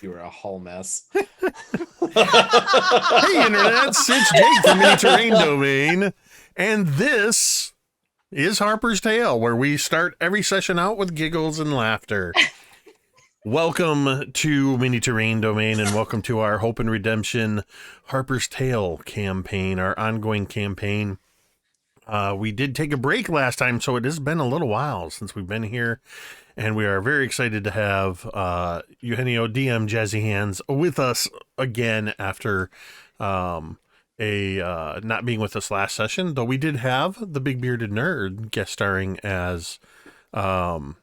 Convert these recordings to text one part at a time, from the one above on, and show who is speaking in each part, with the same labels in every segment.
Speaker 1: You were a whole mess.
Speaker 2: Hey, Internet, it's Jake from Mini Terrain Domain, and this is Harper's Tale, where we start every session out with giggles and laughter. Welcome to Mini Terrain Domain, and welcome to our Hope and Redemption Harper's Tale campaign, our ongoing campaign. We did take a break last time, so it has been a little while since we've been here. And we are very excited to have Eugenio, DM Jazzy Hands, with us again after not being with us last session. Though we did have the Big Bearded Nerd guest starring as Sir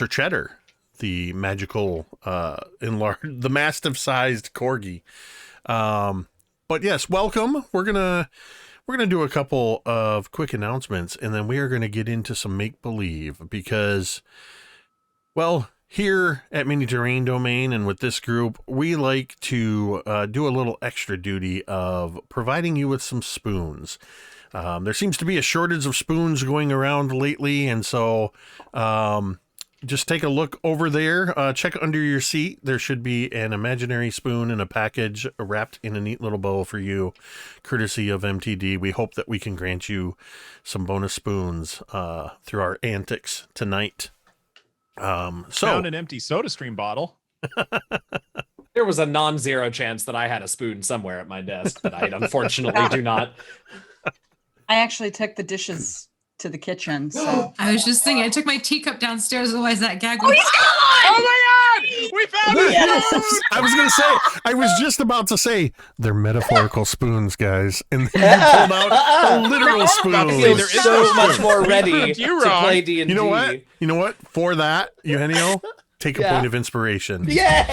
Speaker 2: Cheddar, the magical the mastiff-sized corgi. But yes, welcome. We're gonna do a couple of quick announcements, and then we are gonna get into some make-believe because, well, here at Mini Terrain Domain and with this group, we like to do a little extra duty of providing you with some spoons. There seems to be a shortage of spoons going around lately, and so just take a look over there. Check under your seat. There should be an imaginary spoon in a package wrapped in a neat little bow for you, courtesy of MTD. We hope that we can grant you some bonus spoons through our antics tonight.
Speaker 3: Found an empty SodaStream bottle.
Speaker 1: There was a non-zero chance that I had a spoon somewhere at my desk, but I unfortunately do not.
Speaker 4: I actually took the dishes to the kitchen. So
Speaker 5: I was just thinking, I took my teacup downstairs, otherwise that gag
Speaker 4: oh,
Speaker 5: would...
Speaker 4: he's gone!
Speaker 3: Oh my god! We found it!
Speaker 4: Yes!
Speaker 2: I was gonna say, I was just about to say, they're metaphorical spoons, guys, and then you pulled out a literal spoon.
Speaker 1: I feel so much more ready
Speaker 3: You
Speaker 1: to
Speaker 3: wrong.
Speaker 1: play D&D.
Speaker 2: You know what? You know what? For that, Eugenio, take a point of inspiration.
Speaker 1: Yes!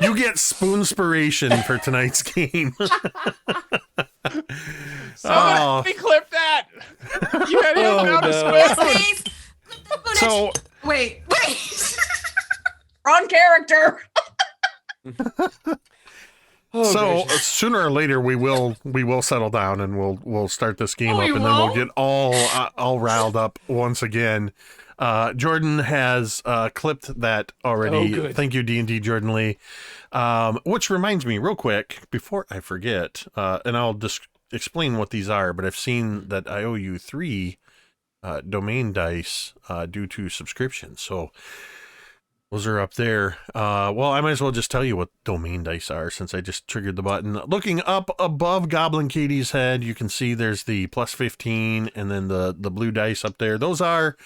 Speaker 2: You get spoonspiration for tonight's game.
Speaker 3: Somebody clip that! You had him found a spoon!
Speaker 5: Please!
Speaker 2: So
Speaker 5: Wait.
Speaker 4: Wrong character.
Speaker 2: Sooner or later we will settle down and we'll start this game up, and then we'll get all riled up once again. Jordan has clipped that already.
Speaker 1: Oh, good.
Speaker 2: Thank you, D&D Jordan Lee. Which reminds me, real quick, before I forget, and I'll just explain what these are, but I've seen that I owe you 3 domain dice due to subscription. So those are up there. Well, I might as well just tell you what domain dice are since I just triggered the button. Looking up above GoblinKatie's head, you can see there's the plus 15 and then the blue dice up there. Those are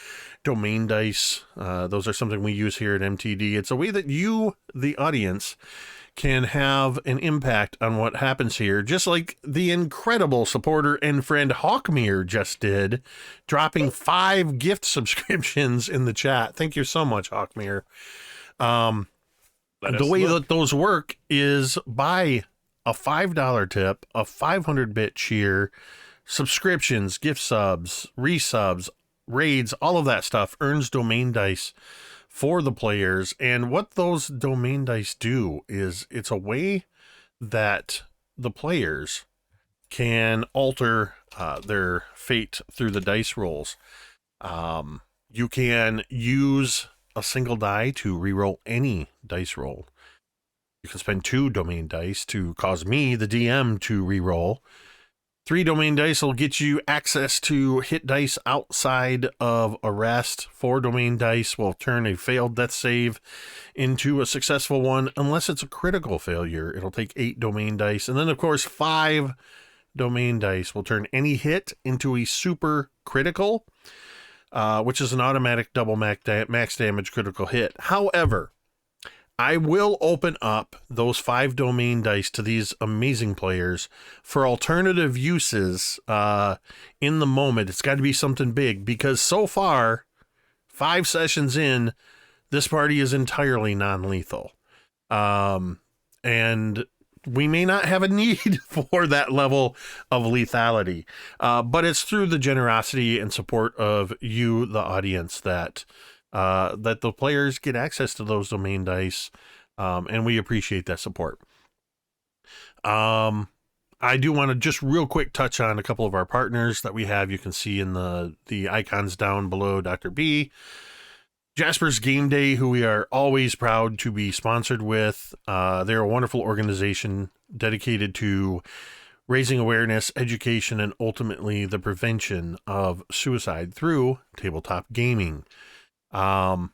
Speaker 2: domain dice. Those are something we use here at MTD. It's a way that you, the audience, can have an impact on what happens here, just like the incredible supporter and friend Hawkmere just did, dropping 5 gift subscriptions in the chat. Thank you so much, Hawkmere. The way that those work is by a $5 tip, a 500-bit cheer, subscriptions, gift subs, resubs, raids, all of that stuff earns domain dice for the players. And what those domain dice do is it's a way that the players can alter their fate through the dice rolls. You can use a single die to reroll any dice roll. You can spend 2 domain dice to cause me, the DM, to reroll. 3 domain dice will get you access to hit dice outside of a rest. 4 domain dice will turn a failed death save into a successful one, unless it's a critical failure. It'll take 8 domain dice. And then, of course, 5 domain dice will turn any hit into a super critical, which is an automatic double max damage critical hit. However, I will open up those 5 domain dice to these amazing players for alternative uses in the moment. It's got to be something big, because so far, 5 sessions in, this party is entirely non-lethal. And we may not have a need for that level of lethality, but it's through the generosity and support of you, the audience, that the players get access to those domain dice, and we appreciate that support. I do want to just real quick touch on a couple of our partners that we have. You can see in the icons down below Dr. B. Jaspers Game Day, who we are always proud to be sponsored with. They're a wonderful organization dedicated to raising awareness, education, and ultimately the prevention of suicide through tabletop gaming.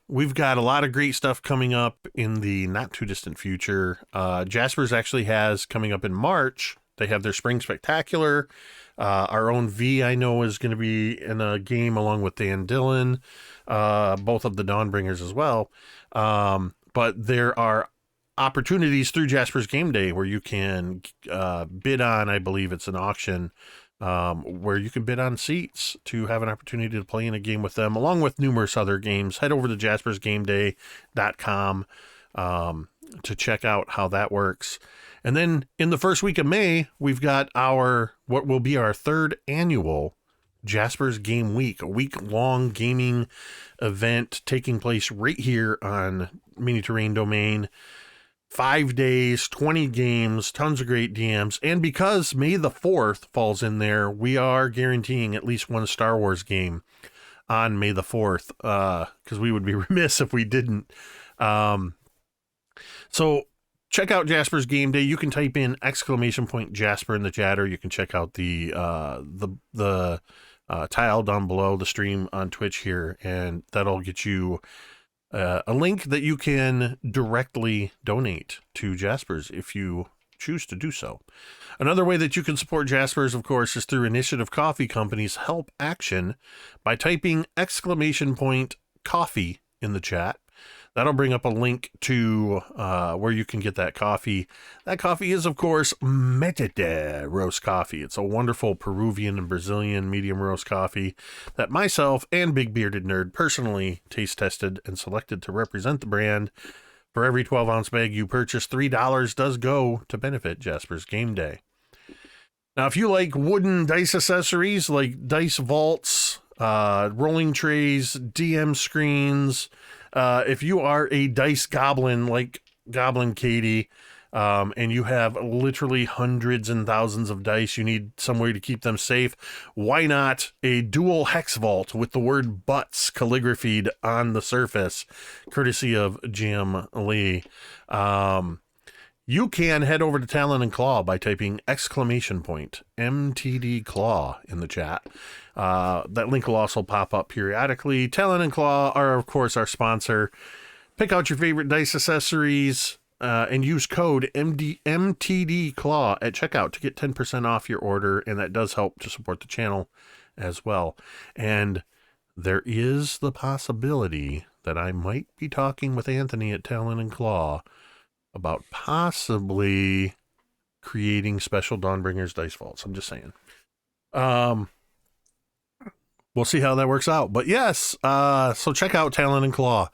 Speaker 2: We've got a lot of great stuff coming up in the not too distant future. Jaspers actually has coming up in March. They have their Spring Spectacular. Our own V, I know, is going to be in a game along with Dan Dillon, both of the Dawnbringers as well. But there are opportunities through Jaspers Game Day where you can bid on, I believe it's an auction, where you can bid on seats to have an opportunity to play in a game with them, along with numerous other games. Head over to jaspersgameday.com to check out how that works. And then in the first week of May, we've got what will be our third annual Jaspers Game Week, a week-long gaming event taking place right here on Mini Terrain Domain. 5 days, 20 games, tons of great DMs. And because May the 4th falls in there, we are guaranteeing at least one Star Wars game on May the 4th, because we would be remiss if we didn't. So check out Jaspers Game Day. You can type in !Jasper in the chat, or you can check out the tile down below the stream on Twitch here, and that'll get you a link that you can directly donate to Jaspers if you choose to do so. Another way that you can support Jaspers, of course, is through Initiative Coffee Company's Help Action by typing !Coffee in the chat. That'll bring up a link to where you can get that coffee. That coffee is, of course, Metade roast coffee. It's a wonderful Peruvian and Brazilian medium roast coffee that myself and Big Bearded Nerd personally taste tested and selected to represent the brand. For every 12-ounce bag you purchase, $3 does go to benefit Jaspers Game Day. Now, if you like wooden dice accessories like dice vaults, rolling trays, DM screens, if you are a dice goblin like GoblinKatie, and you have literally hundreds and thousands of dice, you need some way to keep them safe, why not a dual hex vault with the word butts calligraphied on the surface, courtesy of Jim Lee. You can head over to Talon and Claw by typing !MTD Claw in the chat. That link will also pop up periodically. Talon and Claw are, of course, our sponsor. Pick out your favorite dice accessories and use code MTD Claw at checkout to get 10% off your order, and that does help to support the channel as well. And there is the possibility that I might be talking with Anthony at Talon and Claw about possibly creating special Dawnbringers dice vaults. I'm just saying. We'll see how that works out. But yes, so check out Talon and Claw.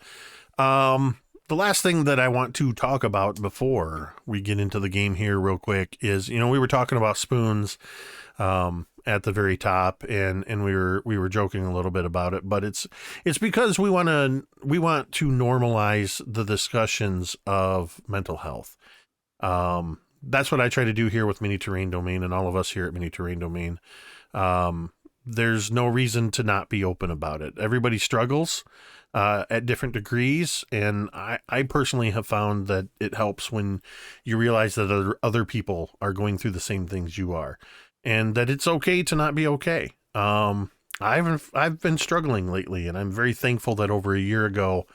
Speaker 2: The last thing that I want to talk about before we get into the game here real quick is, we were talking about spoons at the very top, and we were joking a little bit about it, but it's because we want to normalize the discussions of mental health. That's what I try to do here with Mini Terrain Domain, and all of us here at Mini Terrain Domain. There's no reason to not be open about it. Everybody struggles at different degrees, and I personally have found that it helps when you realize that other people are going through the same things you are, and that it's okay to not be okay. I've been struggling lately, and I'm very thankful that over a year ago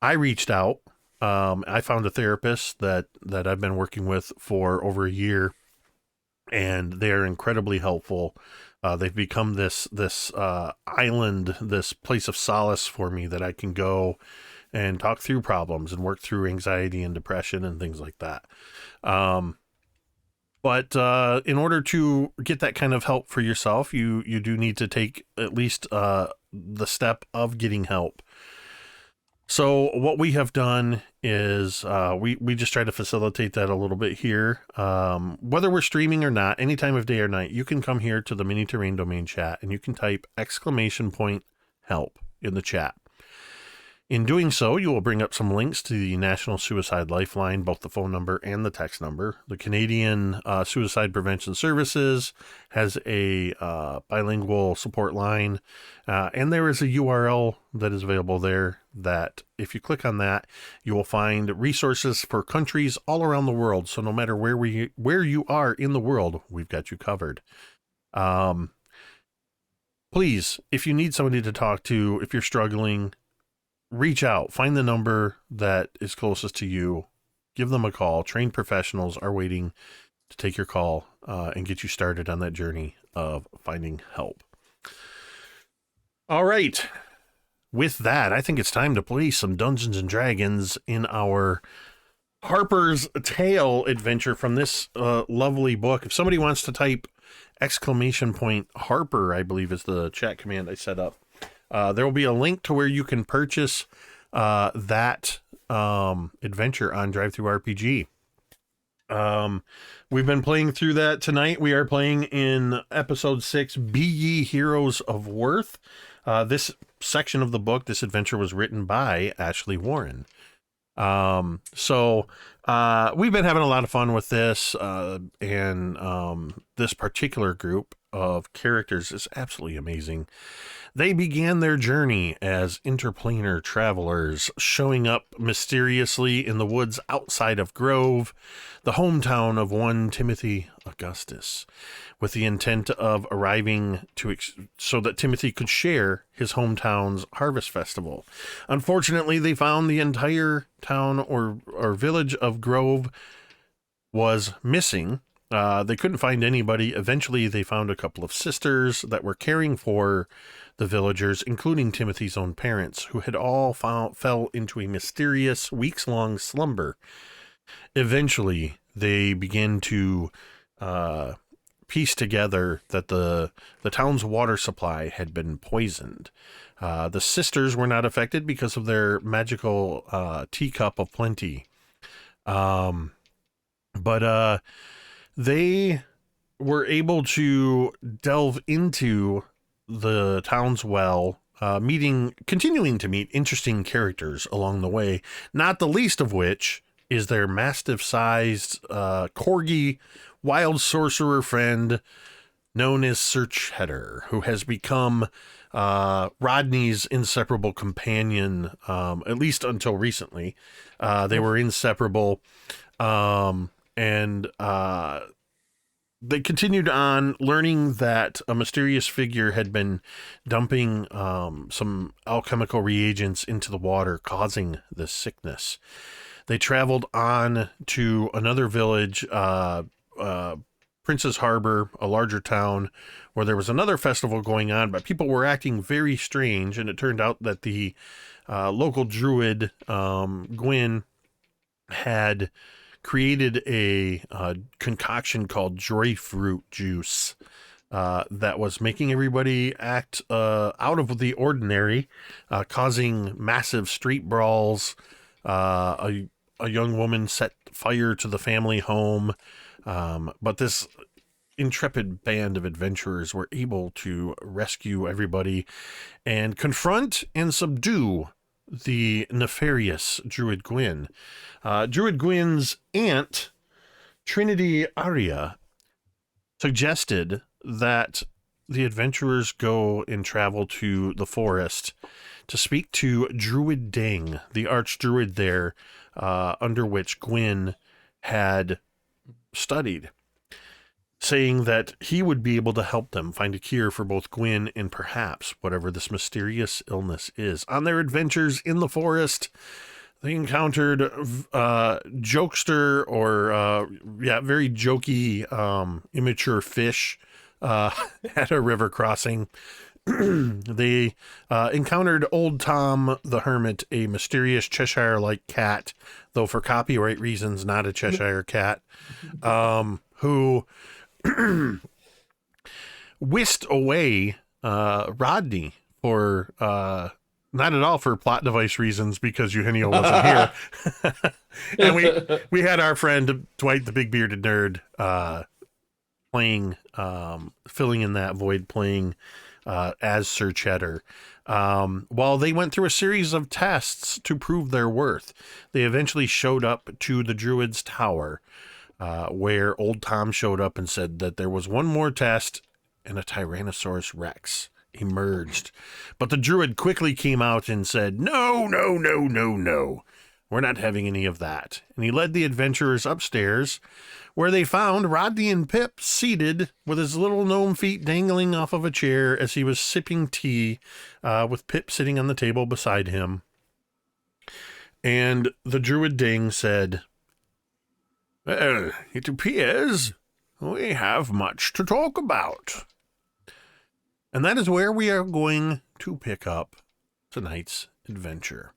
Speaker 2: I reached out. I found a therapist that I've been working with for over a year, and they're incredibly helpful. They've become this island, this place of solace for me that I can go and talk through problems and work through anxiety and depression and things like that. But in order to get that kind of help for yourself, you do need to take at least the step of getting help. So what we have done is we just try to facilitate that a little bit here. Whether we're streaming or not, any time of day or night, you can come here to the Mini Terrain Domain chat and you can type !help in the chat. In doing so, you will bring up some links to the National Suicide Lifeline, both the phone number and the text number. The Canadian Suicide Prevention Services has a bilingual support line, and there is a URL that is available there that if you click on that, you will find resources for countries all around the world. So no matter where you are in the world, we've got you covered. Please, if you need somebody to talk to, if you're struggling, reach out, find the number that is closest to you, give them a call. Trained professionals are waiting to take your call and get you started on that journey of finding help. All right. With that, I think it's time to play some Dungeons and Dragons in our Harper's Tale adventure from this lovely book. If somebody wants to type !Harper, I believe is the chat command I set up. There will be a link to where you can purchase that adventure on DriveThruRPG. We've been playing through that tonight. We are playing in episode 6, Be Ye Heroes of Worth. This section of the book, this adventure was written by Ashley Warren. So we've been having a lot of fun with this, and this particular group of characters is absolutely amazing. They began their journey as interplanar travelers, showing up mysteriously in the woods outside of Grove, the hometown of one Timothy Augustus, with the intent of arriving so that Timothy could share his hometown's harvest festival. Unfortunately, they found the entire town or village of Grove was missing. They couldn't find anybody. Eventually, they found a couple of sisters that were caring for the villagers, including Timothy's own parents, who had all fell into a mysterious weeks-long slumber. Eventually, they began to piece together that the town's water supply had been poisoned. The sisters were not affected because of their magical teacup of plenty. But they were able to delve into the town's well, continuing to meet interesting characters along the way, not the least of which is their mastiff-sized corgi wild sorcerer friend known as Searchheader, who has become Rodney's inseparable companion, at least until recently. They were inseparable, and they continued on learning that a mysterious figure had been dumping some alchemical reagents into the water, causing this sickness. They traveled on to another village, Prince's Harbor, a larger town, where there was another festival going on, but people were acting very strange, and it turned out that the local druid, Gwyn, had created a concoction called joy fruit juice that was making everybody act out of the ordinary, causing massive street brawls. A young woman set fire to the family home, but this intrepid band of adventurers were able to rescue everybody and confront and subdue the nefarious Druid Gwyn. Druid Gwyn's aunt, Trinity Aria, suggested that the adventurers go and travel to the forest to speak to Druid Dang, the archdruid there, under which Gwyn had studied, saying that he would be able to help them find a cure for both Gwyn and perhaps whatever this mysterious illness is. On their adventures in the forest, they encountered jokester or very jokey, immature fish at a river crossing. They encountered Old Tom the Hermit, a mysterious Cheshire-like cat, though for copyright reasons, not a Cheshire cat, who whisked away Rodney for not at all for plot device reasons, because Eugenio wasn't here. And we had our friend Dwight the big bearded nerd playing, filling in that void, playing as Sir Cheddar. While they went through a series of tests to prove their worth, they eventually showed up to the Druid's tower, where old Tom showed up and said that there was one more test, and a Tyrannosaurus Rex emerged. But the Druid quickly came out and said, no, no, no, no, no. We're not having any of that. And he led the adventurers upstairs, where they found Rodney and Pip seated with his little gnome feet dangling off of a chair as he was sipping tea, with Pip sitting on the table beside him. And the Druid Ding said, well, it appears we have much to talk about. And that is where we are going to pick up tonight's adventure.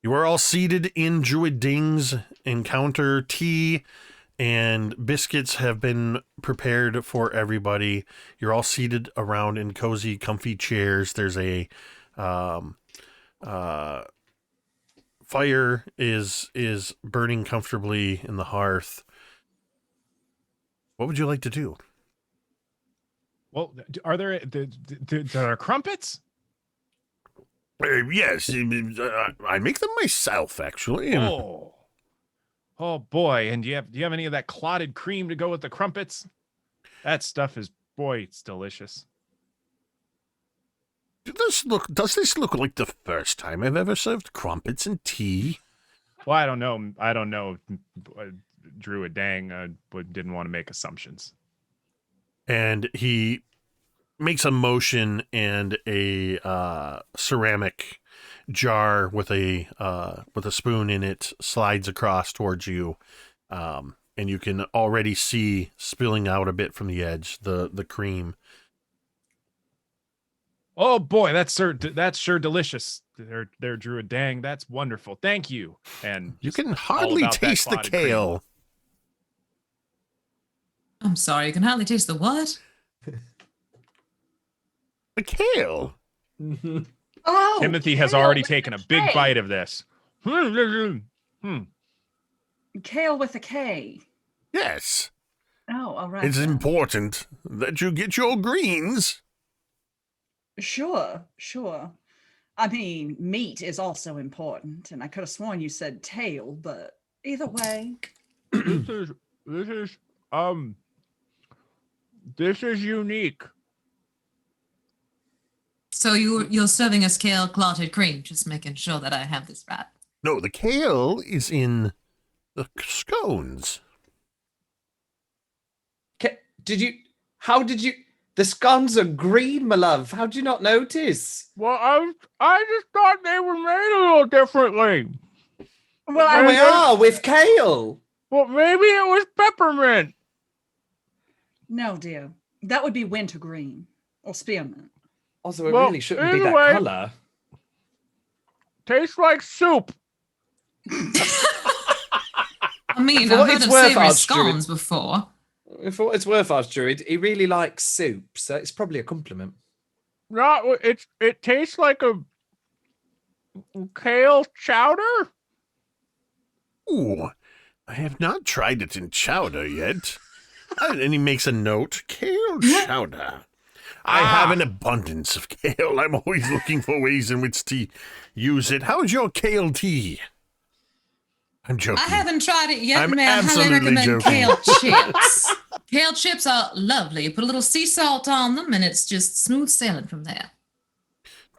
Speaker 2: You are all seated in Druid Ding's encounter. Tea and biscuits have been prepared for everybody. You're all seated around in cozy, comfy chairs. There's a fire is burning comfortably in the hearth. What would you like to do?
Speaker 3: Well, are there crumpets?
Speaker 2: Yes, I make them myself, actually.
Speaker 3: Oh boy! And do you have any of that clotted cream to go with the crumpets? That stuff is, boy, it's delicious.
Speaker 2: Does this look like the first time I've ever served crumpets and tea?
Speaker 3: Well, I don't know. Druid Dang didn't want to make assumptions.
Speaker 2: And he makes a motion, and a ceramic jar with a spoon in it slides across towards you, and you can already see spilling out a bit from the edge the cream.
Speaker 3: Oh boy, that's sure delicious. They're Druid Dang. That's wonderful. Thank you. And
Speaker 2: you can hardly taste the kale.
Speaker 3: Cream.
Speaker 5: I'm sorry, you can hardly taste the what?
Speaker 2: The kale.
Speaker 4: Oh,
Speaker 3: Timothy has
Speaker 4: kale
Speaker 3: already
Speaker 4: with
Speaker 3: taken
Speaker 4: a
Speaker 3: a big
Speaker 4: K.
Speaker 3: bite of this.
Speaker 4: Kale with a K.
Speaker 2: Yes.
Speaker 4: Oh, all right.
Speaker 2: It's
Speaker 4: then.
Speaker 2: important that you get your greens.
Speaker 4: Sure. I mean, meat is also important, and I could have sworn you said tail, but either way.
Speaker 3: This is unique.
Speaker 5: So you're serving us kale clotted cream, just making sure that I have this right.
Speaker 2: No, the kale is in the scones.
Speaker 1: How did you? The scones are green, my love. How did you not notice?
Speaker 3: Well, I just thought they were made a little differently.
Speaker 4: Well,
Speaker 1: We are with kale.
Speaker 3: Well, maybe it was peppermint.
Speaker 4: No, dear. That would be wintergreen or spearmint.
Speaker 1: Also, it
Speaker 3: Well,
Speaker 1: really shouldn't be
Speaker 3: anyway.
Speaker 1: that color.
Speaker 3: Tastes like soup.
Speaker 5: I mean,
Speaker 1: For what
Speaker 5: I've
Speaker 1: it's
Speaker 5: heard of
Speaker 1: worth,
Speaker 5: savory
Speaker 1: Archduke.
Speaker 5: scones before.
Speaker 1: For what it's worth, Druid, he really likes soup, so it's probably a compliment.
Speaker 3: No, it tastes like a kale chowder.
Speaker 2: Ooh, I have not tried it in chowder yet. And he makes a note. Kale chowder. I have an abundance of kale. I'm always looking for ways in which to use it. How's your kale tea? I'm joking.
Speaker 5: I haven't tried it yet,
Speaker 2: I'm
Speaker 5: man. I highly
Speaker 2: absolutely
Speaker 5: recommend
Speaker 2: joking.
Speaker 5: kale chips. Kale chips are lovely. You put a little sea salt on them, and it's just smooth sailing from there.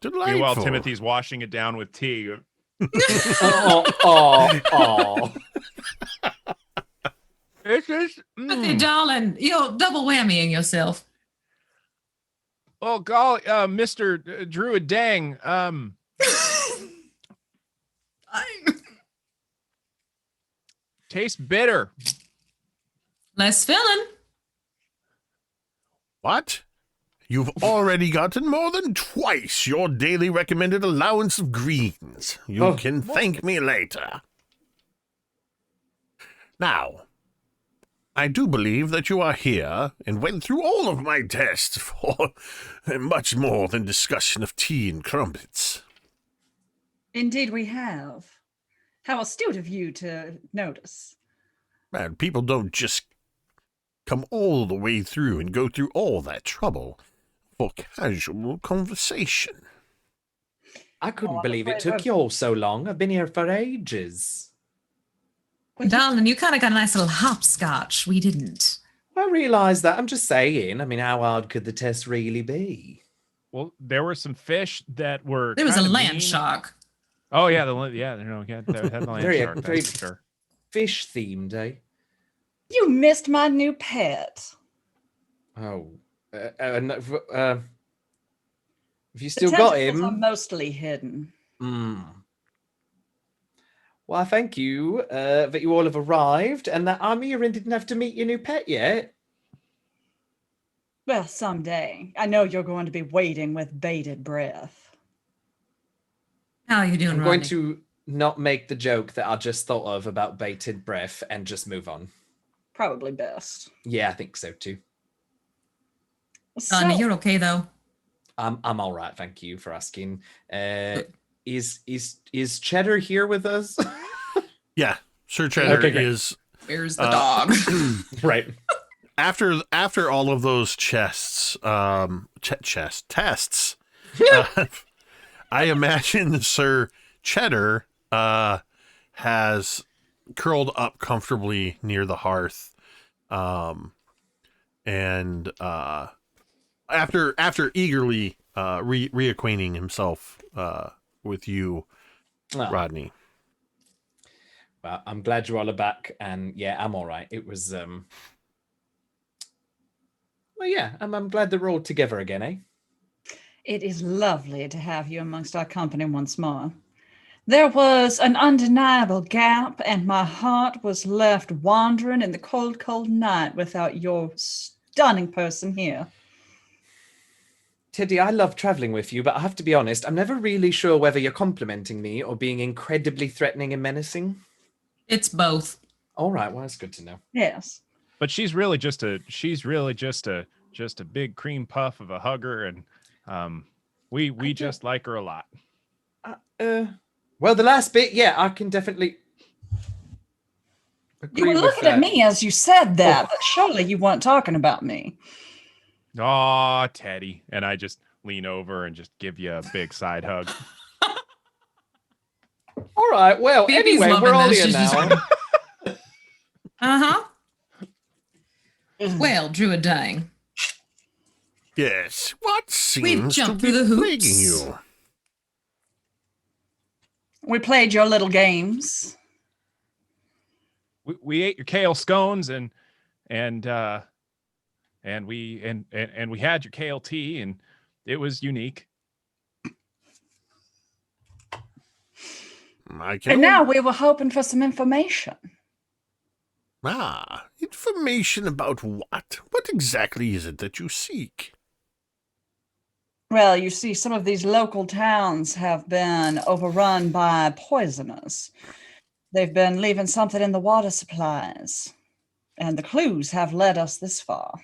Speaker 2: Delightful.
Speaker 3: While Timothy's washing it down with tea.
Speaker 1: Oh.
Speaker 3: This is.
Speaker 5: Okay, darling, you're double whammying yourself.
Speaker 3: Oh golly, Mr. Druid Dang. Tastes bitter.
Speaker 5: Less filling.
Speaker 2: What? You've already gotten more than twice your daily recommended allowance of greens. You can thank me later. Now, I do believe that you are here and went through all of my tests for much more than discussion of tea and crumpets.
Speaker 4: Indeed, we have. How astute of you to notice.
Speaker 2: Man, people don't just come all the way through and go through all that trouble for casual conversation.
Speaker 1: I couldn't
Speaker 4: I'm
Speaker 1: believe it
Speaker 4: afraid
Speaker 1: took you all so long. I've been here for ages.
Speaker 5: Darling, you kind of got a nice little hopscotch. We didn't.
Speaker 1: I realise that. I'm just saying. I mean, how hard could the test really be?
Speaker 3: Well, there were some fish that were.
Speaker 5: There was a
Speaker 3: kinda
Speaker 5: land
Speaker 3: mean.
Speaker 5: shark.
Speaker 3: Oh yeah, they had the land
Speaker 1: Very-
Speaker 3: shark.
Speaker 1: very-
Speaker 3: That's for sure.
Speaker 1: Fish themed, eh?
Speaker 4: You missed my new pet.
Speaker 1: Oh. No, have you
Speaker 4: The
Speaker 1: still got
Speaker 4: tentacles are
Speaker 1: him?
Speaker 4: mostly hidden.
Speaker 1: Well, thank you that you all have arrived and that I'm here and didn't have to meet your new pet yet.
Speaker 4: Well, someday. I know you're going to be waiting with bated breath.
Speaker 5: How are you doing,
Speaker 1: I'm
Speaker 5: Rodney?
Speaker 1: going to not make the joke that I just thought of about bated breath and just move on.
Speaker 4: Probably best.
Speaker 1: Yeah, I think so too.
Speaker 5: Rodney,
Speaker 4: So-
Speaker 5: you're okay though.
Speaker 1: I'm all right. Thank you for asking. Is Cheddar here with us?
Speaker 2: Yeah, Sir Cheddar
Speaker 1: Okay, great.
Speaker 2: is
Speaker 5: Where's the dog?
Speaker 1: Right.
Speaker 2: after all of those tests, I imagine Sir Cheddar has curled up comfortably near the hearth, and after eagerly reacquainting himself with you,
Speaker 1: Oh,
Speaker 2: Rodney.
Speaker 1: well, I'm glad you all are back, and yeah, I'm all right. It was well, yeah, I'm glad that we're all together again, eh?
Speaker 4: It is lovely to have you amongst our company once more. There was an undeniable gap, and my heart was left wandering in the cold, cold night without your stunning person here.
Speaker 1: Teddy, I love traveling with you, but I have to be honest, I'm never really sure whether you're complimenting me or being incredibly threatening and menacing.
Speaker 5: It's both.
Speaker 1: All right, well, that's good to know.
Speaker 4: Yes.
Speaker 3: But she's really just a big cream puff of a hugger, and we just like her a lot.
Speaker 1: Well, the last bit, yeah, I can definitely
Speaker 4: You
Speaker 1: agree
Speaker 4: were
Speaker 1: with
Speaker 4: looking
Speaker 1: that.
Speaker 4: at me as you said that, but surely you weren't talking about me.
Speaker 3: Aw, Teddy. And I just lean over and just give you a big side hug.
Speaker 1: All right, well,
Speaker 5: Phoebe's
Speaker 1: anyway,
Speaker 5: loving
Speaker 1: we're all
Speaker 5: this.
Speaker 1: here
Speaker 5: She's just
Speaker 1: now.
Speaker 5: Uh-huh. Well, Druid dang.
Speaker 2: Yes, what
Speaker 5: We've
Speaker 2: seems to
Speaker 5: jumped
Speaker 2: be
Speaker 5: through the
Speaker 2: plaguing
Speaker 5: hoops.
Speaker 2: you?
Speaker 4: We played your little games.
Speaker 3: We ate your kale scones and we had your kale tea, and it was unique.
Speaker 2: I can
Speaker 4: And now we were hoping for some information.
Speaker 2: Information about what? What exactly is it that you seek?
Speaker 4: Well, you see, some of these local towns have been overrun by poisoners. They've been leaving something in the water supplies, and the clues have led us this far.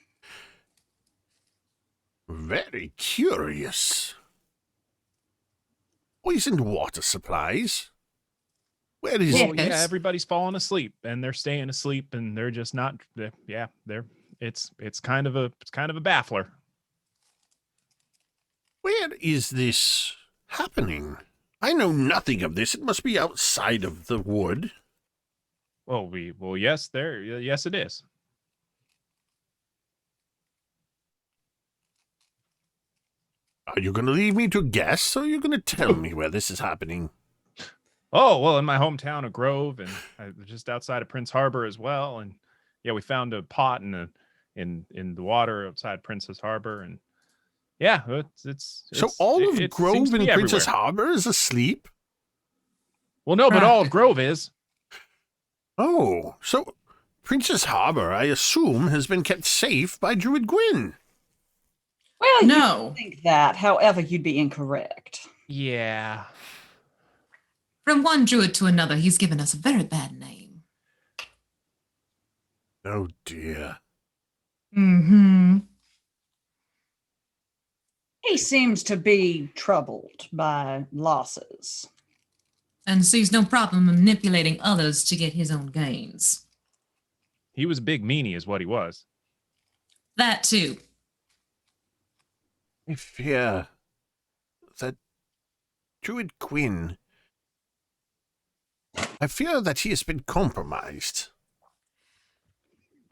Speaker 2: Very curious. Poisoned water supplies? Where is
Speaker 3: Well,
Speaker 5: Yes.
Speaker 3: yeah, everybody's falling asleep, and they're staying asleep, and they're just not. It's kind of a baffler.
Speaker 2: Where is this happening? I know nothing of this. It must be outside of the wood.
Speaker 3: Yes, yes, it is.
Speaker 2: Are you going to leave me to guess, or are you going to tell me where this is happening?
Speaker 3: Oh, well, in my hometown of Grove, and just outside of Prince Harbor as well. And yeah, we found a pot in the water outside Princess Harbor, and yeah,
Speaker 2: So all of
Speaker 3: it
Speaker 2: Grove
Speaker 3: seems to
Speaker 2: and
Speaker 3: be
Speaker 2: Princess
Speaker 3: everywhere.
Speaker 2: Harbor is asleep?
Speaker 3: Well, no, but all of Grove is.
Speaker 2: Oh, so Princess Harbor, I assume, has been kept safe by Druid Gwyn.
Speaker 4: Well,
Speaker 5: No.
Speaker 4: you think that, however, you'd be incorrect.
Speaker 3: Yeah.
Speaker 5: From one druid to another, he's given us a very bad name.
Speaker 2: Oh, dear.
Speaker 5: Mm-hmm.
Speaker 4: He seems to be troubled by losses.
Speaker 5: And sees no problem in manipulating others to get his own gains.
Speaker 3: He was a big meanie is what he was.
Speaker 5: That too.
Speaker 2: I fear that Druid Quinn, I fear that he has been compromised.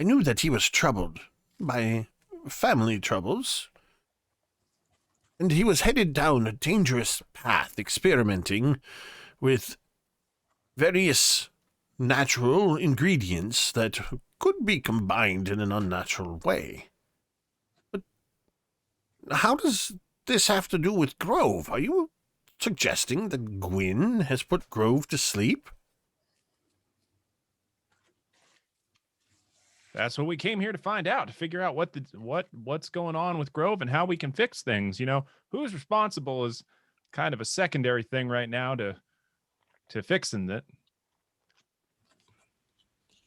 Speaker 2: I knew that he was troubled by family troubles, and he was headed down a dangerous path, experimenting with various natural ingredients that could be combined in an unnatural way. But how does this have to do with Grove? Are you suggesting that Gwyn has put Grove to sleep?
Speaker 3: That's what we came here to find out, to figure out what's going on with Grove and how we can fix things. You know, who's responsible is kind of a secondary thing right now to fixing it.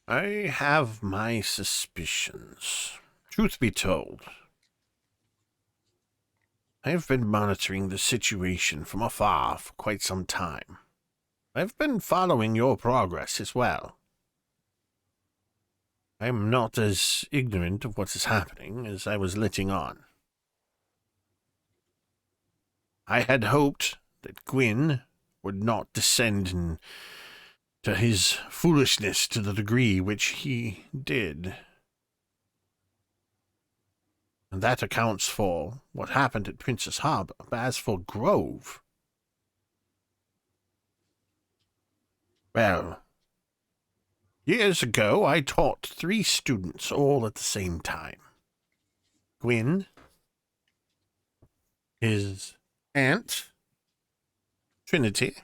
Speaker 2: I have my suspicions. Truth be told, I have been monitoring the situation from afar for quite some time. I've been following your progress as well. I am not as ignorant of what is happening as I was letting on. I had hoped that Gwyn would not descend to his foolishness to the degree which he did. And that accounts for what happened at Princess Harbour. But as for Grove, well, years ago I taught 3 students all at the same time. Gwyn, his aunt, Trinity,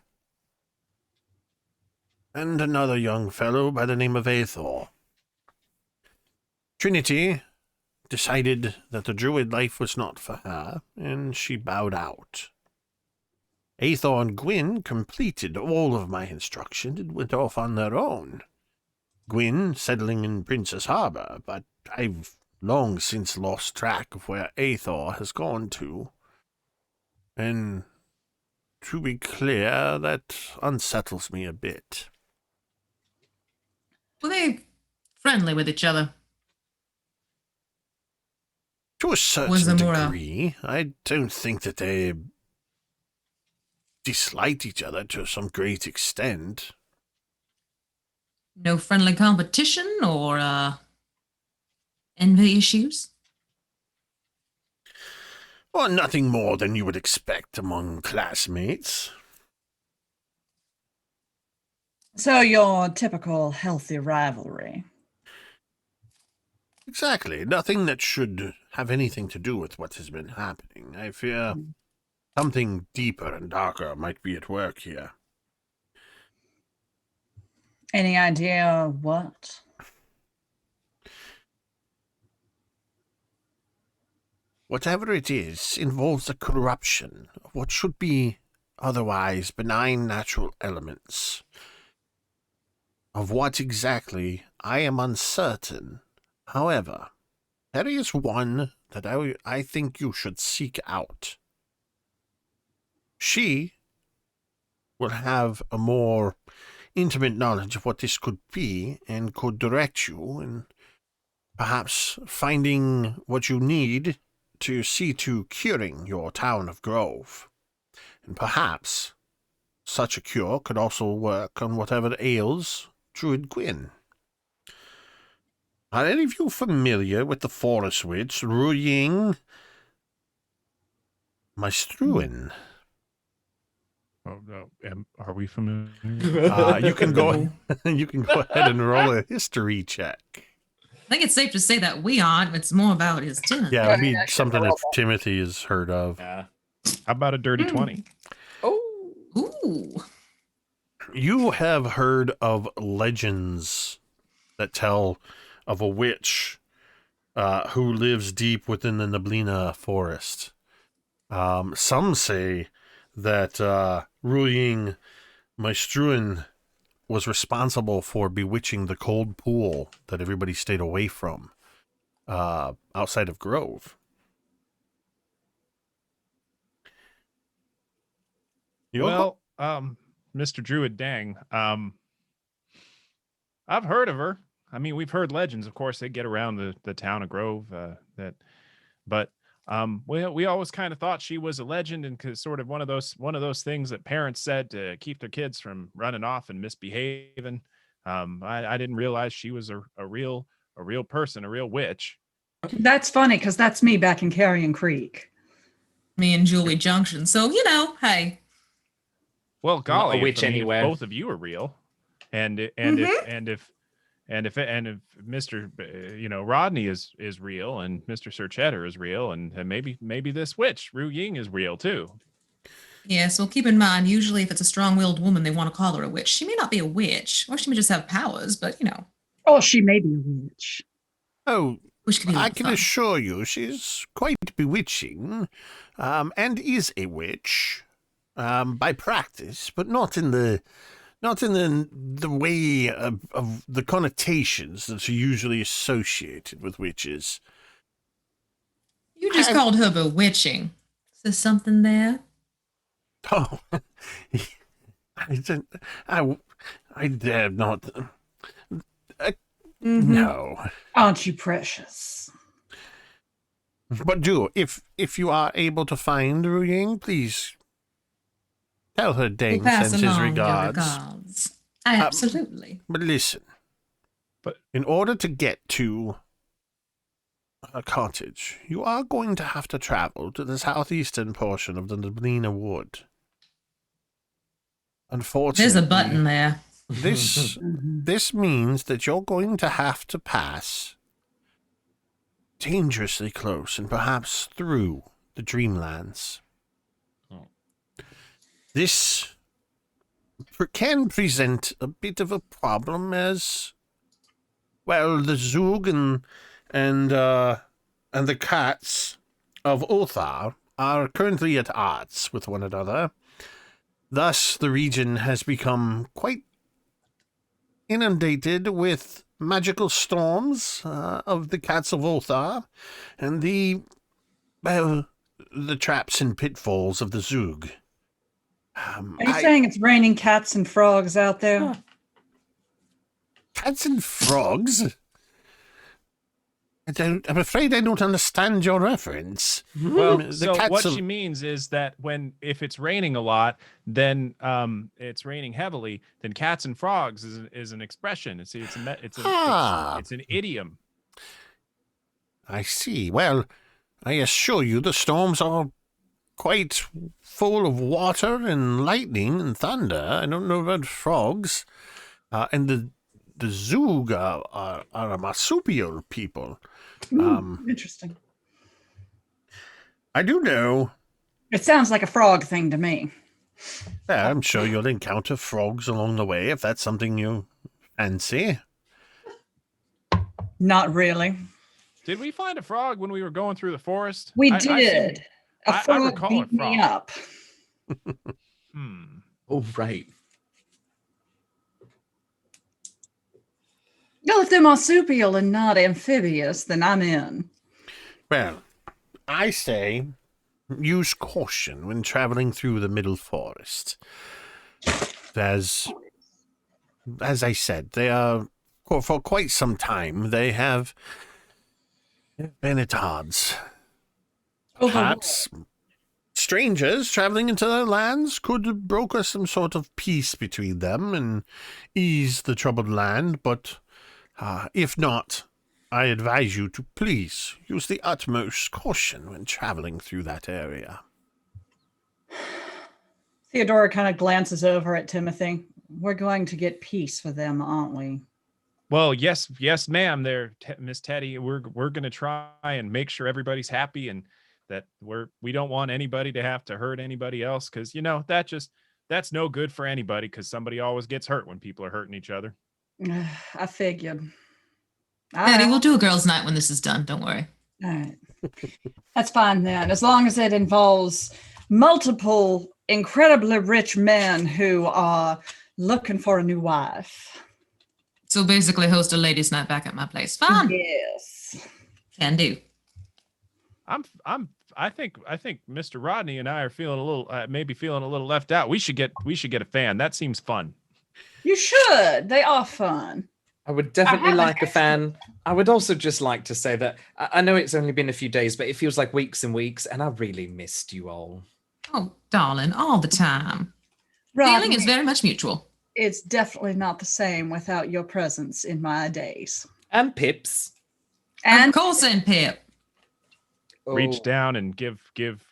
Speaker 2: and another young fellow by the name of Aethor. Trinity decided that the Druid life was not for her, and she bowed out. Aethor and Gwyn completed all of my instruction and went off on their own. Gwyn settling in Princess Harbour, but I've long since lost track of where Aethor has gone to. And to be clear, that unsettles me a bit.
Speaker 5: Were they friendly with each other?
Speaker 2: To a
Speaker 5: Was
Speaker 2: certain
Speaker 5: there more,
Speaker 2: degree, I don't think that they disliked each other to some great extent.
Speaker 5: No friendly competition or envy issues?
Speaker 2: Well, nothing more than you would expect among classmates.
Speaker 4: So your typical healthy rivalry.
Speaker 2: Exactly. Nothing that should have anything to do with what has been happening. I fear something deeper and darker might be at work here.
Speaker 4: Any idea what?
Speaker 2: Whatever it is involves the corruption of what should be otherwise benign natural elements. Of what exactly, I am uncertain. However, there is one that I think you should seek out. She will have a more intimate knowledge of what this could be and could direct you in perhaps finding what you need to see to curing your town of Grove. And perhaps such a cure could also work on whatever ails Druid Gwyn. Are any of you familiar with the forest witch Ruying Maestruin?
Speaker 3: Oh no, are we familiar?
Speaker 2: You can go. You can go ahead and roll a history check.
Speaker 5: I think it's safe to say that we aren't. It's more about his tenant.
Speaker 2: Yeah, it would be something that Timothy has heard of.
Speaker 1: Yeah.
Speaker 3: How about a dirty 20?
Speaker 1: Oh.
Speaker 5: Ooh.
Speaker 2: You have heard of legends that tell of a witch who lives deep within the Neblina forest. Some say that Ruying Maestruin was responsible for bewitching the cold pool that everybody stayed away from outside of Grove.
Speaker 3: Well, Mr. Druid Dang, I've heard of her. I mean, we've heard legends, of course, they get around the town of Grove, but we always kind of thought she was a legend and sort of one of those things that parents said to keep their kids from running off and misbehaving. I didn't realize she was a real person, a real witch.
Speaker 4: That's funny because that's me back in Carrion Creek.
Speaker 5: Me and Julie Junction. So, hey.
Speaker 3: Well, golly,
Speaker 1: a witch
Speaker 3: if
Speaker 1: anyway.
Speaker 3: both of you are real, and if Mr. Rodney is real, and Mr. Sir Cheddar is real, and maybe this witch Ru Ying is real too.
Speaker 5: Yes, well, keep in mind, usually if it's a strong-willed woman, they want to call her a witch. She may not be a witch, or she may just have powers, but
Speaker 4: Oh, she may be a witch.
Speaker 2: Oh,
Speaker 5: which could be
Speaker 2: I can
Speaker 5: fun.
Speaker 2: assure you she's quite bewitching, and is a witch, by practice, but not in the way of the connotations that are usually associated with witches.
Speaker 5: You just called her bewitching. Is there something there?
Speaker 2: Oh, I dare not. No.
Speaker 4: Aren't you precious?
Speaker 2: But if you are able to find Ru Ying, please tell her Dane
Speaker 5: Pass
Speaker 2: sends his
Speaker 5: along your
Speaker 2: regards.
Speaker 5: regards. Absolutely.
Speaker 2: But listen,
Speaker 3: But-
Speaker 2: in order to get to a cottage, you are going to have to travel to the southeastern portion of the Neblina Wood. Unfortunately,
Speaker 5: There's a button there.
Speaker 2: This means that you're going to have to pass dangerously close and perhaps through the Dreamlands.
Speaker 3: Oh.
Speaker 2: This can present a bit of a problem as, well, the Zug and the cats of Othar are currently at odds with one another. Thus, the region has become quite inundated with magical storms of the cats of Othar and the traps and pitfalls of the Zug.
Speaker 4: Are you saying it's raining cats and frogs out there?
Speaker 2: Cats and frogs? I'm afraid I don't understand your reference.
Speaker 3: Well,
Speaker 2: The
Speaker 3: so
Speaker 2: cats
Speaker 3: what
Speaker 2: of-
Speaker 3: she means is that if it's raining a lot, then it's raining heavily. Then cats and frogs is an expression. It's an idiom.
Speaker 2: I see. Well, I assure you the storms are quite full of water and lightning and thunder. I don't know about frogs. And the Zug are a marsupial people.
Speaker 4: Interesting.
Speaker 2: I do know.
Speaker 4: It sounds like a frog thing to me.
Speaker 2: Yeah, I'm sure you'll encounter frogs along the way if that's something you fancy.
Speaker 4: Not really.
Speaker 3: Did we find a frog when we were going through the forest?
Speaker 4: We
Speaker 3: I
Speaker 4: did. A
Speaker 3: I
Speaker 4: frog
Speaker 3: recall a
Speaker 4: beat me
Speaker 3: frog.
Speaker 4: up.
Speaker 1: Oh, right.
Speaker 4: Well, if they're marsupial and not amphibious, then I'm in.
Speaker 2: Well, I say use caution when traveling through the middle forest. As I said, they are, for quite some time, they have Benetards. Perhaps strangers traveling into their lands could broker some sort of peace between them and ease the troubled land, but if not, I advise you to please use the utmost caution when traveling through that area.
Speaker 4: Theodora kind of glances over at Timothy. We're going to get peace with them, aren't we?
Speaker 3: Well, yes, ma'am. There, Miss Teddy. We're going to try and make sure everybody's happy and that we don't want anybody to have to hurt anybody else because that's no good for anybody because somebody always gets hurt when people are hurting each other.
Speaker 4: I figured.
Speaker 5: Teddy, we'll do a girls' night when this is done. Don't worry.
Speaker 4: All right. That's fine then, as long as it involves multiple incredibly rich men who are looking for a new wife.
Speaker 5: So basically host a ladies' night back at my place. Fun.
Speaker 4: Yes.
Speaker 5: Can do.
Speaker 3: I think Mr. Rodney and I are feeling a little maybe feeling a little left out. We should get a fan. That seems fun.
Speaker 4: You should. They are fun.
Speaker 1: I would definitely
Speaker 4: have an
Speaker 1: like a fan. I would also just like to say that I know it's only been a few days, but it feels like weeks and weeks, and I really missed you all.
Speaker 5: Oh, darling, all the time.
Speaker 4: Rodney,
Speaker 5: Feeling is very much mutual.
Speaker 4: it's definitely not the same without your presence in my days.
Speaker 1: And Pips.
Speaker 4: And
Speaker 5: Of course, and Pip.
Speaker 3: Reach
Speaker 1: Oh,
Speaker 3: down and give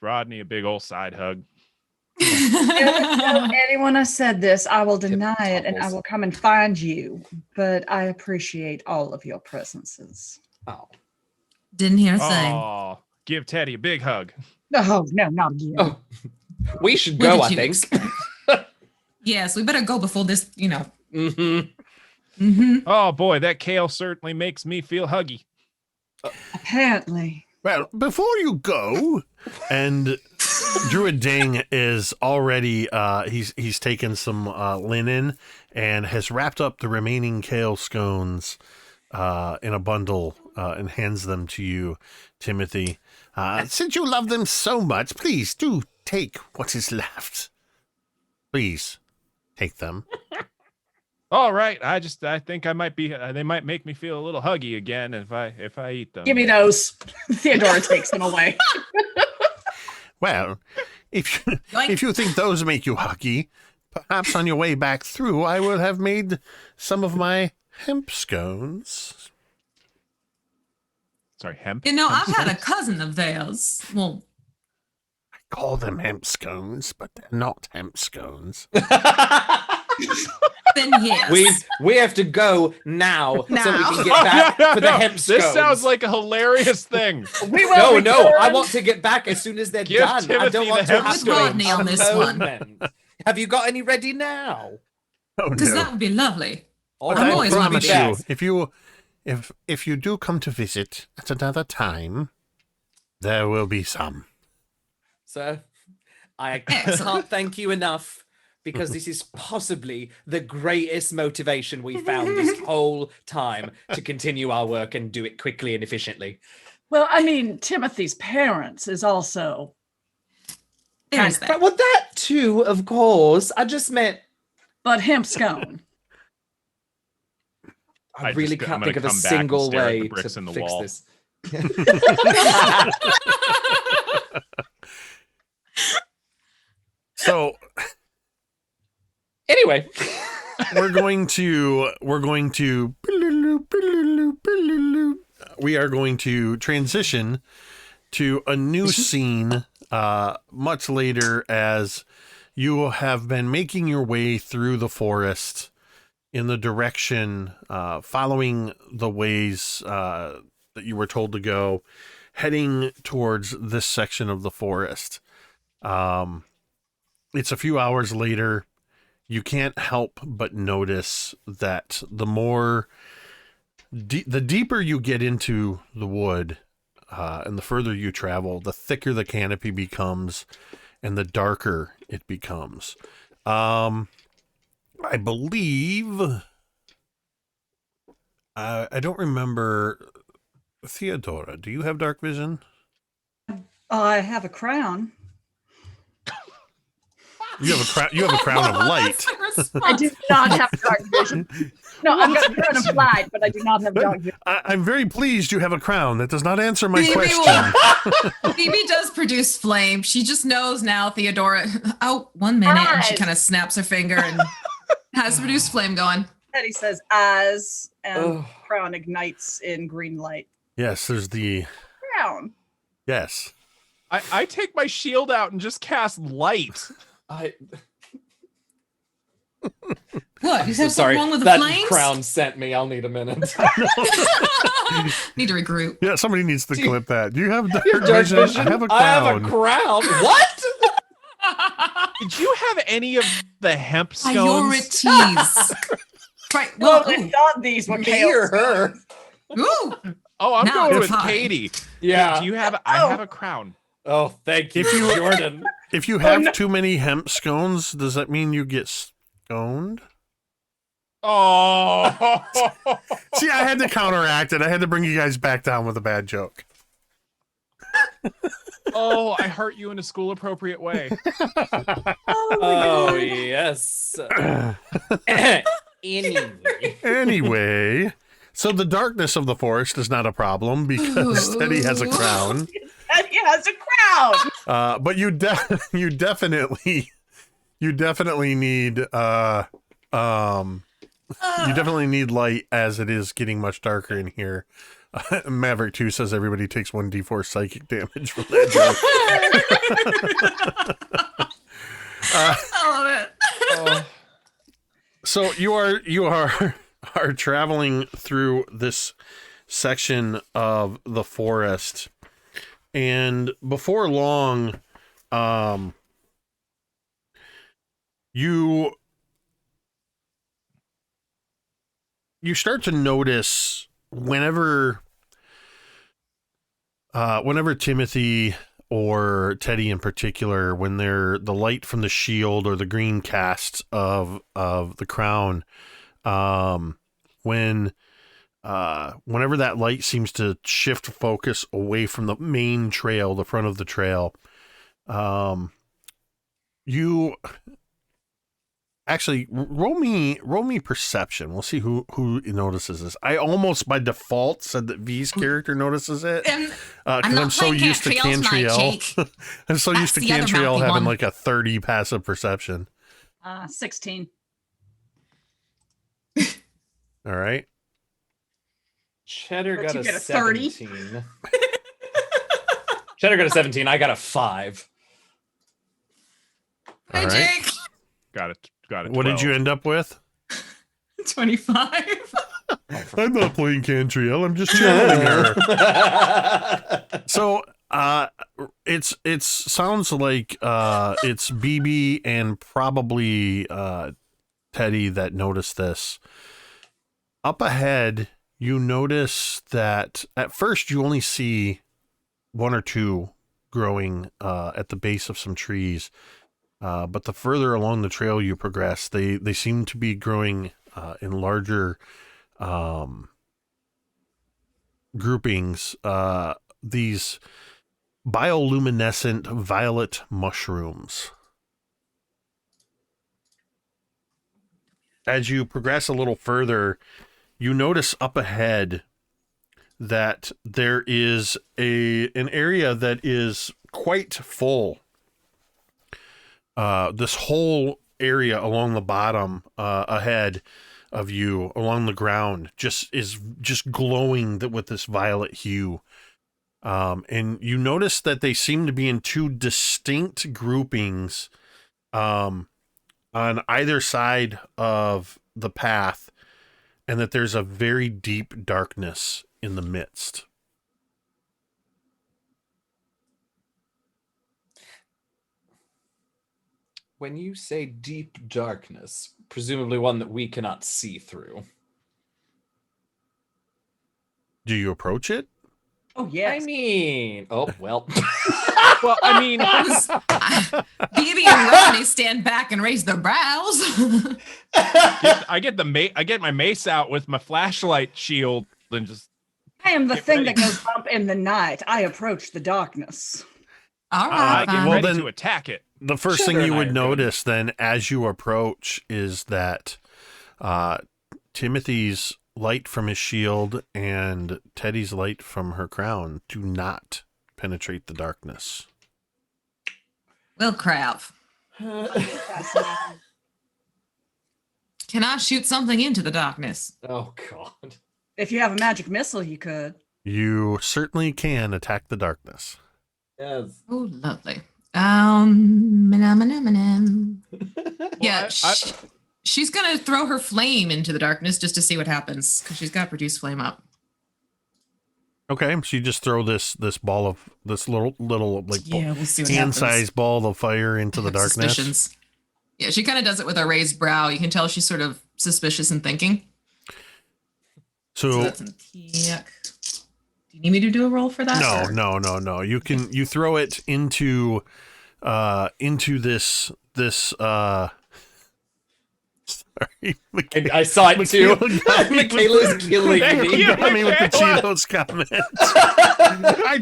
Speaker 3: Rodney a big old side hug.
Speaker 4: tell anyone I said this, I will deny it and I
Speaker 1: topples.
Speaker 4: will come and find you. But I appreciate all of your presences.
Speaker 1: Oh.
Speaker 5: Didn't hear a thing.
Speaker 3: Oh, give Teddy a big hug.
Speaker 4: Oh, no, not again.
Speaker 1: Oh. We should
Speaker 5: What
Speaker 1: go,
Speaker 5: did
Speaker 1: I
Speaker 5: you
Speaker 1: think.
Speaker 5: expect? Yes, we better go before this,
Speaker 1: Mm-hmm.
Speaker 3: Oh boy, that kale certainly makes me feel huggy.
Speaker 4: Apparently.
Speaker 2: Well, before you go, and Druid Ding is already he's taken some linen and has wrapped up the remaining kale scones in a bundle and hands them to you, Timothy. Since you love them so much, please do take what is left. Please take them.
Speaker 3: All right, I think I might be. They might make me feel a little huggy again if I eat them.
Speaker 4: Give me those. Theodora takes them away.
Speaker 2: Well, if you think those make you huggy, perhaps on your way back through, I will have made some of my hemp scones.
Speaker 3: Sorry, hemp.
Speaker 5: I've had a cousin of theirs. Well,
Speaker 2: I call them hemp scones, but they're not hemp scones.
Speaker 5: then yes.
Speaker 1: We have to go now, so we
Speaker 5: Now.
Speaker 1: can get back for the hemp
Speaker 3: This
Speaker 1: scones.
Speaker 3: sounds like a hilarious thing.
Speaker 4: We will
Speaker 1: No, I
Speaker 4: return.
Speaker 1: want to get back as soon as they're
Speaker 3: Give
Speaker 1: done. I
Speaker 3: Timothy
Speaker 1: don't want
Speaker 3: the
Speaker 1: to
Speaker 3: hemp
Speaker 1: have
Speaker 5: With
Speaker 1: to
Speaker 5: Rodney on this one.
Speaker 1: postponement. Have you got any ready now?
Speaker 2: Oh
Speaker 5: Because
Speaker 2: no!
Speaker 5: that would be lovely.
Speaker 1: All
Speaker 2: But
Speaker 5: I'm
Speaker 2: I
Speaker 5: always
Speaker 2: promise
Speaker 5: happy
Speaker 2: you,
Speaker 1: to.
Speaker 2: if you do come to visit at another time, there will be some.
Speaker 1: So, I
Speaker 5: Excellent.
Speaker 1: can't thank you enough, because this is possibly the greatest motivation we found this whole time to continue our work and do it quickly and efficiently.
Speaker 4: Well, I mean, Timothy's parents is also.
Speaker 5: There is that.
Speaker 1: But well, that too, of course. I just meant
Speaker 4: But hemp scone.
Speaker 1: I
Speaker 3: I'm
Speaker 1: really
Speaker 3: gonna
Speaker 1: can't think of a
Speaker 3: come back and
Speaker 1: single
Speaker 3: stare at the
Speaker 1: way
Speaker 3: bricks
Speaker 1: to
Speaker 3: in the
Speaker 1: fix
Speaker 3: wall.
Speaker 1: this.
Speaker 2: So
Speaker 1: Anyway,
Speaker 2: we are going to transition to a new scene much later, as you have been making your way through the forest in the direction following the ways that you were told to go, heading towards this section of the forest. It's a few hours later. You can't help but notice that the deeper you get into the wood and the further you travel, the thicker the canopy becomes and the darker it becomes. I believe, I don't remember, Theodora, do you have dark vision?
Speaker 4: I have a crown.
Speaker 2: You have a crown of light.
Speaker 4: I do not have dark vision. No, I've got a crown of light, but I do not have dark vision.
Speaker 2: I'm very pleased you have a crown. That does not answer my
Speaker 5: Phoebe
Speaker 2: question.
Speaker 5: Phoebe does produce flame. She just knows now, Theodora. Oh, 1 minute. And she
Speaker 4: Eyes.
Speaker 5: kind of snaps her finger and has produced flame going.
Speaker 4: Teddy says eyes, and
Speaker 1: Ugh.
Speaker 4: crown ignites in green light.
Speaker 2: Yes, there's the...
Speaker 4: Crown.
Speaker 2: Yes.
Speaker 3: I take my shield out and just cast light.
Speaker 5: What? You
Speaker 1: so
Speaker 5: have
Speaker 1: sorry.
Speaker 5: something wrong with the
Speaker 1: That
Speaker 5: flames?
Speaker 1: crown sent me. I'll need a minute.
Speaker 5: Need to regroup.
Speaker 2: Yeah, somebody needs to
Speaker 1: Do you-
Speaker 2: clip that. Do you have dark,
Speaker 1: Dark
Speaker 2: vision?
Speaker 1: vision?
Speaker 2: I have a
Speaker 1: I have
Speaker 2: crown.
Speaker 1: a crown. What?
Speaker 3: Did you have any of the hemp scones?
Speaker 5: Priorities. Right.
Speaker 4: Well,
Speaker 5: Well,
Speaker 4: I thought these were
Speaker 1: Me
Speaker 4: Kale
Speaker 1: or her?
Speaker 5: ooh.
Speaker 3: Oh, I'm
Speaker 5: Now
Speaker 3: going
Speaker 5: it's
Speaker 3: with
Speaker 5: fine.
Speaker 3: Katie.
Speaker 1: Yeah.
Speaker 3: Do you have? I have a crown.
Speaker 1: Oh, thank you,
Speaker 2: If you-
Speaker 1: Jordan.
Speaker 2: If you have
Speaker 4: no.
Speaker 2: too many hemp scones, does that mean you get stoned?
Speaker 3: Oh.
Speaker 2: See, I had to counteract it. I had to bring you guys back down with a bad joke.
Speaker 3: Oh, I hurt you in a school appropriate way.
Speaker 1: Oh yes.
Speaker 2: Anyway, so the darkness of the forest is not a problem because Teddy has a crown.
Speaker 4: Teddy has a crown.
Speaker 2: But you definitely need you definitely need light as it is getting much darker in here. Maverick 2 says everybody takes 1d4 psychic damage from that joke.
Speaker 5: I love it.
Speaker 2: So you are traveling through this section of the forest, and before long, you start to notice whenever Timothy or Teddy in particular, when they're the light from the shield or the green casts of the crown, whenever that light seems to shift focus away from the main trail, the front of the trail, you actually roll me perception. We'll see who notices this. I almost by default said that V's character notices it because I'm so used to Cantriell. I'm so used to Cantriell having like a 30 passive perception.
Speaker 4: 16.
Speaker 2: All right.
Speaker 1: Cheddar
Speaker 4: But
Speaker 1: got
Speaker 4: you
Speaker 1: a
Speaker 4: get a 30?
Speaker 1: 17. Cheddar got a 17. I got a 5.
Speaker 5: Hey,
Speaker 2: All right.
Speaker 5: Jake.
Speaker 3: Got it.
Speaker 2: What did you end up with?
Speaker 5: 25.
Speaker 2: I'm not playing Cantriell. I'm just channeling her. So, it sounds like it's BB and probably Teddy that noticed this. Up ahead, you notice that at first you only see one or two growing at the base of some trees. But the further along the trail you progress, they seem to be growing in larger groupings. These bioluminescent violet mushrooms. As you progress a little further, you notice up ahead that there is an area that is quite full. This whole area along the bottom ahead of you, along the ground, is glowing with this violet hue. And you notice that they seem to be in two distinct groupings on either side of the path, and that there's a very deep darkness in the midst.
Speaker 1: When you say deep darkness, presumably one that we cannot see through.
Speaker 2: Do you approach it?
Speaker 4: Oh, yes.
Speaker 1: I mean, oh, well.
Speaker 3: Well, I mean,
Speaker 5: Phoebe and Rodney stand back and raise their brows.
Speaker 3: I get my mace out with my flashlight shield and just.
Speaker 4: I am the
Speaker 3: Get
Speaker 4: thing
Speaker 3: ready.
Speaker 4: that goes bump in the night. I approach the darkness.
Speaker 5: All
Speaker 3: I
Speaker 5: right,
Speaker 3: get
Speaker 5: fine.
Speaker 2: well,
Speaker 3: ready
Speaker 2: then-
Speaker 3: to attack it.
Speaker 2: The first
Speaker 1: Sugar
Speaker 2: thing you
Speaker 1: and I
Speaker 2: would
Speaker 1: are good.
Speaker 2: notice then as you approach is that Timothy's light from his shield and Teddy's light from her crown do not penetrate the darkness.
Speaker 5: Well, crap.
Speaker 4: Fascinating.
Speaker 5: Can I shoot something into the darkness?
Speaker 1: Oh, God.
Speaker 4: If you have a magic missile, you could.
Speaker 2: You certainly can attack the darkness.
Speaker 1: Yes.
Speaker 5: Oh, lovely. Yeah, she's gonna throw her flame into the darkness just to see what happens because she's got produce flame up.
Speaker 2: Okay, so you just throw this ball of this little like
Speaker 5: Yeah, we'll see what
Speaker 2: hand-sized
Speaker 5: happens.
Speaker 2: ball of fire into
Speaker 5: I
Speaker 2: the
Speaker 5: have
Speaker 2: darkness.
Speaker 5: suspicions. Yeah, she kind of does it with a raised brow. You can tell she's sort of suspicious and thinking. So
Speaker 2: So
Speaker 5: that's an yuck. Do you need me to do a roll for that? or-
Speaker 2: no. You throw it into this sorry.
Speaker 1: I saw it too.
Speaker 2: Michaela got me with
Speaker 1: Michaela's killing
Speaker 3: Thank
Speaker 1: me.
Speaker 3: you.
Speaker 2: You got me with the
Speaker 3: Michaela.
Speaker 2: Cheetos comment. I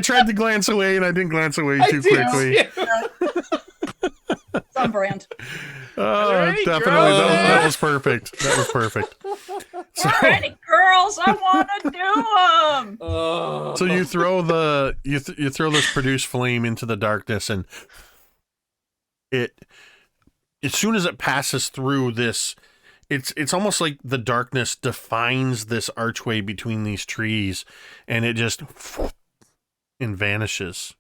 Speaker 2: tried to glance away and I didn't glance away too quickly.
Speaker 4: Some brand.
Speaker 3: any
Speaker 2: Definitely.
Speaker 3: girls
Speaker 2: That
Speaker 3: there?
Speaker 2: was perfect. That was perfect. So,
Speaker 4: Are any girls? I want to do them.
Speaker 1: Oh.
Speaker 2: so you throw you throw this produce flame into the darkness, and it, as soon as it passes through this, it's almost like the darkness defines this archway between these trees, and it just and vanishes.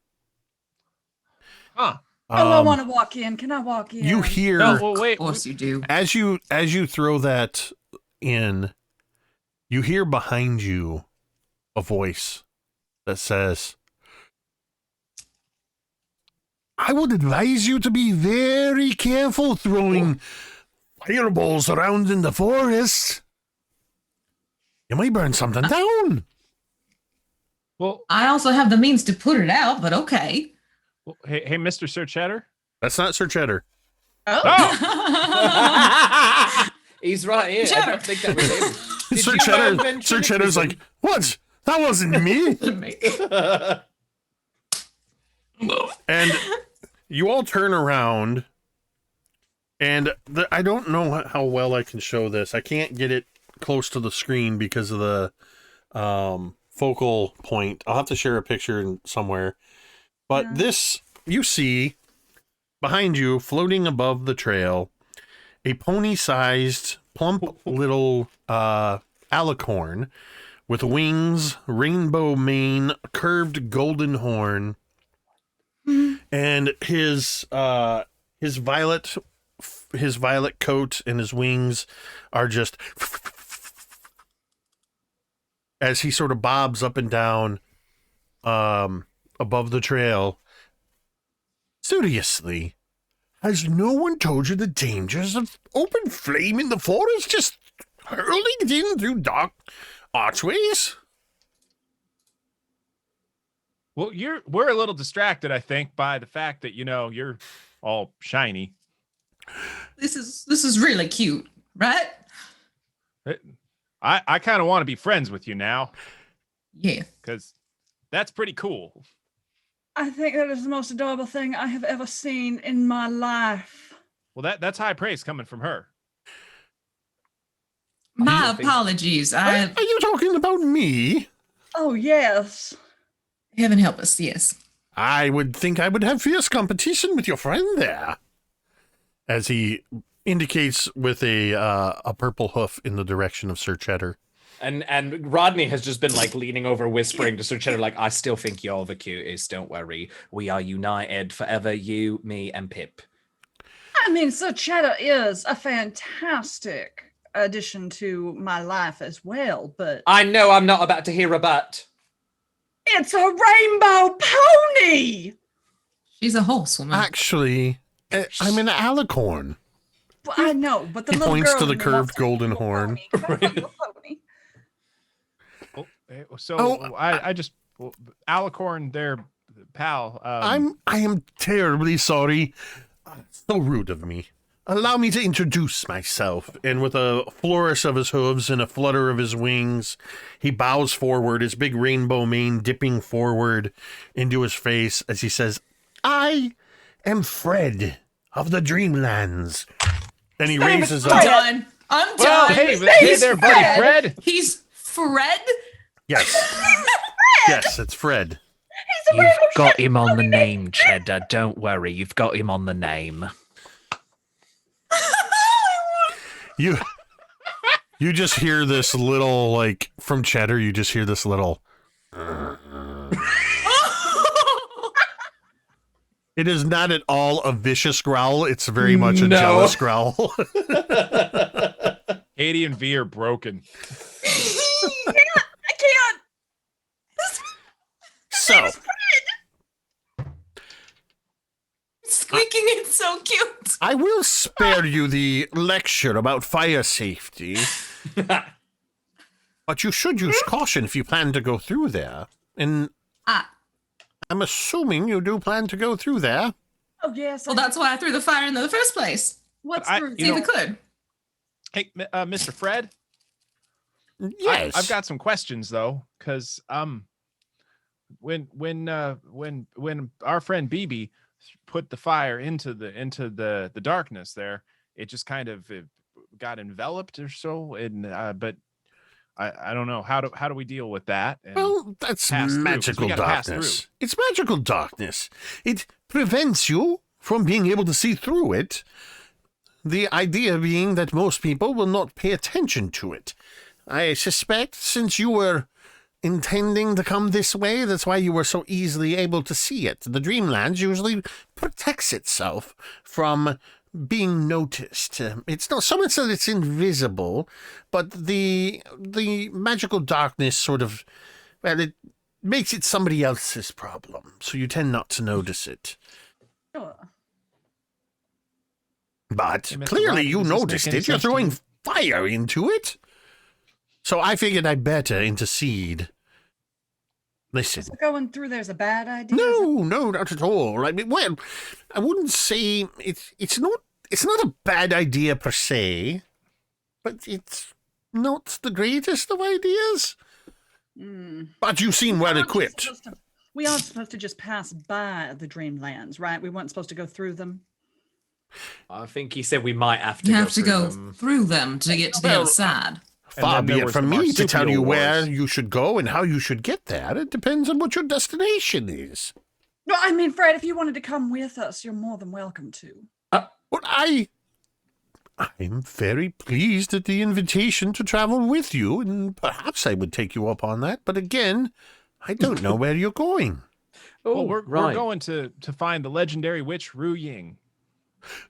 Speaker 3: Huh.
Speaker 4: I want to walk in. Can I walk in?
Speaker 2: You hear
Speaker 3: No, well, wait.
Speaker 5: Of course you do.
Speaker 2: as you throw that in, you hear behind you a voice that says, I would advise you to be very careful throwing fireballs around in the forest. You might burn something down.
Speaker 3: Well,
Speaker 5: I also have the means to put it out, but okay.
Speaker 3: hey, Mr. Sir Cheddar.
Speaker 2: That's not Sir Cheddar.
Speaker 3: Oh.
Speaker 1: He's right here. I
Speaker 5: Cheddar.
Speaker 1: don't think that was him. Did
Speaker 2: Sir
Speaker 1: you
Speaker 2: Cheddar.
Speaker 1: mention
Speaker 2: Sir
Speaker 1: it
Speaker 2: Cheddar's
Speaker 1: was
Speaker 2: like, what? That wasn't me. And you all turn around, and I don't know how well I can show this. I can't get it close to the screen because of the focal point. I'll have to share a picture somewhere. But this, you see, behind you, floating above the trail, a pony-sized, plump little alicorn with wings, rainbow mane, curved golden horn, and his violet coat and his wings are just as he sort of bobs up and down above the trail. Seriously, has no one told you the dangers of open flame in the forest, just hurling it in through dark archways?
Speaker 3: Well, we're a little distracted, I think, by the fact that you're all shiny.
Speaker 5: This is really cute, right?
Speaker 3: I kind of want to be friends with you now,
Speaker 5: Yeah.
Speaker 3: because that's pretty cool.
Speaker 4: I think that is the most adorable thing I have ever seen in my life.
Speaker 3: Well, that's high praise coming from her.
Speaker 5: My
Speaker 1: think-
Speaker 5: apologies.
Speaker 2: Are you talking about me?
Speaker 4: Oh, yes.
Speaker 5: Heaven help us, yes.
Speaker 2: I would think I would have fierce competition with your friend there. As he indicates with a purple hoof in the direction of Sir Cheddar.
Speaker 1: And Rodney has just been like leaning over, whispering to Sir Cheddar, like, I still think you're the cutest. Don't worry. We are united forever. You, me, and Pip.
Speaker 4: I mean, Sir Cheddar is a fantastic addition to my life as well, but
Speaker 1: I know I'm not about to hear a but.
Speaker 4: it's a rainbow pony!
Speaker 5: She's a horsewoman.
Speaker 2: Actually, I'm an alicorn.
Speaker 4: Well, I know, but the
Speaker 2: He
Speaker 4: little
Speaker 2: points
Speaker 4: girl
Speaker 2: to the
Speaker 4: in me
Speaker 2: curved
Speaker 4: wants a
Speaker 2: golden
Speaker 4: little
Speaker 2: horn.
Speaker 4: pony. Can I have a little pony?
Speaker 3: So
Speaker 2: Oh.
Speaker 3: I just Alicorn, their pal.
Speaker 2: I am terribly sorry. So rude of me. Allow me to introduce myself. And with a flourish of his hooves and a flutter of his wings, he bows forward, his big rainbow mane dipping forward into his face as he says, I am Fred of the Dreamlands. And he raises
Speaker 5: I'm
Speaker 2: up.
Speaker 5: done. I'm
Speaker 3: Well,
Speaker 5: done.
Speaker 3: hey there, buddy, Fred.
Speaker 5: He's Fred?
Speaker 2: Yes. Yes, it's Fred.
Speaker 1: You've got him on the name, Cheddar. Don't worry. You've got him on the name.
Speaker 2: You just hear this little, like, from Cheddar, you just hear this little. It is not at all a vicious growl. It's very much a
Speaker 1: No.
Speaker 2: jealous growl.
Speaker 3: Katie and V are broken.
Speaker 4: I can't!
Speaker 2: So,
Speaker 5: Squeaking, it's so cute.
Speaker 2: I will spare you the lecture about fire safety. But you should use caution if you plan to go through there. And
Speaker 5: Ah.
Speaker 2: I'm assuming you do plan to go through there.
Speaker 4: Oh, yes.
Speaker 5: Well, that's why I threw the fire in the first place.
Speaker 4: What's
Speaker 3: I-
Speaker 4: the
Speaker 3: you
Speaker 5: See if
Speaker 3: know-
Speaker 5: we could.
Speaker 3: Hey, Mr. Fred.
Speaker 2: Yes.
Speaker 3: I've got some questions though, because when our friend BB put the fire into the darkness there, it just kind of got enveloped or so. And but I don't know how do we deal with that? And
Speaker 2: well, that's
Speaker 3: pass through, 'cause we
Speaker 2: magical
Speaker 3: gotta pass
Speaker 2: darkness.
Speaker 3: through.
Speaker 2: It's magical darkness. It prevents you from being able to see through it. The idea being that most people will not pay attention to it. I suspect since you were intending to come this way, that's why you were so easily able to see it. The Dreamlands usually protects itself from being noticed. It's not so much that it's invisible, but the magical darkness sort of, well, it makes it somebody else's problem, so you tend not to notice it.
Speaker 4: Sure.
Speaker 2: But
Speaker 3: Hey, Mr.
Speaker 2: clearly
Speaker 3: Rodney,
Speaker 2: you
Speaker 3: does this make
Speaker 2: noticed
Speaker 3: any
Speaker 2: it. You're
Speaker 3: sense to
Speaker 2: throwing
Speaker 3: you?
Speaker 2: fire into it. So I figured I'd better intercede. Listen.
Speaker 4: So going through there's a bad idea?
Speaker 2: No, not at all. I mean, well, I wouldn't say it's not a bad idea per se, but it's not the greatest of ideas. But you seem well equipped.
Speaker 4: We aren't supposed to just pass by the Dreamlands, right? We weren't supposed to go through them.
Speaker 1: I think he said we might have to
Speaker 5: You
Speaker 1: go
Speaker 5: have to
Speaker 1: through
Speaker 5: go
Speaker 1: them.
Speaker 5: through them to get to the
Speaker 2: Well,
Speaker 5: other side.
Speaker 2: Far
Speaker 3: then
Speaker 2: be
Speaker 3: there
Speaker 2: it
Speaker 3: was
Speaker 2: from
Speaker 3: the
Speaker 2: me to tell you
Speaker 3: marsupial
Speaker 2: where
Speaker 3: wars.
Speaker 2: you should go and how you should get there. It depends on what your destination is.
Speaker 4: No, I mean, Fred, if you wanted to come with us, you're more than welcome to.
Speaker 2: Well, I'm very pleased at the invitation to travel with you, and perhaps I would take you up on that. But again, I don't know where you're going.
Speaker 1: Oh,
Speaker 3: Well, we're
Speaker 1: right.
Speaker 3: going to find the legendary witch Ru Ying.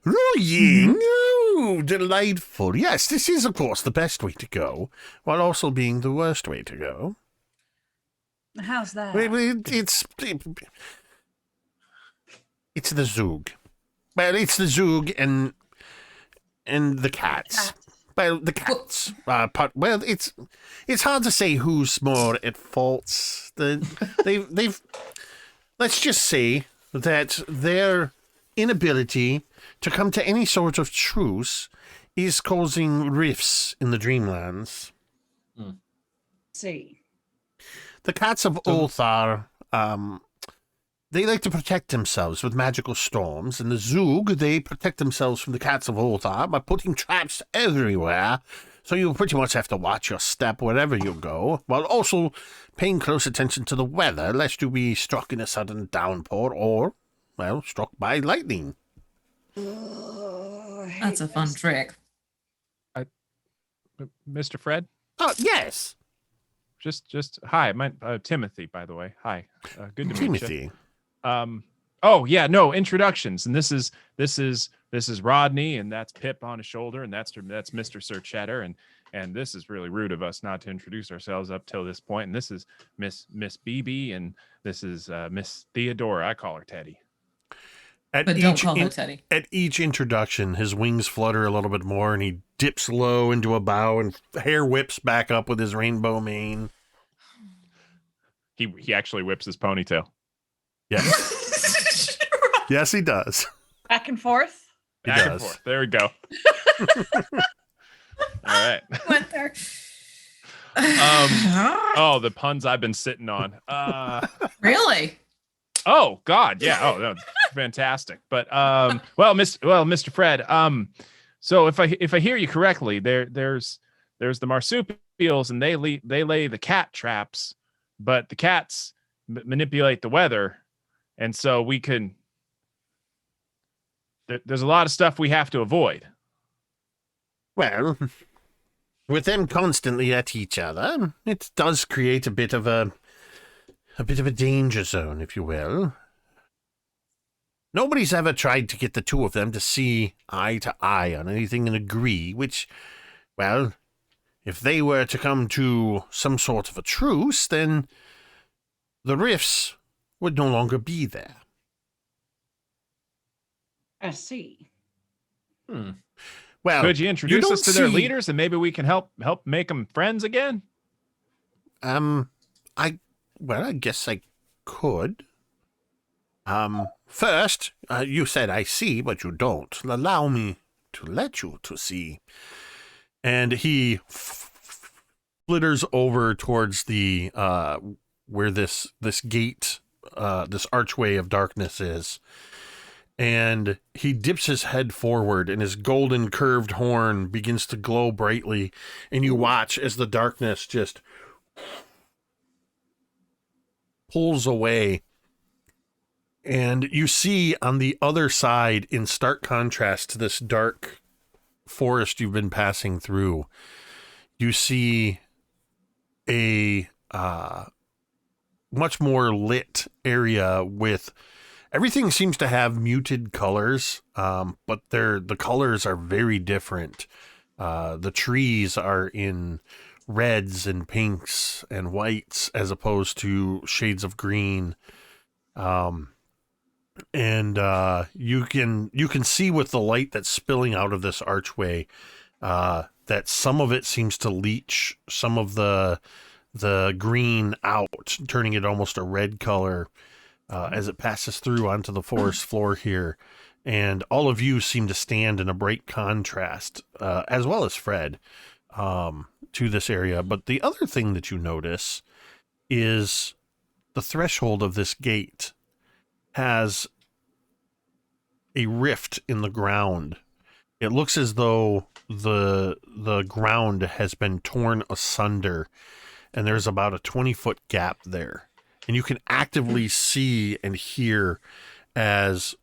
Speaker 2: Roying? Oh, delightful. Yes, this is, of course, the best way to go, while also being the worst way to go.
Speaker 4: How's that?
Speaker 2: It's the Zoog. Well, it's the Zoog and the cats. Well, the cats. Well, it's hard to say who's more at fault. They've. Let's just say that their inability to come to any sort of truce is causing rifts in the Dreamlands.
Speaker 4: See.
Speaker 2: The cats of Ulthar, they like to protect themselves with magical storms, and the Zoog, they protect themselves from the cats of Ulthar by putting traps everywhere, so you pretty much have to watch your step wherever you go, while also paying close attention to the weather, lest you be struck in a sudden downpour or, well, struck by lightning.
Speaker 5: That's a fun trick.
Speaker 3: Mr. Fred?
Speaker 2: Oh, yes.
Speaker 3: Just hi, my Timothy, by the way. Hi. Good to meet you.
Speaker 2: Timothy.
Speaker 3: Oh yeah, no introductions, and this is Rodney, and that's Pip on his shoulder, and that's Mr. Sir Cheddar, and this is really rude of us not to introduce ourselves up till this point. And this is Miss BB, and this is Miss Theodora. I call her Teddy.
Speaker 2: At
Speaker 5: But don't call her Teddy.
Speaker 2: At each introduction, his wings flutter a little bit more, and he dips low into a bow, and hair whips back up with his rainbow mane.
Speaker 3: He actually whips his ponytail.
Speaker 2: Yes. Yes, he does.
Speaker 4: Back and forth.
Speaker 2: He
Speaker 3: Back and
Speaker 2: does.
Speaker 3: forth. There we go. All right.
Speaker 5: Went there.
Speaker 3: Oh, the puns I've been sitting on.
Speaker 5: Really?
Speaker 3: Oh God, yeah. Oh, no, fantastic. But Mr. Fred. So if I hear you correctly, there's the marsupials, and they lay the cat traps, but the cats manipulate the weather, and so we can. There's a lot of stuff we have to avoid.
Speaker 2: Well, with them constantly at each other, it does create a bit of a danger zone, if you will. Nobody's ever tried to get the two of them to see eye to eye on anything and agree, which, well, if they were to come to some sort of a truce, then the rifts would no longer be there.
Speaker 4: I see.
Speaker 2: Well,
Speaker 3: Could you introduce
Speaker 2: don't
Speaker 3: us to their
Speaker 2: see-
Speaker 3: leaders, and maybe we can help make them friends again?
Speaker 2: I guess I could. First, you said I see, but you don't. Allow me to let you to see. And he flitters over towards the where this gate, this archway of darkness is. And he dips his head forward, and his golden curved horn begins to glow brightly. And you watch as the darkness just pulls away. And you see on the other side, in stark contrast to this dark forest you've been passing through, you see a much more lit area with everything seems to have muted colors, but the colors are very different. The trees are in reds and pinks and whites as opposed to shades of green. And you can see with the light that's spilling out of this archway that some of it seems to leach some of the green out, turning it almost a red color as it passes through onto the forest floor here. And all of you seem to stand in a bright contrast, as well as Fred, to this area. But the other thing that you notice is the threshold of this gate has a rift in the ground. It looks as though the ground has been torn asunder, and there's about a 20-foot gap there. And you can actively see and hear as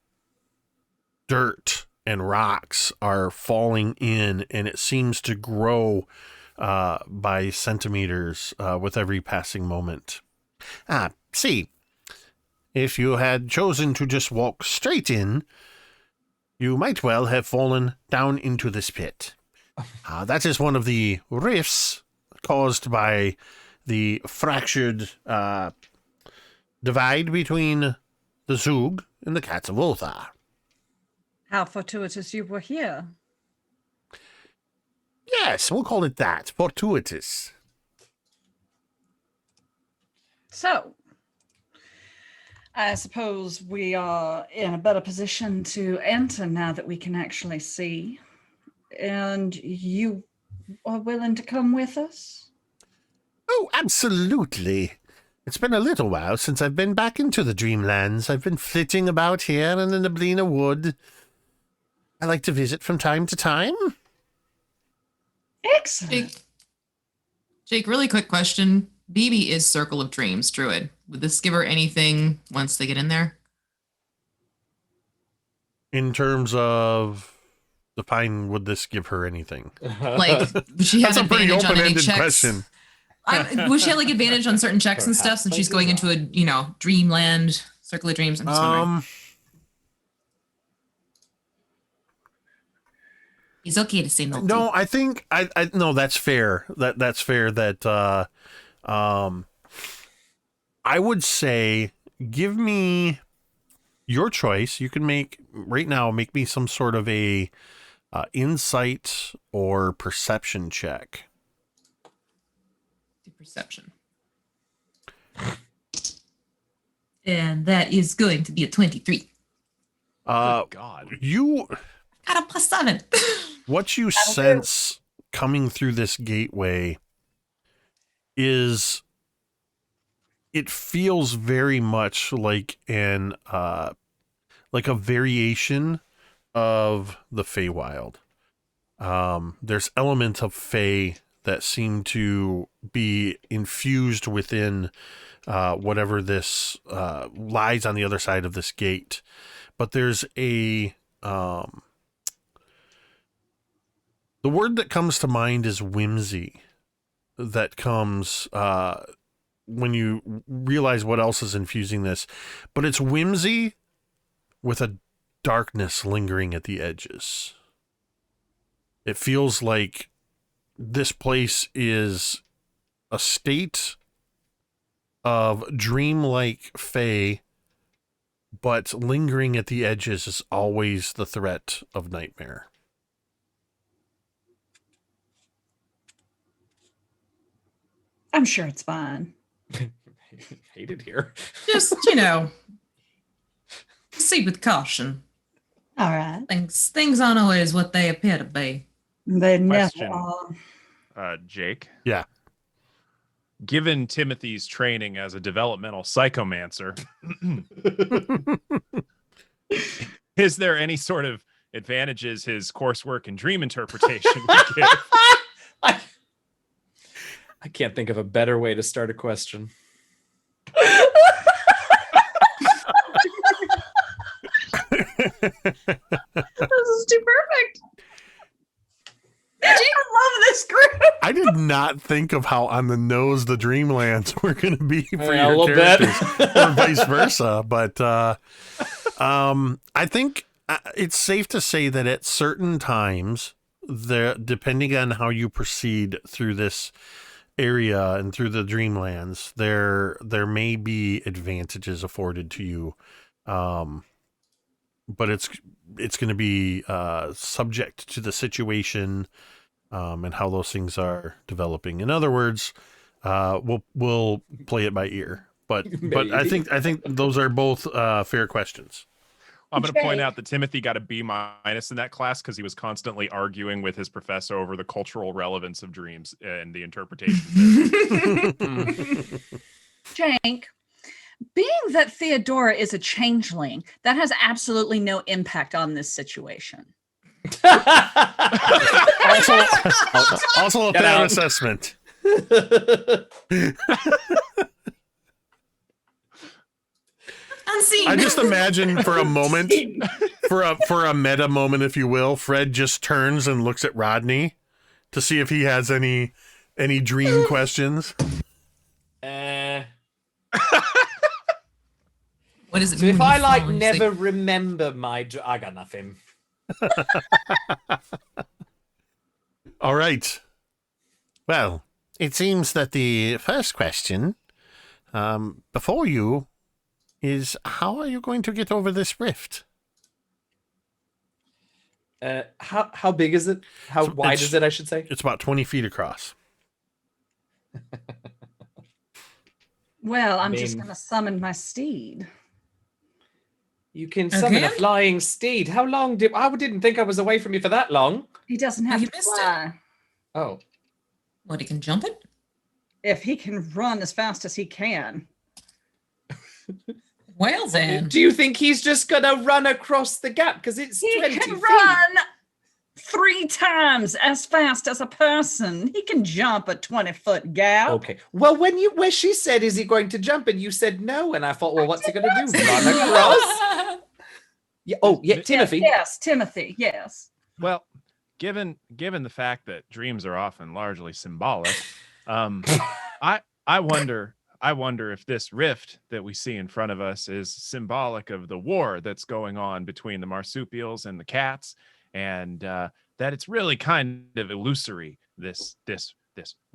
Speaker 2: dirt and rocks are falling in, and it seems to grow by centimeters with every passing moment. See, if you had chosen to just walk straight in, you might well have fallen down into this pit. That is one of the rifts caused by the fractured divide between the Zug and the Cats of Lothar.
Speaker 4: How fortuitous you were here.
Speaker 2: Yes, we'll call it that. Fortuitous.
Speaker 4: So, I suppose we are in a better position to enter now that we can actually see. And you are willing to come with us?
Speaker 2: Oh, absolutely. It's been a little while since I've been back into the Dreamlands. I've been flitting about here in the Neblina Wood. I like to visit from time to time.
Speaker 4: Excellent.
Speaker 5: Jake, really quick question. BB is Circle of Dreams, Druid. Would this give her anything once they get in there?
Speaker 2: In terms of define, would this give her anything?
Speaker 5: Like, would she have
Speaker 2: That's a pretty
Speaker 5: advantage on any
Speaker 2: open-ended
Speaker 5: checks?
Speaker 2: question.
Speaker 5: Would she have like advantage on certain checks and stuff since she's going into a, dreamland, Circle of Dreams? I'm just wondering. He's okay to say no.
Speaker 2: No, I think I no, that's fair. That's fair that I would say give me your choice. You can make me some sort of a insight or perception check.
Speaker 5: Perception. And that is going to be a 23.
Speaker 3: God.
Speaker 2: You
Speaker 5: Got a +7.
Speaker 2: what you sense coming through this gateway is it feels very much like a variation of the Feywild. There's elements of Fey that seem to be infused within whatever this lies on the other side of this gate. But there's a the word that comes to mind is whimsy that comes when you realize what else is infusing this. But it's whimsy with a darkness lingering at the edges. It feels like this place is a state of dreamlike Fey, but lingering at the edges is always the threat of nightmare.
Speaker 4: I'm sure it's fine.
Speaker 1: Hate it here.
Speaker 5: Just, proceed with caution.
Speaker 4: All right.
Speaker 5: Things aren't always what they appear to be.
Speaker 4: They never
Speaker 3: Question.
Speaker 4: are.
Speaker 3: Jake.
Speaker 2: Yeah.
Speaker 3: Given Timothy's training as a developmental psychomancer, Is there any sort of advantages his coursework in dream interpretation would give?
Speaker 1: I can't think of a better way to start a question.
Speaker 4: This is too perfect. I love this group.
Speaker 2: I did not think of how on the nose the Dreamlands were going to be for
Speaker 1: Yeah, a
Speaker 2: your
Speaker 1: little bit.
Speaker 2: characters, or vice versa. But I think it's safe to say that at certain times, depending on how you proceed through this area and through the Dreamlands, there may be advantages afforded to you, but it's going to be subject to the situation. And how those things are developing. In other words, we'll play it by ear. But I think those are both fair questions.
Speaker 3: I'm going to point out that Timothy got a B- in that class because he was constantly arguing with his professor over the cultural relevance of dreams and the interpretation.
Speaker 4: Jank, being that Theodora is a changeling, that has absolutely no impact on this situation.
Speaker 2: Also a fair assessment.
Speaker 5: Unseen.
Speaker 2: I just imagine for a moment, for a meta moment, if you will, Fred just turns and looks at Rodney to see if he has any dream questions.
Speaker 5: What does it
Speaker 1: So
Speaker 5: mean?
Speaker 1: if
Speaker 5: when
Speaker 1: I
Speaker 5: you
Speaker 1: like
Speaker 5: fall and you
Speaker 1: never
Speaker 5: sleep?
Speaker 1: remember I got nothing.
Speaker 2: All right. Well, it seems that the first question before you is, how are you going to get over this rift?
Speaker 1: How big is it? How wide is it, I should say?
Speaker 2: It's about 20 feet across.
Speaker 4: Well, I'm
Speaker 1: I
Speaker 4: just
Speaker 1: mean-
Speaker 4: going to summon my steed.
Speaker 1: You can summon a
Speaker 5: Okay.
Speaker 1: flying steed. How long I didn't think I was away from you for that long.
Speaker 4: He doesn't have
Speaker 5: you
Speaker 4: to
Speaker 5: missed it.
Speaker 4: fly.
Speaker 1: Oh.
Speaker 5: What, he can jump it?
Speaker 4: If he can run as fast as he can.
Speaker 5: Well then.
Speaker 1: Do you think he's just gonna run across the gap? Because it's
Speaker 4: He
Speaker 1: 20
Speaker 4: can
Speaker 1: feet.
Speaker 4: run 3 times as fast as a person. He can jump a 20-foot gap.
Speaker 1: Okay. Well, where she said, "Is he going to jump?" and you said no, and I thought, well, what's he going to do? Run across? Yeah. Oh, yeah, Timothy.
Speaker 4: Yes, Timothy. Yes.
Speaker 3: Well, given the fact that dreams are often largely symbolic, I wonder if this rift that we see in front of us is symbolic of the war that's going on between the marsupials and the cats, and that it's really kind of illusory, this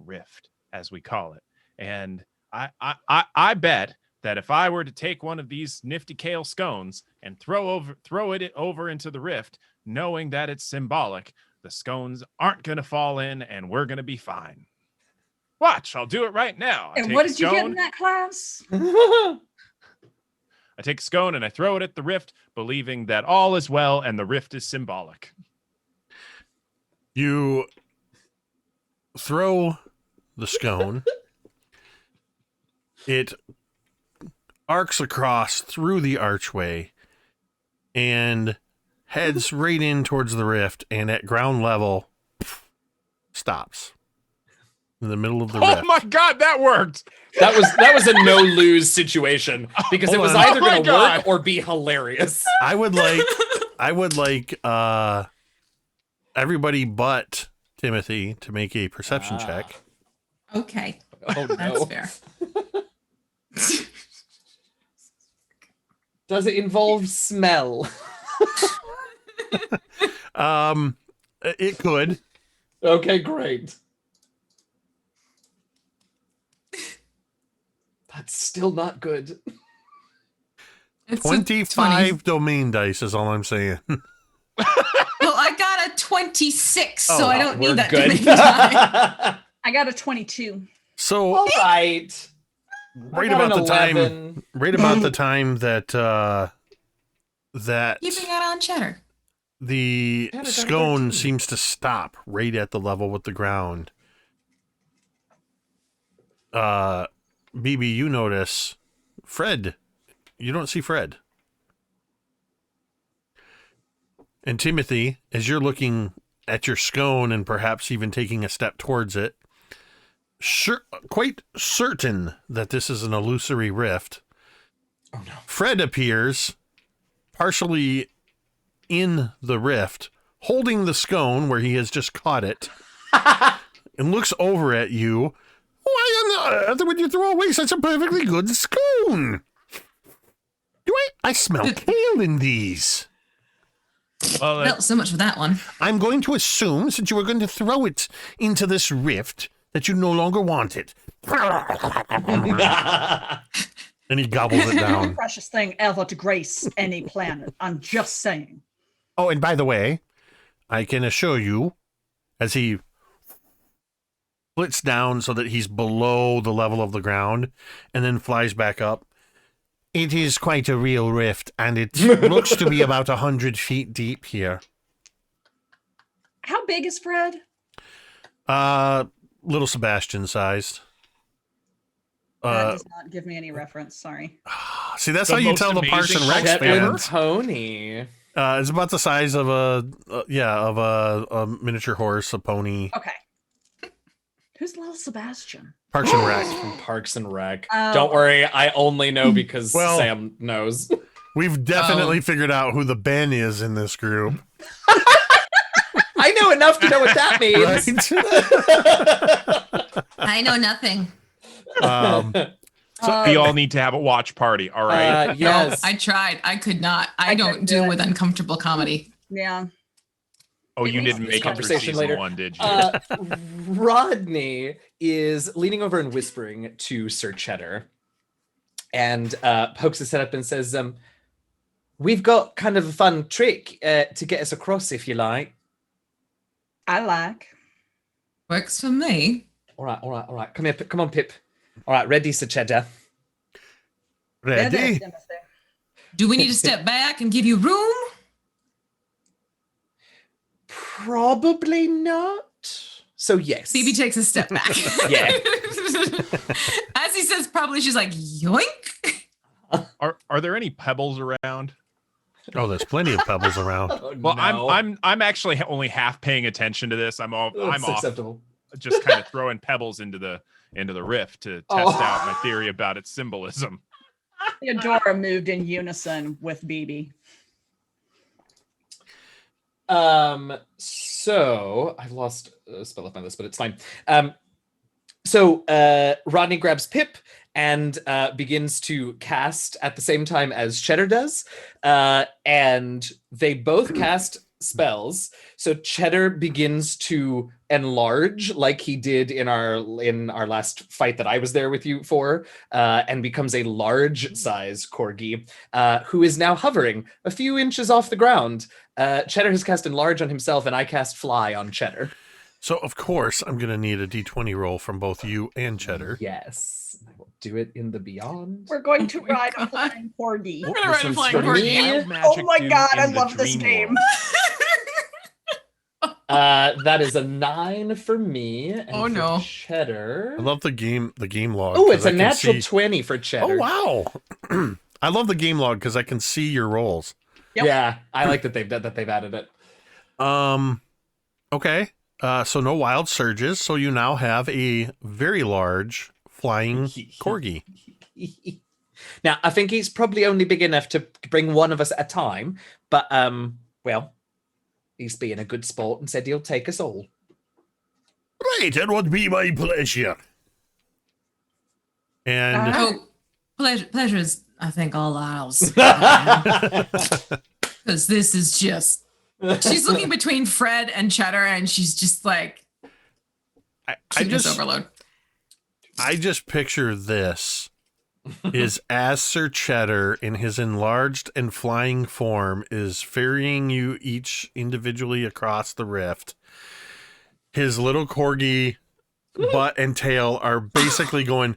Speaker 3: rift, as we call it. And I bet that if I were to take one of these nifty Kale Scones and throw it over into the rift, knowing that it's symbolic, the scones aren't going to fall in and we're going to be fine. Watch, I'll do it right now.
Speaker 4: And what did you get in that class?
Speaker 3: I take a scone and I throw it at the rift, believing that all is well and the rift is symbolic.
Speaker 2: You throw the scone. It arcs across through the archway and heads right in towards the rift, and at ground level stops in the middle of the rift.
Speaker 3: Oh my god, that worked!
Speaker 1: That was a no lose situation because it
Speaker 2: Hold
Speaker 1: was
Speaker 2: on.
Speaker 1: either
Speaker 3: Oh my
Speaker 1: going to
Speaker 3: God.
Speaker 1: work or be hilarious.
Speaker 2: I would like everybody but Timothy to make a perception check.
Speaker 5: Okay,
Speaker 1: Oh
Speaker 5: that's
Speaker 1: no!
Speaker 5: fair.
Speaker 1: Does it involve smell?
Speaker 2: It could.
Speaker 1: Okay, great. That's still not good.
Speaker 5: It's a
Speaker 2: 25 domain dice is all I'm saying.
Speaker 5: Well, I got a 26, so I don't
Speaker 1: We're
Speaker 5: need that
Speaker 1: good.
Speaker 5: to make die.
Speaker 4: I got a 22.
Speaker 2: So
Speaker 1: All right.
Speaker 2: right
Speaker 1: I got
Speaker 2: about
Speaker 1: an
Speaker 2: the time
Speaker 1: 11.
Speaker 2: right about the time that
Speaker 5: Keeping it on cheddar.
Speaker 2: the
Speaker 1: Yeah, I got a
Speaker 2: scone
Speaker 1: 13.
Speaker 2: seems to stop right at the level with the ground. BB, you notice Fred. You don't see Fred. And Timothy, as you're looking at your scone and perhaps even taking a step towards it, quite certain that this is an illusory rift,
Speaker 1: Oh no.
Speaker 2: Fred appears partially in the rift, holding the scone where he has just caught it, and looks over at you. Why on the earth would you throw away such a perfectly good scone? I smell kale in these.
Speaker 3: Well,
Speaker 5: So much for that one.
Speaker 2: I'm going to assume, since you were going to throw it into this rift, that you no longer want it. And he gobbles it down.
Speaker 4: Precious thing ever to grace any planet. I'm just saying.
Speaker 2: Oh, and by the way, I can assure you, as he splits down so that he's below the level of the ground and then flies back up, it is quite a real rift, and it looks to be about 100 feet deep here.
Speaker 4: How big is Fred?
Speaker 2: Little Sebastian sized.
Speaker 4: That does not give me any reference. Sorry.
Speaker 2: See, that's
Speaker 3: The
Speaker 2: how you
Speaker 3: most
Speaker 2: tell the Parks and Rec
Speaker 1: Shetland
Speaker 2: fans.
Speaker 1: pony.
Speaker 2: It's about the size of a miniature horse, a pony.
Speaker 4: Okay. Who's little Sebastian?
Speaker 2: Parks and Rec.
Speaker 1: From Parks and Rec.
Speaker 4: Oh.
Speaker 1: Don't worry, I only know because
Speaker 2: Well-
Speaker 1: Sam knows.
Speaker 2: We've definitely figured out who the Ben is in this group.
Speaker 1: I know enough to know what that means.
Speaker 2: Right?
Speaker 5: I know nothing.
Speaker 3: we all need to have a watch party. All right.
Speaker 1: Yes.
Speaker 5: I tried. I could not. I
Speaker 4: I
Speaker 5: don't
Speaker 4: couldn't
Speaker 5: do
Speaker 4: do
Speaker 5: with uncomfortable comedy.
Speaker 4: Yeah.
Speaker 3: Oh, you
Speaker 1: This
Speaker 3: didn't make it through
Speaker 1: conversation
Speaker 3: season
Speaker 1: later.
Speaker 3: 1, did you?
Speaker 1: Rodney is leaning over and whispering to Sir Cheddar, and pokes his head up and says, "We've got kind of a fun trick to get us across, if you like."
Speaker 4: I like.
Speaker 5: Works for me.
Speaker 1: All right. Come here, come on, Pip. All right, ready, Sir Cheddar.
Speaker 2: Ready?
Speaker 5: Do we need to step back and give you room?
Speaker 1: Probably not. So yes.
Speaker 5: Phoebe takes a step back.
Speaker 1: Yeah.
Speaker 5: As he says, probably she's like, yoink.
Speaker 3: Are there any pebbles around?
Speaker 2: Oh, there's plenty of pebbles around.
Speaker 1: Oh,
Speaker 3: Well,
Speaker 1: no.
Speaker 3: I'm actually only half paying attention to this. I'm
Speaker 1: That's
Speaker 3: off
Speaker 1: acceptable.
Speaker 3: just kind of throwing pebbles into the rift to test out my theory about its symbolism.
Speaker 4: Theodora moved in unison with BB.
Speaker 1: So I've lost a spell off my list, but it's fine. So Rodney grabs Pip and begins to cast at the same time as Cheddar does. And they both cast spells. So Cheddar begins to enlarge like he did in our last fight that I was there with you for, and becomes a large size corgi, who is now hovering a few inches off the ground. Cheddar has cast enlarge on himself, and I cast fly on Cheddar.
Speaker 2: So, of course, I'm going to need a d20 roll from both you and Cheddar.
Speaker 1: Yes, I will do it in the beyond.
Speaker 4: We're going to
Speaker 5: Oh my
Speaker 4: ride a
Speaker 5: God.
Speaker 4: flying corgi.
Speaker 5: We're gonna ride a
Speaker 1: is
Speaker 5: flying
Speaker 1: for
Speaker 5: corgi.
Speaker 1: me.
Speaker 4: Oh my God, I love this game.
Speaker 1: That is a 9 for me. And
Speaker 5: Oh,
Speaker 1: for
Speaker 5: no.
Speaker 1: Cheddar.
Speaker 2: I love the game log.
Speaker 1: Oh,
Speaker 2: 'cause
Speaker 1: it's
Speaker 2: I
Speaker 1: a
Speaker 2: can
Speaker 1: natural
Speaker 2: see-
Speaker 1: 20 for Cheddar.
Speaker 2: Oh, wow. I love the game log because I can see your rolls.
Speaker 4: Yep.
Speaker 1: Yeah, I like that they've added it.
Speaker 2: Okay. So no wild surges. So you now have a very large flying corgi.
Speaker 1: Now, I think he's probably only big enough to bring one of us at a time, but well, he's being a good sport and said he'll take us all.
Speaker 2: Right, it would be my pleasure. And
Speaker 5: Oh, pleasure's, I think, all ours. Because this is just. She's looking between Fred and Cheddar, and she's just like,
Speaker 2: I
Speaker 5: sweetness
Speaker 2: just
Speaker 5: overload.
Speaker 2: I just picture this is as Sir Cheddar in his enlarged and flying form is ferrying you each individually across the rift. His little corgi butt and tail are basically going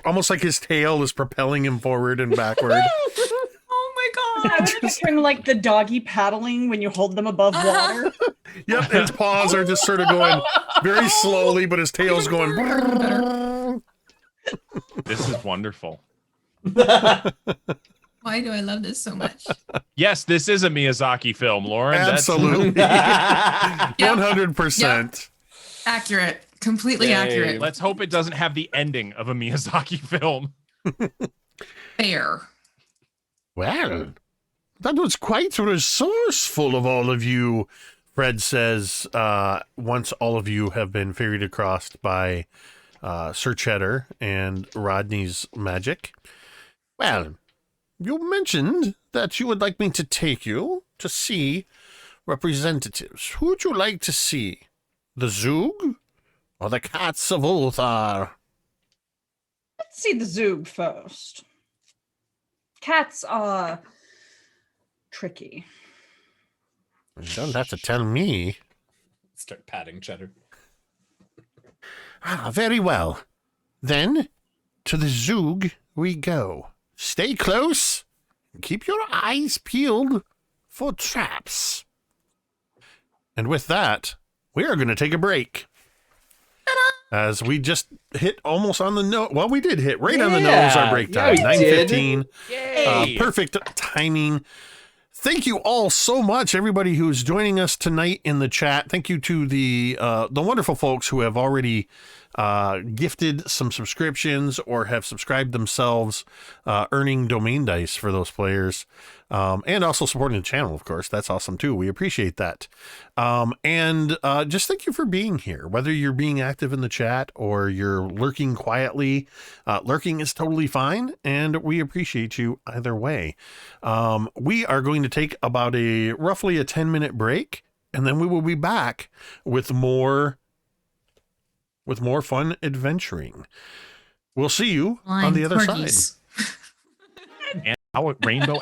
Speaker 2: almost like his tail is propelling him forward and backward.
Speaker 5: Oh my
Speaker 4: I
Speaker 5: god.
Speaker 4: was picturing like the doggy paddling when you hold them above water.
Speaker 2: Yep, his paws are just sort of going very slowly, but his tail's going.
Speaker 3: This is wonderful.
Speaker 5: Why do I love this so much?
Speaker 3: Yes, this is a Miyazaki film, Lauren.
Speaker 2: Absolutely.
Speaker 5: Yep.
Speaker 2: 100%.
Speaker 5: Accurate. Completely
Speaker 1: Yay.
Speaker 5: accurate.
Speaker 3: Let's hope it doesn't have the ending of a Miyazaki film.
Speaker 5: Fair.
Speaker 2: Well, that was quite resourceful of all of you, Fred says, once all of you have been ferried across by Sir Cheddar and Rodney's magic. Well, you mentioned that you would like me to take you to see representatives. Who would you like to see? The Zoog or the Cats of Ulthar?
Speaker 4: Let's see the Zoog first. Cats are tricky.
Speaker 2: You don't have to tell me.
Speaker 1: Start patting Cheddar.
Speaker 2: Ah, very well. Then, to the Zoog we go. Stay close. Keep your eyes peeled for traps. And with that, we are going to take a break. As we just hit almost on the nose. Well, we did hit right on the nose our break time.
Speaker 1: Yeah, we did.
Speaker 2: 9:15.
Speaker 3: Yay!
Speaker 2: Perfect timing. Thank you all so much, everybody who's joining us tonight in the chat. Thank you to the wonderful folks who have already gifted some subscriptions or have subscribed themselves, earning domain dice for those players, and also supporting the channel, of course. That's awesome too. We appreciate that. And just thank you for being here, whether you're being active in the chat or you're lurking quietly. Lurking is totally fine, and we appreciate you either way. We are going to take about roughly a 10-minute break, and then we will be back with more fun adventuring. We'll see you on the other side.
Speaker 3: And our rainbow.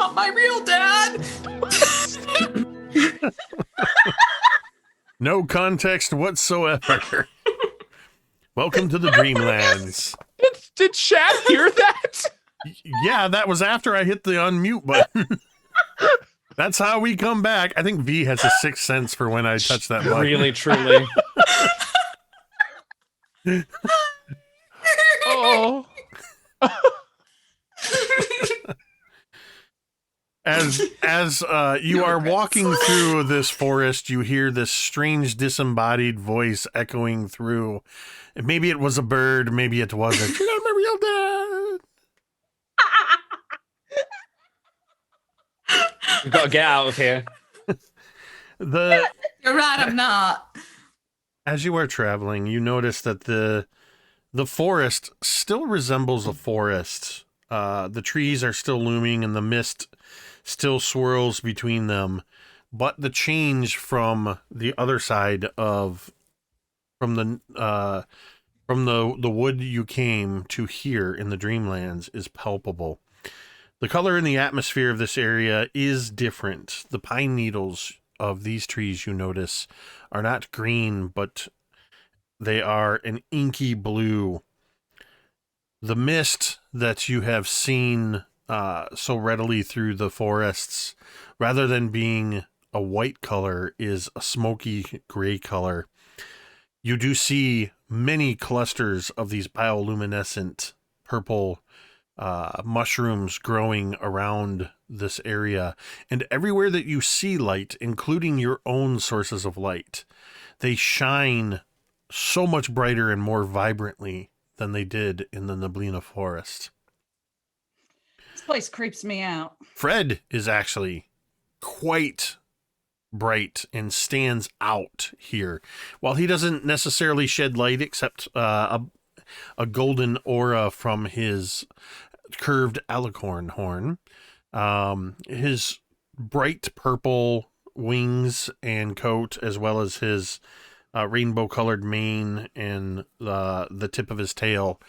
Speaker 5: not my real dad.
Speaker 2: No context whatsoever. Welcome to the Dreamlands.
Speaker 3: Did Shad hear that?
Speaker 2: Yeah, that was after I hit the unmute button. That's how we come back. I think V has a sixth sense for when I touch that button.
Speaker 1: Really, truly.
Speaker 3: Oh.
Speaker 2: As you are walking through this forest, you hear this strange disembodied voice echoing through. Maybe it was a bird, maybe it wasn't. You're not my real dad.
Speaker 1: We've got to get out of here.
Speaker 2: You're
Speaker 5: right, I'm not.
Speaker 2: As you are traveling, you notice that the forest still resembles a forest. The trees are still looming and the mist still swirls between them. But the change from the other side from the wood you came to here in the Dreamlands is palpable. The color and the atmosphere of this area is different. The pine needles of these trees, you notice, are not green, but they are an inky blue. The mist that you have seen so readily through the forests, rather than being a white color, is a smoky gray color. You do see many clusters of these bioluminescent purple mushrooms growing around this area, and everywhere that you see light, including your own sources of light, they shine so much brighter and more vibrantly than they did in the Neblina forest.
Speaker 4: This place creeps me out.
Speaker 2: Fred is actually quite bright and stands out here. While he doesn't necessarily shed light except a golden aura from his curved alicorn horn, his bright purple wings and coat, as well as his rainbow colored mane and the tip of his tail,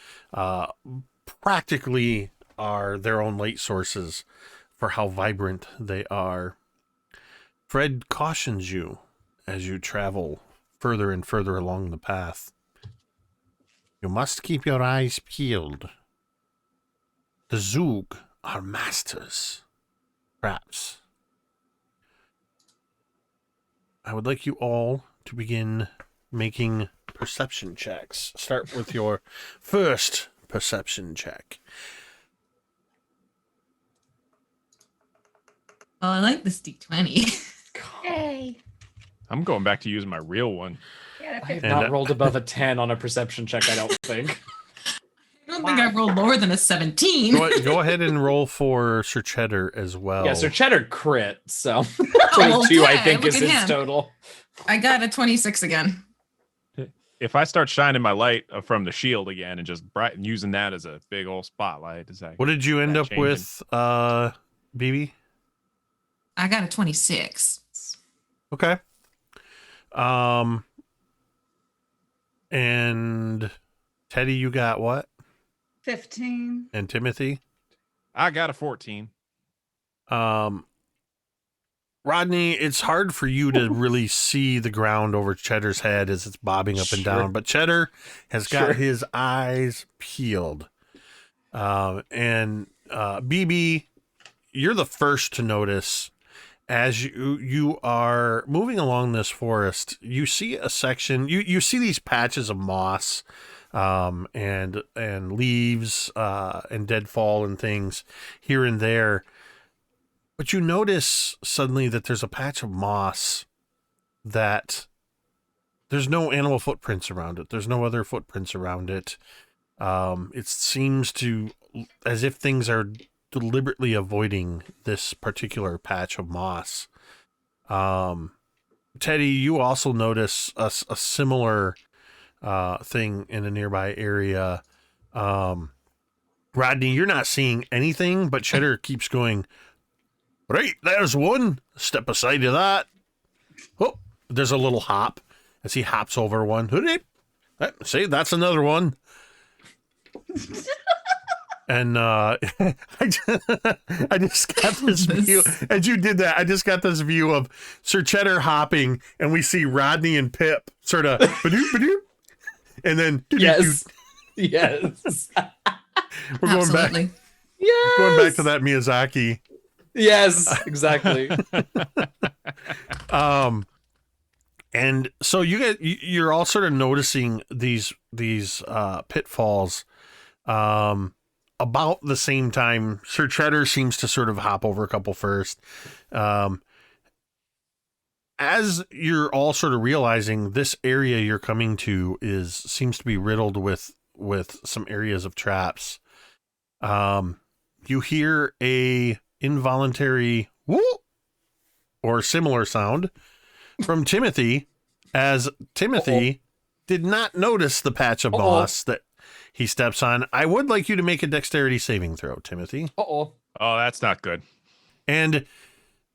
Speaker 2: practically are their own light sources for how vibrant they are. Fred cautions you as you travel further and further along the path. You must keep your eyes peeled. The Zoog are masters. Perhaps. I would like you all to begin making perception checks. Start with your first perception check.
Speaker 5: Oh, I like this D20.
Speaker 4: Yay.
Speaker 3: I'm going back to using my real one.
Speaker 4: Yeah,
Speaker 1: I have not rolled above a 10 on a perception check, I don't think.
Speaker 5: I don't think I rolled lower than a 17.
Speaker 2: Go ahead and roll for Sir Cheddar as well.
Speaker 1: Yeah, Sir Cheddar crit, so
Speaker 5: Oh,
Speaker 1: 22 I
Speaker 5: yeah,
Speaker 1: think is
Speaker 5: look at
Speaker 1: his
Speaker 5: him.
Speaker 1: total.
Speaker 5: I got a 26 again.
Speaker 3: If I start shining my light from the shield again and just using that as a big old spotlight, is that
Speaker 2: What did you end
Speaker 3: that
Speaker 2: up
Speaker 3: changing?
Speaker 2: with, BB?
Speaker 5: I got a 26.
Speaker 2: Okay. And Teddy, you got what?
Speaker 4: 15.
Speaker 2: And Timothy?
Speaker 3: I got a 14.
Speaker 2: Rodney, it's hard for you to really see the ground over Cheddar's head as it's bobbing up and down, but Cheddar has got his eyes peeled. And BB, you're the first to notice as you are moving along this forest. You see a section, you see these patches of moss and leaves and deadfall and things here and there. But you notice suddenly that there's a patch of moss that there's no animal footprints around it. There's no other footprints around it. It seems to as if things are deliberately avoiding this particular patch of moss. Teddy, you also notice a similar thing in a nearby area. Rodney, you're not seeing anything, but Cheddar keeps going, right, there's one. Step aside of that. Oh, there's a little hop as he hops over one. See, that's another one. And I just got this view. As you did that, I just got this view of Sir Cheddar hopping, and we see Rodney and Pip sort of, and then
Speaker 1: Yes. Yes.
Speaker 2: we're going back.
Speaker 5: Absolutely.
Speaker 1: Yes.
Speaker 2: Going back to that Miyazaki.
Speaker 1: Yes, exactly.
Speaker 2: And so you're all sort of noticing these pitfalls. About the same time, Sir Cheddar seems to sort of hop over a couple first. As you're all sort of realizing, this area you're coming to seems to be riddled with some areas of traps. You hear a involuntary whoop or similar sound from Timothy, as Timothy did not notice the patch of moss that he steps on. I would like you to make a dexterity saving throw, Timothy.
Speaker 3: Oh, that's not good.
Speaker 2: And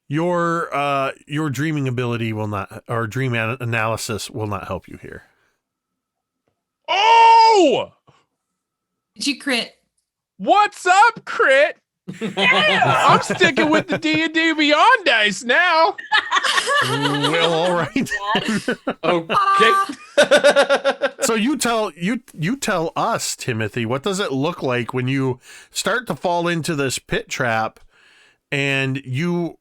Speaker 2: your dreaming ability will not, or dream analysis will not help you here.
Speaker 3: Oh!
Speaker 5: Did you crit?
Speaker 3: What's up, crit? Yeah! I'm sticking with the D&D Beyond dice now.
Speaker 2: Well, all right.
Speaker 1: Okay.
Speaker 2: So you tell us, Timothy, what does it look like when you start to fall into this pit trap and you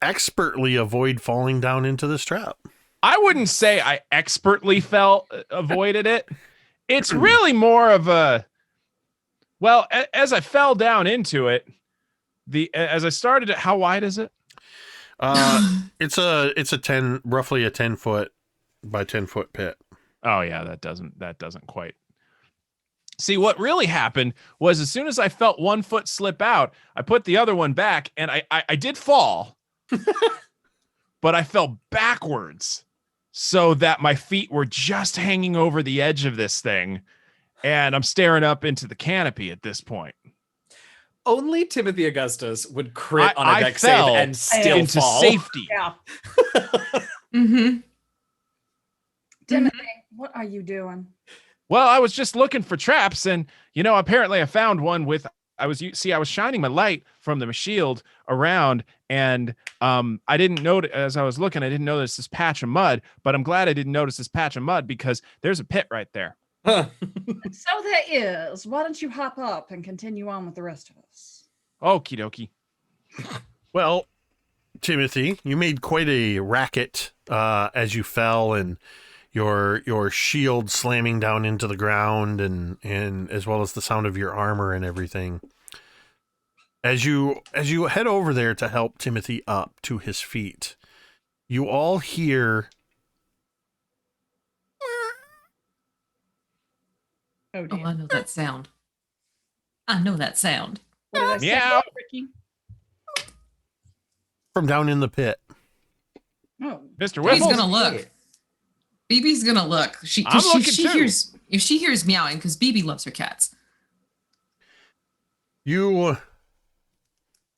Speaker 2: expertly avoid falling down into this trap?
Speaker 3: I wouldn't say I expertly avoided it. It's really more of a, well, as I fell down into it, as I started it, how wide is it?
Speaker 2: It's a roughly a 10 foot by 10 foot pit.
Speaker 3: Oh yeah, that doesn't quite. See, what really happened was as soon as I felt one foot slip out, I put the other one back, and I did fall, but I fell backwards so that my feet were just hanging over the edge of this thing, and I'm staring up into the canopy at this point.
Speaker 1: Only Timothy Augustus would crit on a
Speaker 3: I
Speaker 1: dex save
Speaker 3: fell
Speaker 1: and still
Speaker 3: into
Speaker 1: fall.
Speaker 3: safety.
Speaker 4: Yeah.
Speaker 5: Mm-hmm.
Speaker 4: Timothy, what are you doing?
Speaker 3: Well, I was just looking for traps, and apparently I found one with. I was shining my light from the shield around, and I didn't notice as I was looking. I didn't notice this patch of mud, but I'm glad I didn't notice this patch of mud because there's a pit right there.
Speaker 1: Huh.
Speaker 4: So there is. Why don't you hop up and continue on with the rest of us?
Speaker 3: Okie dokie.
Speaker 2: Well, Timothy, you made quite a racket as you fell, and your shield slamming down into the ground, and as well as the sound of your armor and everything. As you head over there to help Timothy up to his feet, you all hear
Speaker 4: Oh,
Speaker 5: Oh,
Speaker 4: dear.
Speaker 5: I know that sound. I know that sound.
Speaker 4: What did I say,
Speaker 3: Meow.
Speaker 4: Ricky?
Speaker 2: from down in the pit.
Speaker 4: Oh,
Speaker 3: Mr.
Speaker 5: BB's
Speaker 3: Whiffles.
Speaker 5: gonna look. BB's gonna look.
Speaker 3: I'm looking
Speaker 5: she
Speaker 3: too.
Speaker 5: hears if she hears meowing because BB loves her cats.
Speaker 2: You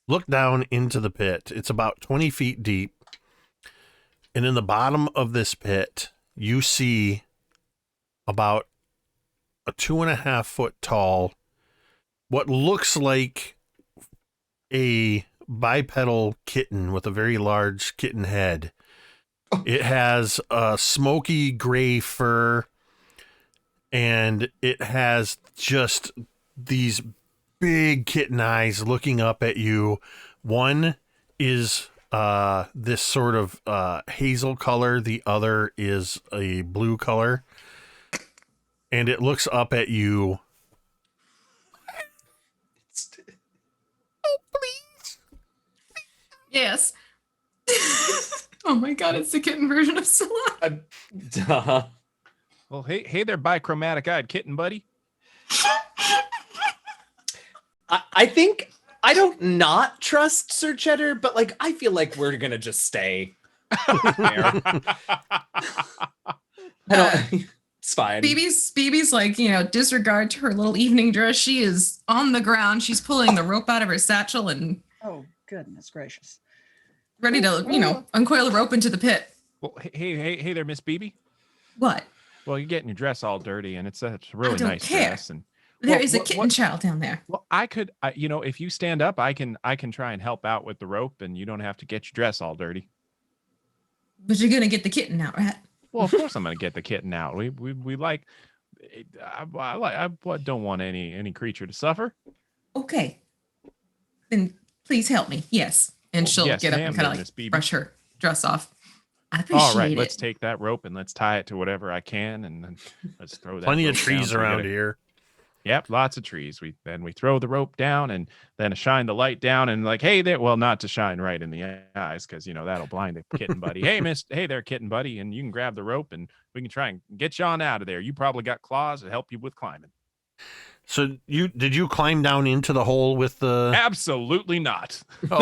Speaker 2: look down into the pit. It's about 20 feet deep. And in the bottom of this pit, you see about a 2.5 foot tall, what looks like a bipedal kitten with a very large kitten head. It has a smoky gray fur, and it has just these big kitten eyes looking up at you. One is this sort of hazel color. The other is a blue color. And it looks up at you. Oh, please.
Speaker 5: Yes. Oh my god, it's the kitten version of Scylla.
Speaker 1: Duh.
Speaker 3: Well, hey there, bichromatic-eyed kitten buddy.
Speaker 1: I think I don't not trust Sir Cheddar, but I feel like we're gonna just stay there. It's fine.
Speaker 5: BB's like, disregard to her little evening dress. She is on the ground. She's pulling the rope out of her satchel and
Speaker 4: oh, goodness gracious.
Speaker 5: ready to, uncoil the rope into the pit.
Speaker 3: Well, hey there, Miss BB.
Speaker 5: What?
Speaker 3: Well, you're getting your dress all dirty, and it's a really
Speaker 5: don't
Speaker 3: nice
Speaker 5: care.
Speaker 3: dress. And
Speaker 5: There is a kitten child down there.
Speaker 3: Well, I could, if you stand up, I can try and help out with the rope, and you don't have to get your dress all dirty.
Speaker 5: But you're gonna get the kitten out, right?
Speaker 3: Well, of course I'm gonna get the kitten out. We like. I don't want any creature to suffer.
Speaker 5: Okay. Then please help me. Yes. And she'll get up and kind of like brush her dress off. I appreciate it.
Speaker 3: All right, let's take that rope and let's tie it to whatever I can, and then let's throw that.
Speaker 2: Plenty of trees around here.
Speaker 3: Yep, lots of trees. We throw the rope down and then shine the light down and like, hey there. Well, not to shine right in the eyes because that'll blind the kitten buddy. Hey there, kitten buddy, and you can grab the rope and we can try and get you on out of there. You probably got claws to help you with climbing.
Speaker 2: So did you climb down into the hole with the?
Speaker 3: Absolutely not.
Speaker 2: Oh.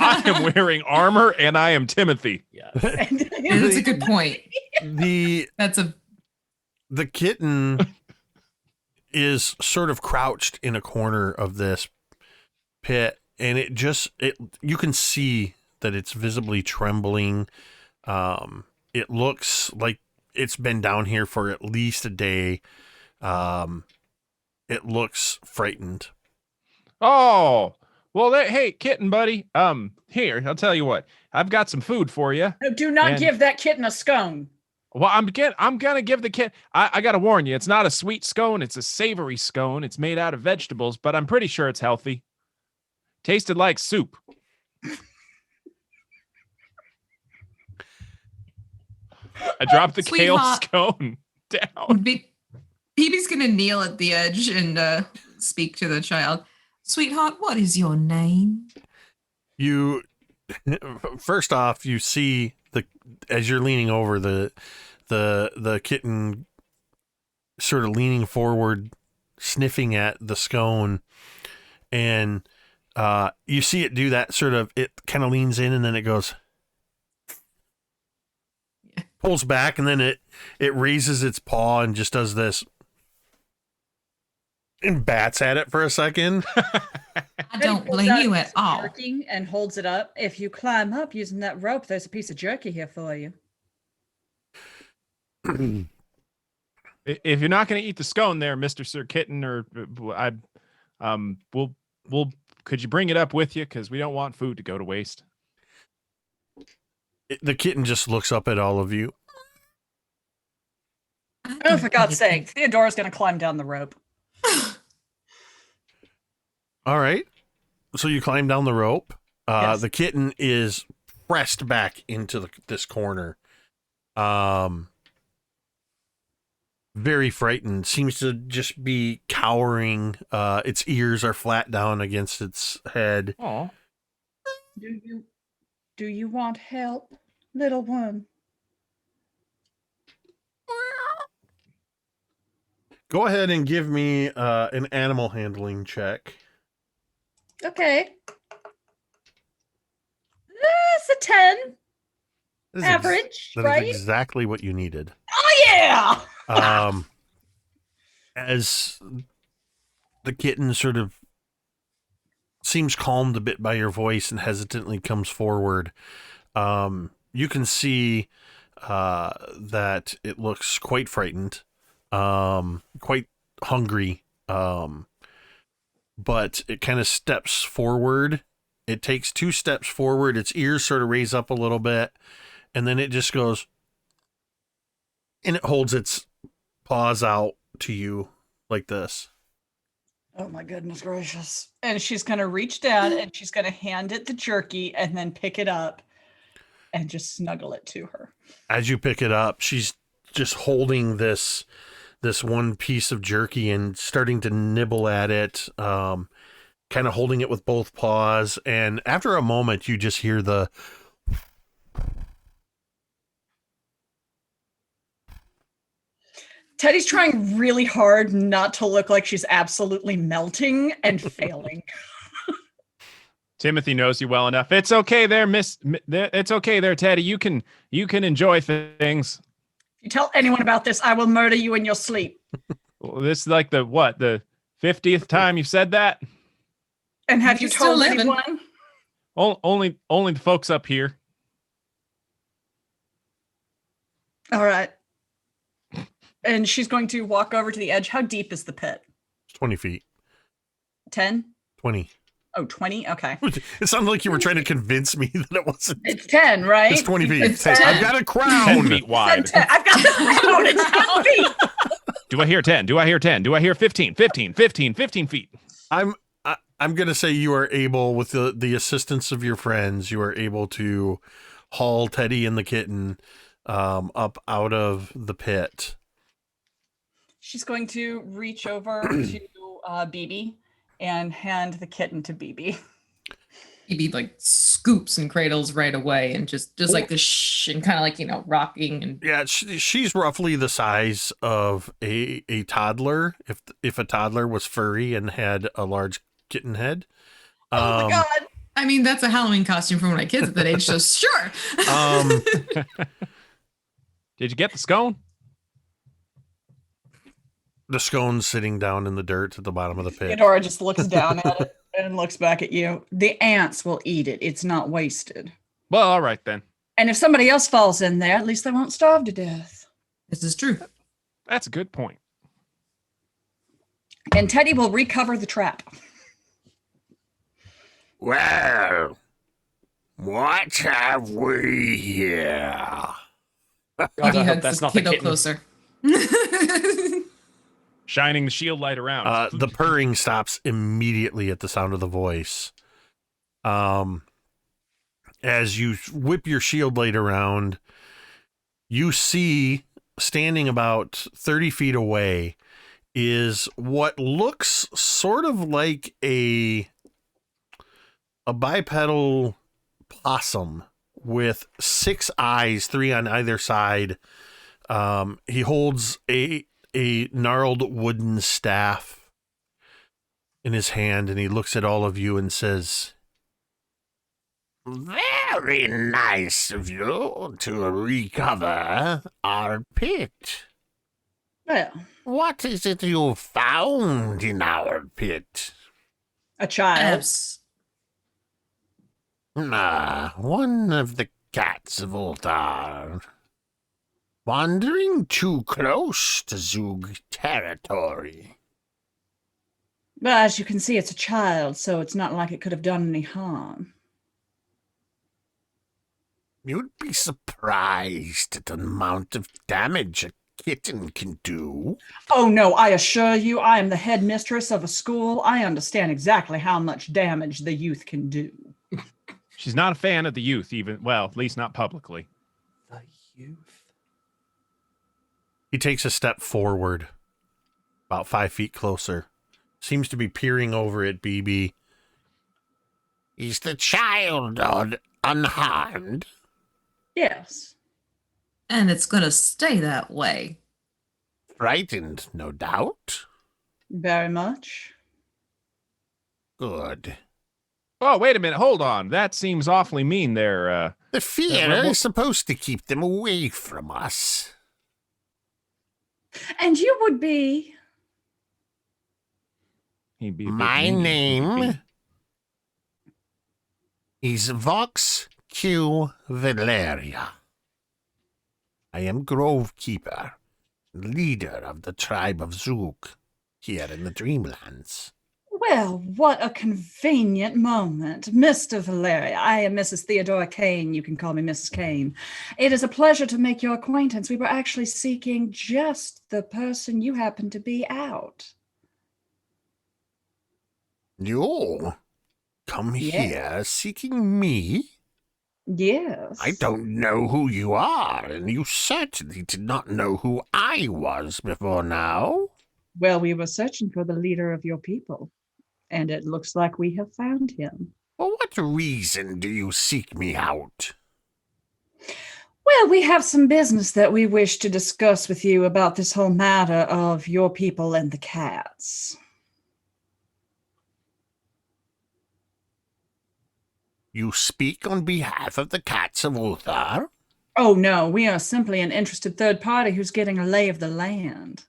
Speaker 3: I am wearing armor and I am Timothy.
Speaker 1: Yeah.
Speaker 5: That's a good point.
Speaker 2: The kitten is sort of crouched in a corner of this pit, and you can see that it's visibly trembling. It looks like it's been down here for at least a day. It looks frightened.
Speaker 3: Oh, well, hey, kitten buddy. Here, I'll tell you what. I've got some food for you.
Speaker 4: Do not give that kitten a scone.
Speaker 3: Well, I'm gonna give the kid. I gotta warn you, it's not a sweet scone. It's a savory scone. It's made out of vegetables, but I'm pretty sure it's healthy. Tasted like soup. I dropped the kale scone down.
Speaker 5: Phoebe's gonna kneel at the edge and speak to the child. Sweetheart, what is your name?
Speaker 2: First off, you see as you're leaning over the kitten sort of leaning forward, sniffing at the scone, and you see it do that sort of, it kind of leans in and then it goes, pulls back, and then it raises its paw and just does this and bats at it for a second.
Speaker 5: I don't blame you at all.
Speaker 4: And holds it up. If you climb up using that rope, there's a piece of jerky here for you.
Speaker 3: If you're not going to eat the scone there, Mr. Sir Kitten, or could you bring it up with you? Because we don't want food to go to waste.
Speaker 2: The kitten just looks up at all of you.
Speaker 4: Oh, for God's sake. Theodora's going to climb down the rope.
Speaker 2: All right. So you climb down the rope.
Speaker 4: Yes.
Speaker 2: The kitten is pressed back into this corner. Very frightened. Seems to just be cowering. Its ears are flat down against its head.
Speaker 3: Aw.
Speaker 4: Do you want help, little one?
Speaker 2: Go ahead and give me an animal handling check.
Speaker 4: Okay. It's a 10. Average,
Speaker 2: That
Speaker 4: right?
Speaker 2: is exactly what you needed.
Speaker 4: Oh, yeah!
Speaker 2: As the kitten sort of seems calmed a bit by your voice and hesitantly comes forward, you can see that it looks quite frightened, quite hungry, but it kind of steps forward. It takes 2 steps forward. Its ears sort of raise up a little bit, and then it just goes, and it holds its paws out to you like this.
Speaker 4: Oh my goodness gracious. And she's going to reach down and she's going to hand it the jerky and then pick it up and just snuggle it to her.
Speaker 2: As you pick it up, she's just holding this one piece of jerky and starting to nibble at it, kind of holding it with both paws. And after a moment, you just hear the
Speaker 4: Teddy's trying really hard not to look like she's absolutely melting and failing.
Speaker 3: Timothy knows you well enough. It's okay there, It's okay there, Teddy. You can enjoy things.
Speaker 4: If you tell anyone about this, I will murder you in your sleep.
Speaker 3: Well, this is like the 50th time you've said that?
Speaker 4: And have you told
Speaker 5: living.
Speaker 4: anyone?
Speaker 3: Only the folks up here.
Speaker 4: All right. And she's going to walk over to the edge. How deep is the pit?
Speaker 2: 20 feet.
Speaker 4: 10?
Speaker 2: 20.
Speaker 4: Oh, 20? Okay.
Speaker 2: It sounded like you were trying to convince me that it wasn't.
Speaker 4: It's 10, right?
Speaker 2: It's 20 feet.
Speaker 4: It's
Speaker 2: Hey,
Speaker 4: 10.
Speaker 2: I've got a
Speaker 3: 10
Speaker 2: crown.
Speaker 3: feet wide.
Speaker 4: I've got the crown. It's 10 feet.
Speaker 3: Do I hear 10? Do I hear 10? Do I hear 15? 15 feet.
Speaker 2: I'm going to say you are able, with the assistance of your friends, you are able to haul Teddy and the kitten up out of the pit.
Speaker 4: She's going to reach over to BB and hand the kitten to BB.
Speaker 5: BB like scoops and cradles right away and just like the shh and kind of like, rocking. And
Speaker 2: Yeah, she's roughly the size of a toddler, if a toddler was furry and had a large kitten head.
Speaker 4: Oh my God.
Speaker 5: I mean, that's a Halloween costume for my kids at that age, so sure.
Speaker 3: Did you get the scone?
Speaker 2: The scone's sitting down in the dirt at the bottom of the pit.
Speaker 4: Theodora just looks down at it and looks back at you. The ants will eat it. It's not wasted.
Speaker 3: Well, all right then.
Speaker 4: And if somebody else falls in there, at least they won't starve to death.
Speaker 5: This is true.
Speaker 3: That's a good point.
Speaker 4: And Teddy will recover the trap.
Speaker 6: Well, what have we here?
Speaker 1: God,
Speaker 5: BB
Speaker 1: I hope
Speaker 5: hugs
Speaker 1: that's
Speaker 5: the
Speaker 1: not the
Speaker 5: kiddo
Speaker 1: kitten.
Speaker 5: closer.
Speaker 3: Shining the shield light around.
Speaker 2: The purring stops immediately at the sound of the voice. As you whip your shield light around, you see, standing about 30 feet away, is what looks sort of like a bipedal possum with 6 eyes, 3 on either side. He holds a gnarled wooden staff in his hand, and he looks at all of you and says,
Speaker 6: Very nice of you to recover our pit.
Speaker 4: Well,
Speaker 6: What is it you found in our pit?
Speaker 4: a child.
Speaker 6: One of the cats of Ultar. Wandering too close to Zug territory.
Speaker 4: Well, as you can see, it's a child, so it's not like it could have done any harm.
Speaker 6: You'd be surprised at the amount of damage a kitten can do.
Speaker 4: Oh, no, I assure you, I am the headmistress of a school. I understand exactly how much damage the youth can do.
Speaker 3: She's not a fan of the youth, even. Well, at least not publicly.
Speaker 1: The youth.
Speaker 2: he takes a step forward, about 5 feet closer. Seems to be peering over at BB.
Speaker 6: Is the child unharmed?
Speaker 4: Yes.
Speaker 5: And it's going to stay that way.
Speaker 6: Frightened, no doubt.
Speaker 4: Very much.
Speaker 6: Good.
Speaker 3: Oh, wait a minute. Hold on. That seems awfully mean there.
Speaker 6: The fear
Speaker 3: well-
Speaker 6: is supposed to keep them away from us.
Speaker 4: And you would be...
Speaker 3: He'd be a bit
Speaker 6: My
Speaker 3: mean.
Speaker 6: name is Vox Q Valeria. I am Grovekeeper, leader of the tribe of Zug, here in the Dreamlands.
Speaker 4: Well, what a convenient moment. Mr. Valeria, I am Mrs. Theodora Cain. You can call me Mrs. Cain. It is a pleasure to make your acquaintance. We were actually seeking just the person you happen to be out.
Speaker 6: You come
Speaker 4: Yeah.
Speaker 6: here seeking me?
Speaker 4: Yes.
Speaker 6: I don't know who you are, and you certainly did not know who I was before now.
Speaker 4: Well, we were searching for the leader of your people, and it looks like we have found him.
Speaker 6: For what reason do you seek me out?
Speaker 4: Well, we have some business that we wish to discuss with you about this whole matter of your people and the cats.
Speaker 6: You speak on behalf of the cats of Ulthar?
Speaker 4: Oh, no, we are simply an interested third party who's getting a lay of the land.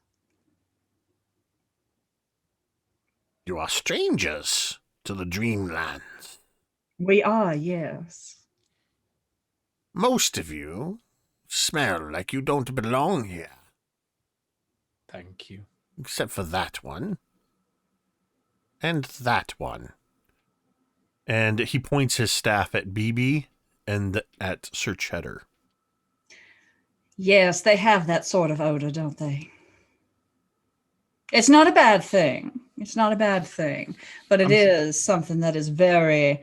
Speaker 6: You are strangers to the Dreamlands.
Speaker 4: We are, yes.
Speaker 6: Most of you smell like you don't belong here.
Speaker 1: Thank you.
Speaker 6: Except for that one. And that one.
Speaker 2: And he points his staff at BB and at Sir Cheddar.
Speaker 4: Yes, they have that sort of odor, don't they? It's not a bad thing. It's not a bad thing. But it is something that is very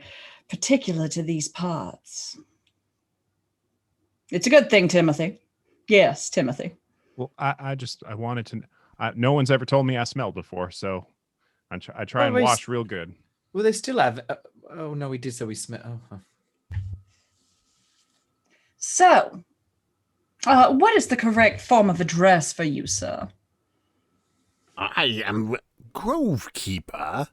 Speaker 4: particular to these parts. It's a good thing, Timothy. Yes, Timothy.
Speaker 3: Well, I wanted to. No one's ever told me I smelled before, so I try and wash real good.
Speaker 1: Well, they still have. Oh no, we did. So we smell. Oh.
Speaker 4: So, what is the correct form of address for you, sir?
Speaker 6: I am Grovekeeper.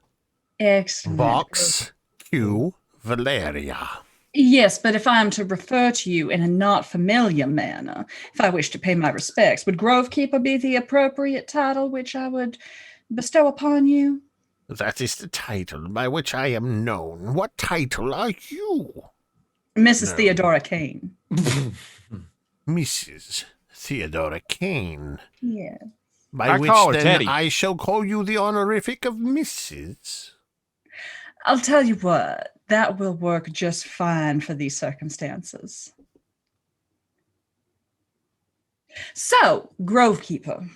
Speaker 4: Excellent.
Speaker 6: Box Q Valeria.
Speaker 4: Yes, but if I am to refer to you in a not familiar manner, if I wish to pay my respects, would Grovekeeper be the appropriate title which I would bestow upon you?
Speaker 6: That is the title by which I am known. What title are you?
Speaker 4: Mrs.
Speaker 6: No.
Speaker 4: Theodora Cain.
Speaker 6: Mrs. Theodora Cain.
Speaker 4: Yes.
Speaker 6: By
Speaker 3: I
Speaker 6: which
Speaker 3: call her
Speaker 6: then
Speaker 3: Teddy.
Speaker 6: I shall call you the honorific of Mrs.
Speaker 4: I'll tell you what, that will work just fine for these circumstances. So, Grovekeeper,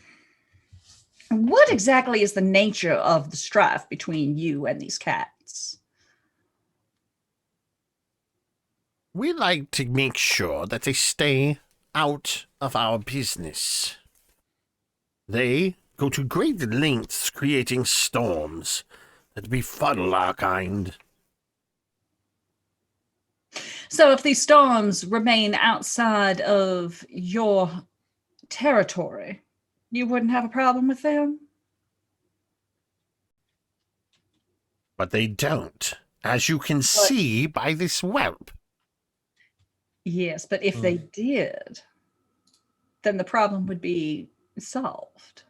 Speaker 4: what exactly is the nature of the strife between you and these cats?
Speaker 6: We like to make sure that they stay out of our business. They go to great lengths creating storms that befuddle our kind.
Speaker 4: So if these storms remain outside of your territory, you wouldn't have a problem with them?
Speaker 6: But they don't, as you can see by this whelp.
Speaker 4: Yes, but if they did, then the problem would be solved.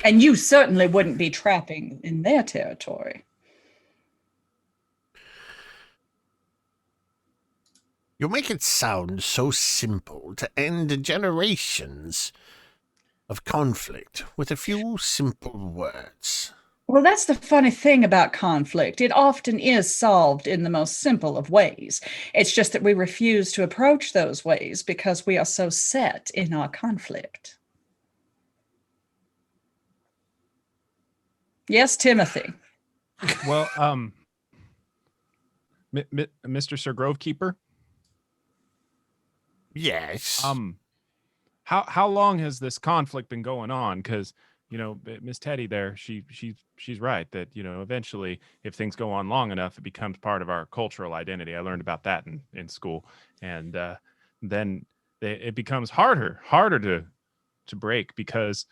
Speaker 4: And you certainly wouldn't be trapping in their territory.
Speaker 6: You make it sound so simple to end generations of conflict with a few simple words.
Speaker 4: Well, that's the funny thing about conflict. It often is solved in the most simple of ways. It's just that we refuse to approach those ways because we are so set in our conflict. Yes, Timothy.
Speaker 3: Well, Mr. Sir Grovekeeper.
Speaker 6: Yes.
Speaker 3: How long has this conflict been going on? Because Miss Teddy there, she's right that eventually, if things go on long enough, it becomes part of our cultural identity. I learned about that in school, and then it becomes harder to break because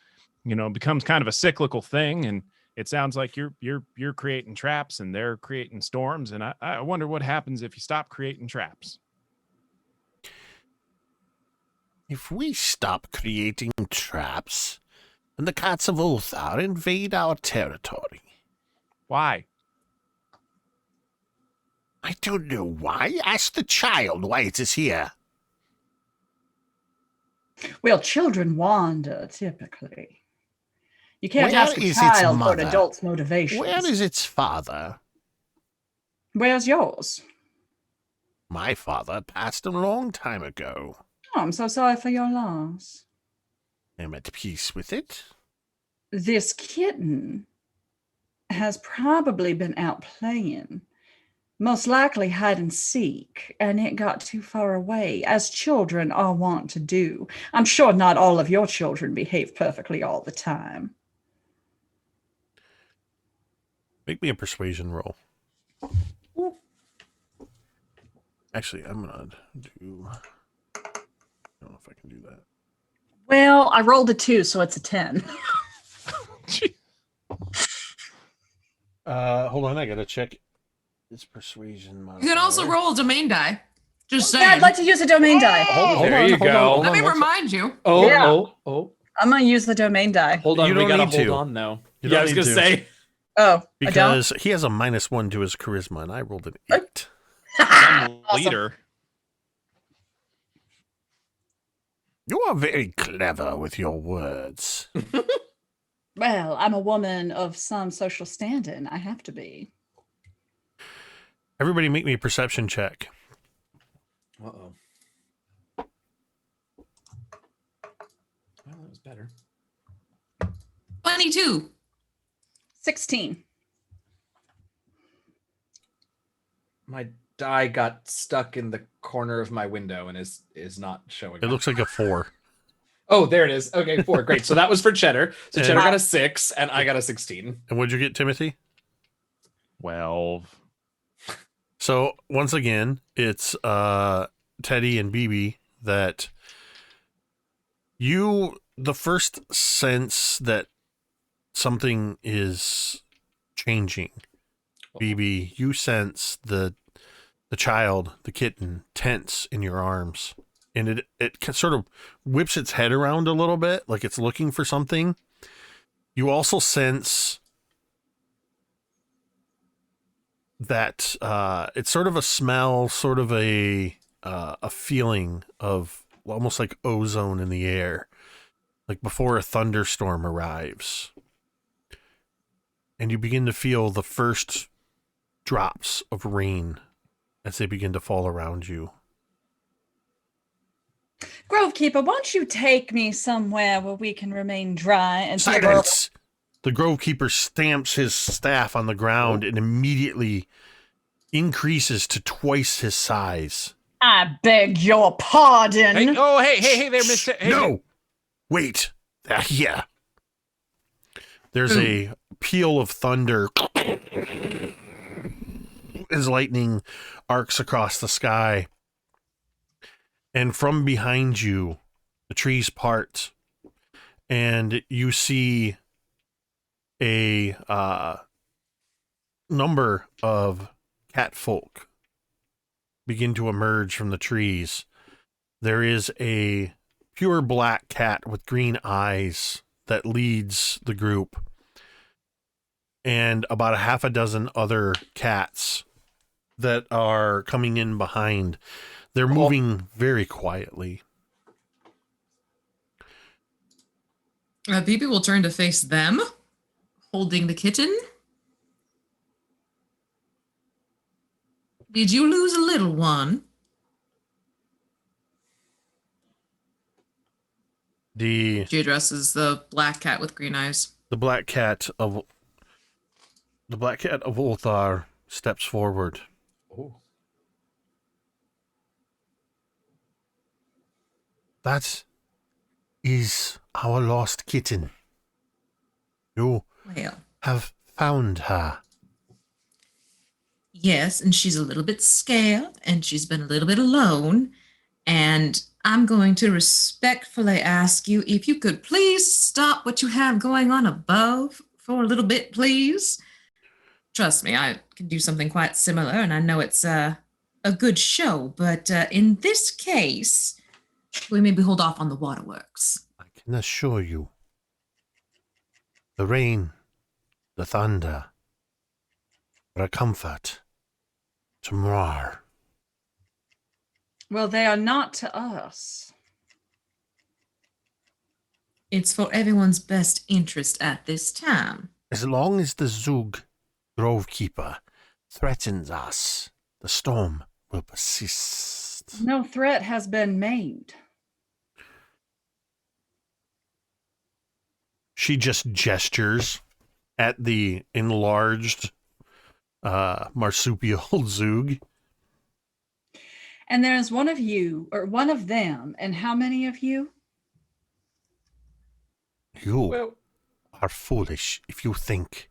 Speaker 3: it becomes kind of a cyclical thing, and it sounds like you're creating traps and they're creating storms, and I wonder what happens if you stop creating traps.
Speaker 6: If we stop creating traps, then the cats of Ulthar invade our territory.
Speaker 3: Why?
Speaker 6: I don't know why. Ask the child why it is here.
Speaker 4: Well, children wander, typically. You can't
Speaker 6: Where
Speaker 4: ask a
Speaker 6: is its
Speaker 4: child for an
Speaker 6: mother?
Speaker 4: adult's motivations.
Speaker 6: Where is its father?
Speaker 4: Where's yours?
Speaker 6: My father passed a long time ago.
Speaker 4: Oh, I'm so sorry for your loss.
Speaker 6: I'm at peace with it.
Speaker 4: This kitten has probably been out playing, most likely hide and seek, and it got too far away, as children are wont to do. I'm sure not all of your children behave perfectly all the time.
Speaker 2: Make me a persuasion roll. Actually, I'm going to do... I don't know if I can do that.
Speaker 4: Well, I rolled a 2, so it's a 10.
Speaker 2: Hold on, I got to check its persuasion modifier.
Speaker 5: You can also roll a domain die. Just
Speaker 4: Yeah,
Speaker 5: saying.
Speaker 4: I'd like to use a domain die.
Speaker 1: There you go.
Speaker 5: Let me remind you.
Speaker 1: Oh.
Speaker 4: I'm going to use the domain die.
Speaker 1: Hold on,
Speaker 2: You
Speaker 1: we
Speaker 2: don't
Speaker 1: gotta
Speaker 2: need
Speaker 1: hold
Speaker 2: to.
Speaker 1: on now.
Speaker 2: You
Speaker 1: Yeah, I
Speaker 2: don't
Speaker 1: was
Speaker 2: need
Speaker 1: gonna
Speaker 2: to.
Speaker 1: say.
Speaker 4: Oh, I don't?
Speaker 2: Because he has a -1 to his charisma, and I rolled an 8.
Speaker 3: I'm
Speaker 4: Awesome.
Speaker 3: leader.
Speaker 6: You are very clever with your words.
Speaker 4: Well, I'm a woman of some social standing. I have to be.
Speaker 2: Everybody make me a perception check.
Speaker 1: Uh-oh. Well, that was better.
Speaker 5: 22.
Speaker 4: 16.
Speaker 1: My die got stuck in the corner of my window and is not showing.
Speaker 2: It looks like a 4.
Speaker 1: Oh, there it is. Okay, 4. Great. So that was for Cheddar. So
Speaker 2: And-
Speaker 1: Cheddar got a 6 and I got a 16.
Speaker 2: And what'd you get, Timothy?
Speaker 3: 12.
Speaker 2: So once again, it's Teddy and BB that the first sense that something is changing. BB, you sense the child, the kitten, tense in your arms. And it sort of whips its head around a little bit, like it's looking for something. You also sense that it's sort of a smell, sort of a feeling of almost like ozone in the air, like before a thunderstorm arrives. And you begin to feel the first drops of rain as they begin to fall around you.
Speaker 4: Grovekeeper, won't you take me somewhere where we can remain dry and
Speaker 2: Silence! The Grovekeeper stamps his staff on the ground and immediately increases to twice his size.
Speaker 4: I beg your pardon.
Speaker 3: Hey, hey there, Mr. Hey,
Speaker 2: No! Wait. They're here. There's a peal of thunder as lightning arcs across the sky. And from behind you, the trees part, and you see a number of catfolk begin to emerge from the trees. There is a pure black cat with green eyes that leads the group, and about a half a dozen other cats that are coming in behind. They're moving very quietly.
Speaker 5: BB will turn to face them, holding the kitten. Did you lose a little one? She addresses the black cat with green eyes.
Speaker 2: The black cat of Ulthar steps forward.
Speaker 1: Oh.
Speaker 6: That is our lost kitten. You
Speaker 5: Well,
Speaker 6: have found her.
Speaker 5: yes, and she's a little bit scared, and she's been a little bit alone. And I'm going to respectfully ask you if you could please stop what you have going on above for a little bit, please. Trust me, I can do something quite similar, and I know it's a good show, but in this case, we maybe hold off on the waterworks.
Speaker 6: I can assure you, the rain, the thunder, are a comfort to Mrar.
Speaker 4: Well, they are not to us.
Speaker 5: It's for everyone's best interest at this time.
Speaker 6: As long as the Zug Grovekeeper threatens us, the storm will persist.
Speaker 4: No threat has been made.
Speaker 2: She just gestures at the enlarged marsupial Zug.
Speaker 4: And there's one of you, or one of them, and how many of you?
Speaker 6: You are foolish if you think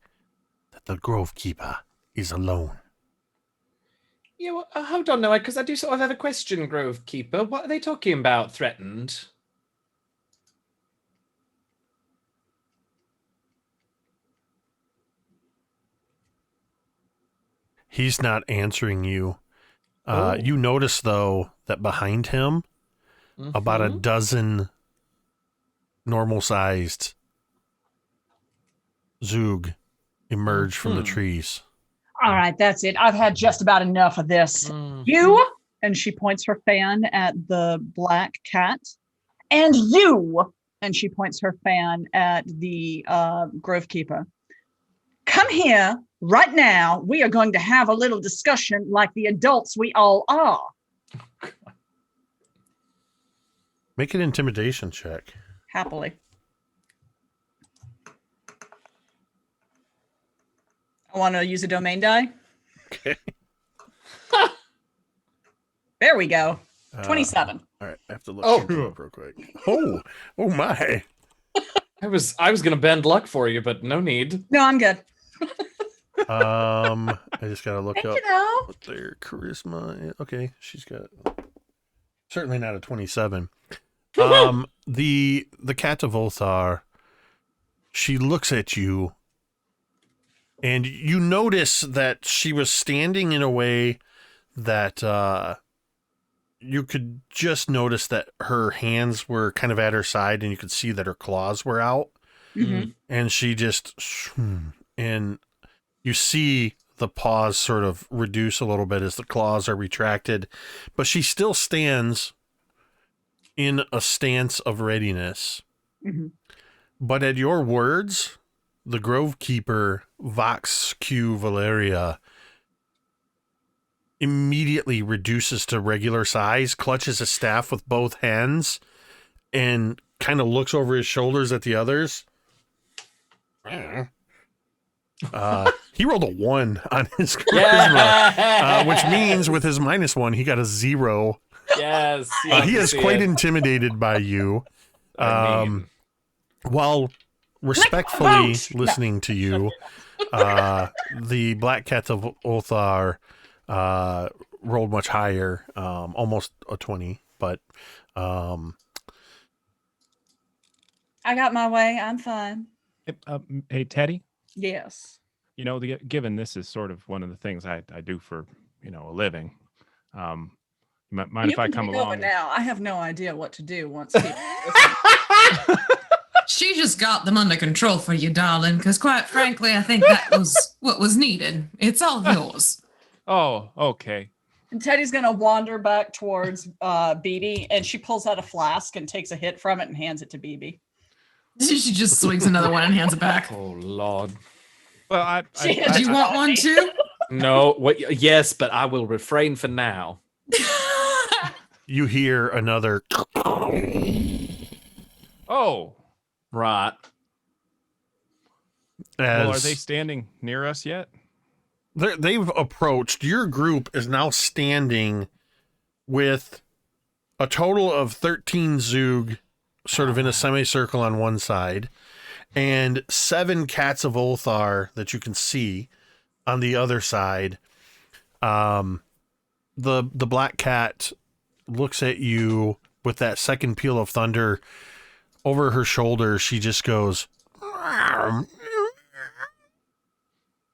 Speaker 6: that the Grovekeeper is alone.
Speaker 1: Yeah, well, hold on, Noah, because I do sort of have a question, Grovekeeper. What are they talking about, threatened?
Speaker 2: He's not answering you.
Speaker 1: Oh.
Speaker 2: You notice, though, that behind him, about a dozen normal-sized Zug emerge from the trees.
Speaker 4: All right, that's it. I've had just about enough of this.
Speaker 1: Mhm.
Speaker 4: You, and she points her fan at the black cat, And you, and she points her fan at the Grovekeeper. Come here right now. We are going to have a little discussion like the adults we all are.
Speaker 2: Make an intimidation check.
Speaker 4: Happily. I want to use a domain die.
Speaker 2: Okay.
Speaker 4: There we go. 27.
Speaker 2: All right, I have to look
Speaker 1: Oh.
Speaker 2: something up real quick. Oh my.
Speaker 1: I was gonna bend luck for you, but no need.
Speaker 4: No, I'm good.
Speaker 2: I just gotta look up
Speaker 4: You know.
Speaker 2: what their charisma is. Okay, she's got certainly not a 27. The Cat of Ulthar, she looks at you, and you notice that she was standing in a way that you could just notice that her hands were kind of at her side, and you could see that her claws were out.
Speaker 4: Mm-hmm.
Speaker 2: And she just, and you see the paws sort of reduce a little bit as the claws are retracted, but she still stands in a stance of readiness.
Speaker 4: Mm-hmm.
Speaker 2: But at your words, the Grovekeeper, Vox Q Valeria, immediately reduces to regular size, clutches a staff with both hands, and kind of looks over his shoulders at the others. He rolled a 1 on his charisma, which means with his -1, he got a 0.
Speaker 1: Yes.
Speaker 2: He is quite intimidated by you. While respectfully listening to you, the Black Cat of Ulthar rolled much higher, almost a 20, but
Speaker 4: I got my way. I'm fine.
Speaker 3: Hey, Teddy.
Speaker 4: Yes.
Speaker 3: You know, given this is sort of one of the things I do for, a living. Mind if I come along?
Speaker 4: Now, I have no idea what to do once people
Speaker 5: She just got them under control for you, darling, because quite frankly, I think that was what was needed. It's all yours.
Speaker 3: Oh, okay.
Speaker 4: And Teddy's going to wander back towards BB, and she pulls out a flask and takes a hit from it and hands it to BB.
Speaker 5: She just swings another one and hands it back.
Speaker 1: Oh Lord.
Speaker 3: Well,
Speaker 5: do you want one too?
Speaker 1: No. What? Yes, but I will refrain for now.
Speaker 2: you hear another.
Speaker 3: Oh,
Speaker 1: Right.
Speaker 3: well, are they standing near us yet?
Speaker 2: They've approached. Your group is now standing with a total of 13 Zoog sort of in a semicircle on one side, and 7 Cats of Ulthar that you can see on the other side. The Black Cat looks at you with that second peal of thunder over her shoulder. She just goes,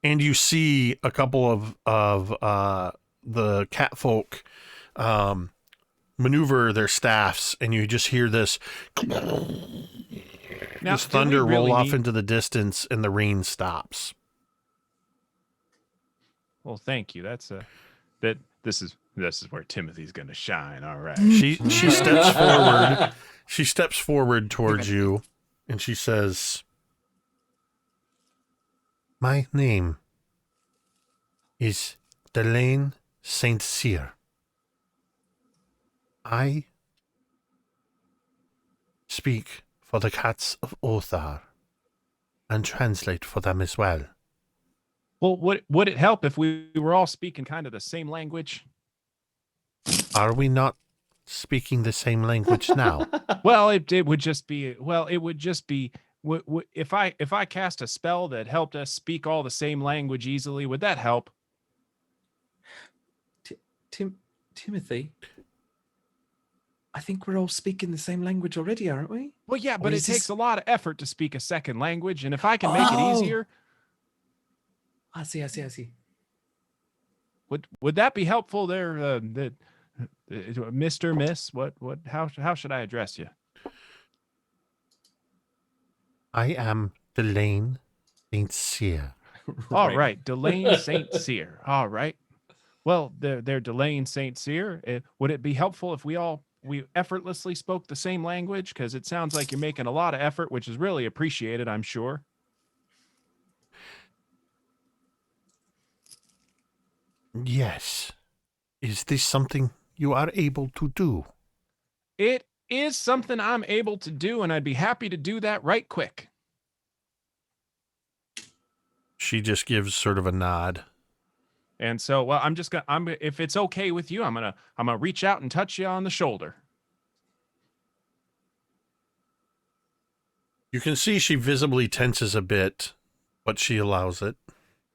Speaker 2: and you see a couple of the cat folk maneuver their staffs, and you just hear this thunder roll off into the distance, and the rain stops.
Speaker 3: Well, thank you. This is where Timothy's going to shine. All right.
Speaker 2: She steps forward. She steps forward towards you, and she says, "My name is Delane Saint Cyr. I speak for the Cats of Ulthar and translate for them as well."
Speaker 3: Well, would it help if we were all speaking kind of the same language?
Speaker 2: Are we not speaking the same language now?
Speaker 3: Well, it would just be. Well, it would just be. If I cast a spell that helped us speak all the same language easily, would that help?
Speaker 1: Timothy, I think we're all speaking the same language already, aren't we?
Speaker 3: Well, yeah, but
Speaker 1: Or
Speaker 3: it
Speaker 1: is this-
Speaker 3: takes a lot of effort to speak a second language, and if I can make it easier,
Speaker 1: I see.
Speaker 3: would that be helpful there, Mr. Miss? How should I address you?
Speaker 2: I am Delane Saint Cyr.
Speaker 3: All right, Delane Saint Cyr. All right. Well, they're Delane Saint Cyr. Would it be helpful if we all we effortlessly spoke the same language? Because it sounds like you're making a lot of effort, which is really appreciated, I'm sure.
Speaker 6: Yes. Is this something you are able to do?
Speaker 3: It is something I'm able to do, and I'd be happy to do that right quick.
Speaker 2: She just gives sort of a nod.
Speaker 3: And so, well, if it's okay with you, I'm gonna reach out and touch you on the shoulder.
Speaker 2: You can see she visibly tenses a bit, but she allows it.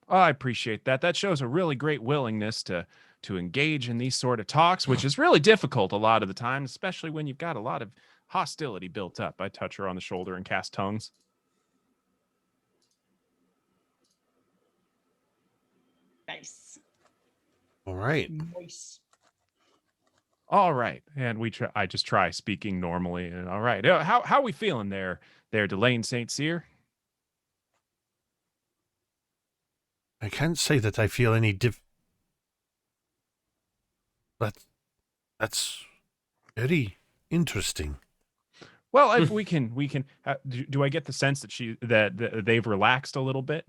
Speaker 3: Oh, I appreciate that. That shows a really great willingness to engage in these sort of talks, which is really difficult a lot of the time, especially when you've got a lot of hostility built up. I touch her on the shoulder and cast tongues.
Speaker 4: Nice.
Speaker 2: All right.
Speaker 4: Nice.
Speaker 3: All right, and I just try speaking normally. And all right, how we feeling there, Delane Saint Cyr?
Speaker 2: I can't say that I feel any That's very interesting.
Speaker 3: Well, if we can. Do I get the sense that they've relaxed a little bit?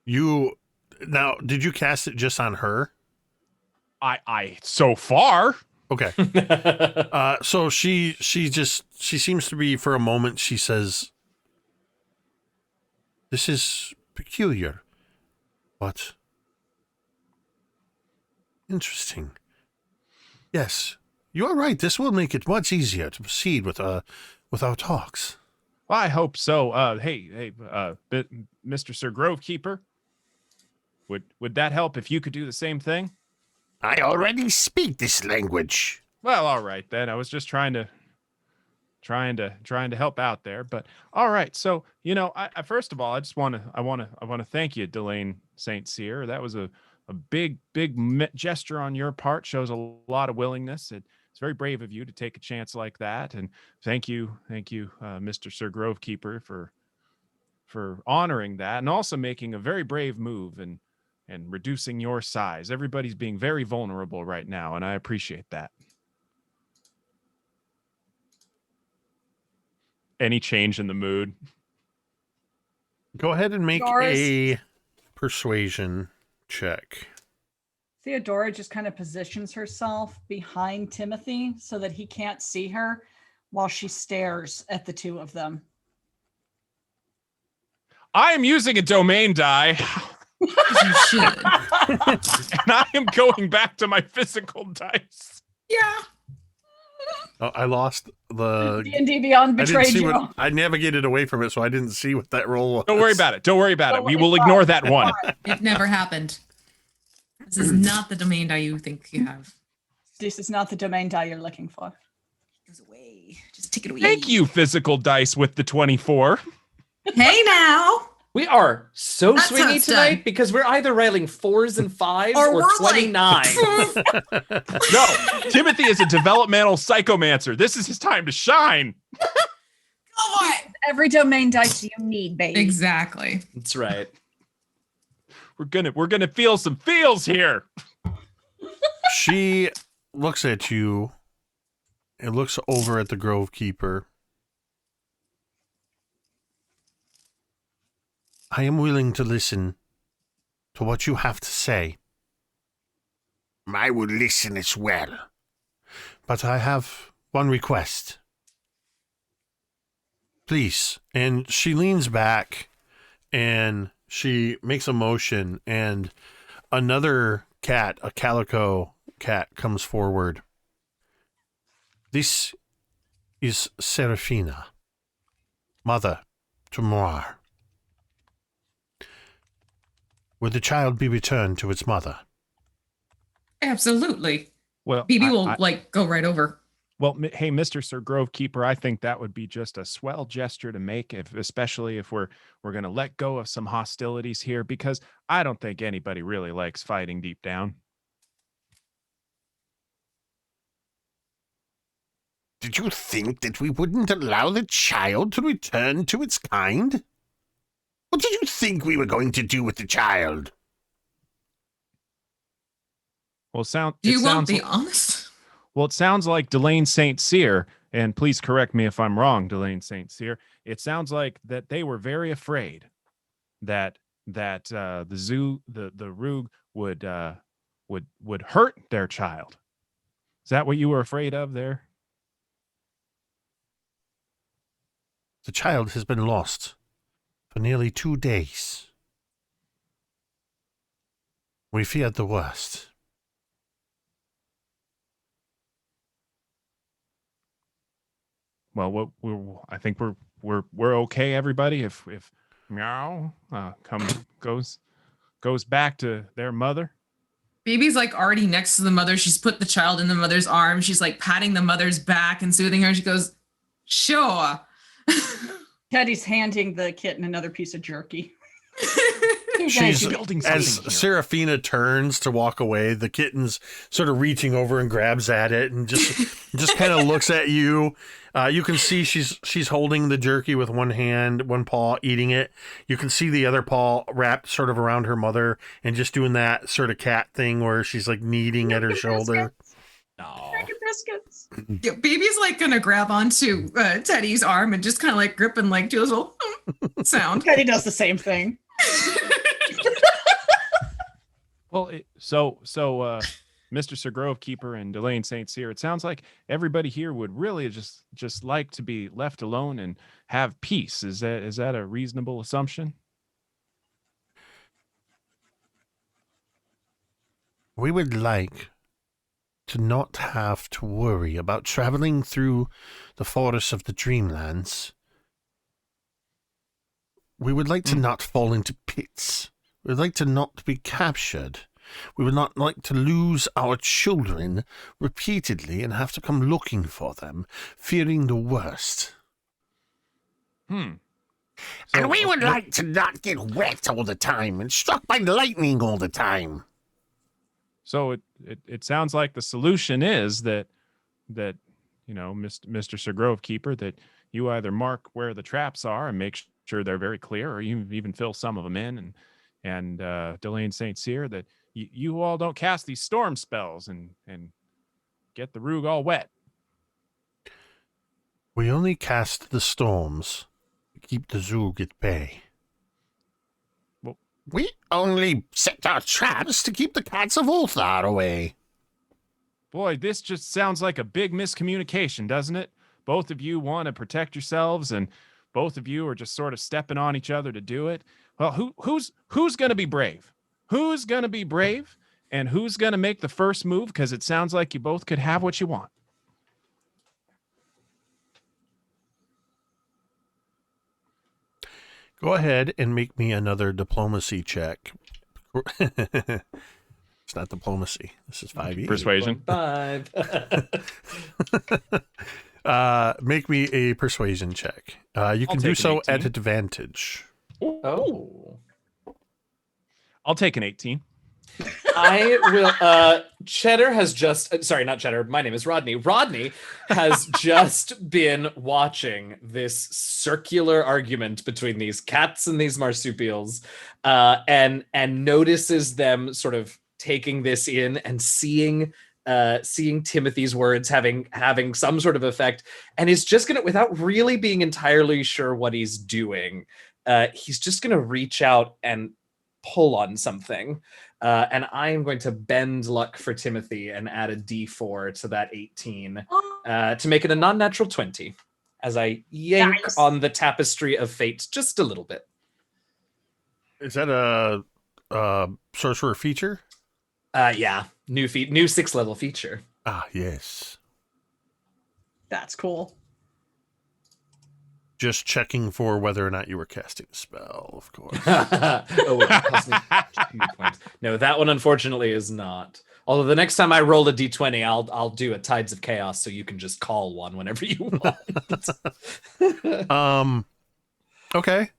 Speaker 2: Now, did you cast it just on her?
Speaker 3: I so far.
Speaker 2: Okay. So she seems to be, for a moment, she says, "This is peculiar, but interesting. Yes, you are right. This will make it much easier to proceed with our talks."
Speaker 3: Well, I hope so. Hey, Mr. Sir Grovekeeper, would that help if you could do the same thing?
Speaker 6: I already speak this language.
Speaker 3: Well, all right then. I was just trying to help out there, but all right. So, I first of all, I want to thank you, Delane Saint Cyr. That was a big gesture on your part. Shows a lot of willingness. It's very brave of you to take a chance like that. And thank you, Mr. Sir Grovekeeper, for honoring that and also making a very brave move and reducing your size. Everybody's being very vulnerable right now, and I appreciate that. Any change in the mood?
Speaker 2: Go ahead and make
Speaker 4: Doris.
Speaker 2: a persuasion check.
Speaker 4: Theodora just kind of positions herself behind Timothy so that he can't see her while she stares at the two of them.
Speaker 3: I am using a domain die.
Speaker 5: You should.
Speaker 3: And I am going back to my physical dice.
Speaker 5: Yeah.
Speaker 2: Oh, I lost the
Speaker 4: D&D Beyond betrayed you.
Speaker 2: I navigated away from it, so I didn't see what that roll was.
Speaker 3: Don't worry about it.
Speaker 4: Don't
Speaker 3: We
Speaker 4: worry
Speaker 3: will
Speaker 4: about
Speaker 3: ignore
Speaker 4: it.
Speaker 3: that one.
Speaker 5: It never happened. This is not the domain die you think you have.
Speaker 4: This is not the domain die you're looking for.
Speaker 5: It goes away. Just take it away.
Speaker 3: Thank you, physical dice with the 24.
Speaker 5: Hey now.
Speaker 1: We are so
Speaker 5: That's how
Speaker 1: swingy
Speaker 5: it's
Speaker 1: tonight
Speaker 5: done.
Speaker 1: because we're either rolling 4s and 5s
Speaker 5: Or
Speaker 1: or
Speaker 5: we're like-
Speaker 1: 29.
Speaker 3: No, Timothy is a developmental psychomancer. This is his time to shine.
Speaker 5: Come on.
Speaker 4: Every domain dice you need, baby.
Speaker 5: Exactly.
Speaker 1: That's right.
Speaker 3: We're gonna feel some feels here.
Speaker 2: She looks at you and looks over at the Grovekeeper. I am willing to listen to what you have to say,
Speaker 6: I would listen as well.
Speaker 2: but I have one request. Please. And she leans back and she makes a motion, and another cat, a calico cat, comes forward. This is Seraphina, mother to Moir. Would the child be returned to its mother?
Speaker 5: Absolutely.
Speaker 3: Well,
Speaker 5: BB will go right over.
Speaker 3: Well, hey, Mr. Sir Grovekeeper, I think that would be just a swell gesture to make, especially if we're going to let go of some hostilities here, because I don't think anybody really likes fighting deep down.
Speaker 6: Did you think that we wouldn't allow the child to return to its kind? What did you think we were going to do with the child?
Speaker 3: Well,
Speaker 5: Do you want the honest?
Speaker 3: Well, it sounds like Delane St. Cyr, and please correct me if I'm wrong, Delane St. Cyr. It sounds like that they were very afraid that the Rogue would hurt their child. Is that what you were afraid of there?
Speaker 6: The child has been lost for nearly 2 days. We feared the worst.
Speaker 3: Well, I think we're okay, everybody. If Meow goes back to their mother.
Speaker 5: Baby's like already next to the mother. She's put the child in the mother's arms. She's like patting the mother's back and soothing her. She goes, "Sure."
Speaker 4: Teddy's handing the kitten another piece of jerky.
Speaker 2: She's
Speaker 3: building
Speaker 2: as
Speaker 3: something here.
Speaker 2: Seraphina turns to walk away, the kitten's sort of reaching over and grabs at it and just kind of looks at you. You can see she's holding the jerky with one hand, one paw, eating it. You can see the other paw wrapped sort of around her mother and just doing that sort of cat thing where she's like kneading at her shoulder.
Speaker 4: Cracker biscuits.
Speaker 5: Yeah, baby's like gonna grab onto Teddy's arm and just kind of like grip and like do a little sound.
Speaker 4: Teddy does the same thing.
Speaker 3: Well, so Mr. Sir Grovekeeper and Delane St. Cyr, it sounds like everybody here would really just like to be left alone and have peace. Is that a reasonable assumption?
Speaker 6: We would like to not have to worry about traveling through the forests of the Dreamlands. We would like to not fall into pits. We would like to not be captured. We would not like to lose our children repeatedly and have to come looking for them, fearing the worst.
Speaker 3: So,
Speaker 6: And we would like to not get wet all the time and struck by lightning all the time.
Speaker 3: So it sounds like the solution is that Mr. Sir Grovekeeper, that you either mark where the traps are and make sure they're very clear, or you even fill some of them in, and Delane St. Cyr, that you all don't cast these storm spells and get the Rogue all wet.
Speaker 6: We only cast the storms to keep the Zoog at bay.
Speaker 3: Well,
Speaker 6: We only set our traps to keep the cats of Ulthar away.
Speaker 3: boy, this just sounds like a big miscommunication, doesn't it? Both of you want to protect yourselves, and both of you are just sort of stepping on each other to do it. Well, who's going to be brave? Who's going to be brave, and who's going to make the first move? Because it sounds like you both could have what you want.
Speaker 2: Go ahead and make me another diplomacy check. It's not diplomacy. This is 5e.
Speaker 3: Persuasion.
Speaker 1: 5.
Speaker 2: Make me a persuasion check. You can do
Speaker 3: take an
Speaker 2: so
Speaker 3: 18.
Speaker 2: at advantage.
Speaker 1: Oh.
Speaker 3: I'll take an 18.
Speaker 1: I will. Cheddar has just. Sorry, not Cheddar. My name is Rodney. Rodney has just been watching this circular argument between these cats and these marsupials, and notices them sort of taking this in and seeing Timothy's words having some sort of effect, and is just gonna, without really being entirely sure what he's doing, he's just gonna reach out and pull on something. And I am going to bend luck for Timothy and add a d4 to that 18 to make it a non-natural 20 as I yank
Speaker 4: Nice.
Speaker 1: on the tapestry of fate just a little bit.
Speaker 2: Is that a sorcerer feature?
Speaker 1: Yeah, new 6th level feature.
Speaker 2: Ah, yes.
Speaker 4: That's cool.
Speaker 2: Just checking for whether or not you were casting a spell, of course.
Speaker 1: Oh, it cost me 2 points. No, that one unfortunately is not. Although the next time I roll a d20, I'll do a Tides of Chaos, so you can just call one whenever you want.
Speaker 2: Okay.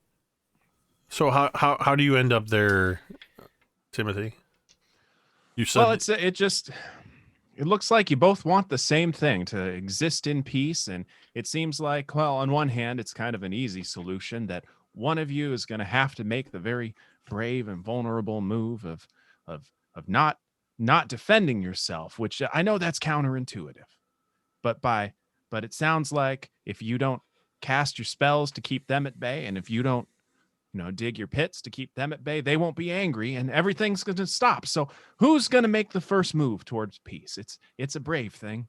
Speaker 2: So how do you end up there, Timothy? You said
Speaker 3: Well, it looks like you both want the same thing, to exist in peace. And it seems like, well, on one hand, it's kind of an easy solution that one of you is going to have to make the very brave and vulnerable move of not not defending yourself, which I know that's counterintuitive, but it sounds like if you don't cast your spells to keep them at bay, and if you don't, dig your pits to keep them at bay, they won't be angry and everything's going to stop. So who's going to make the first move towards peace? It's a brave thing.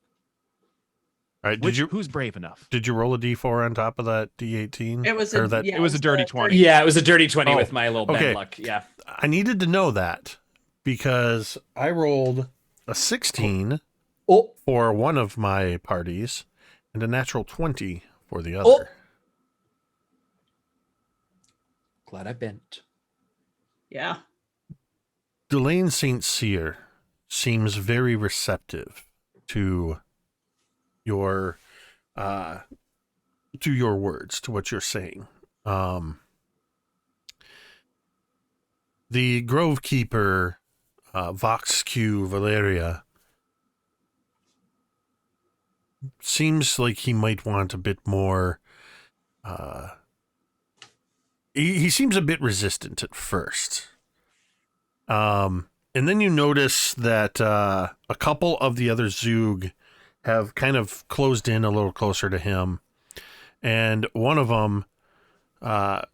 Speaker 2: All right.
Speaker 3: Who's brave enough?
Speaker 2: Did you roll a D4 on top of that D18?
Speaker 4: It was
Speaker 2: Or
Speaker 3: It was a dirty 20.
Speaker 1: Yeah, it was a dirty 20
Speaker 2: Oh,
Speaker 1: with my little bad
Speaker 2: okay.
Speaker 1: luck. Yeah.
Speaker 2: I needed to know that because I rolled a 16
Speaker 1: Oh,
Speaker 2: for one of my parties and a natural 20 for the other.
Speaker 1: Oh. glad I bent.
Speaker 4: Yeah.
Speaker 2: Delane St. Cyr seems very receptive to your words, to what you're saying. The Grove Keeper, Vox Q Valeria, seems like he might want a bit more. He seems a bit resistant at first. And then you notice that a couple of the other Zoog have kind of closed in a little closer to him. And one of them, kind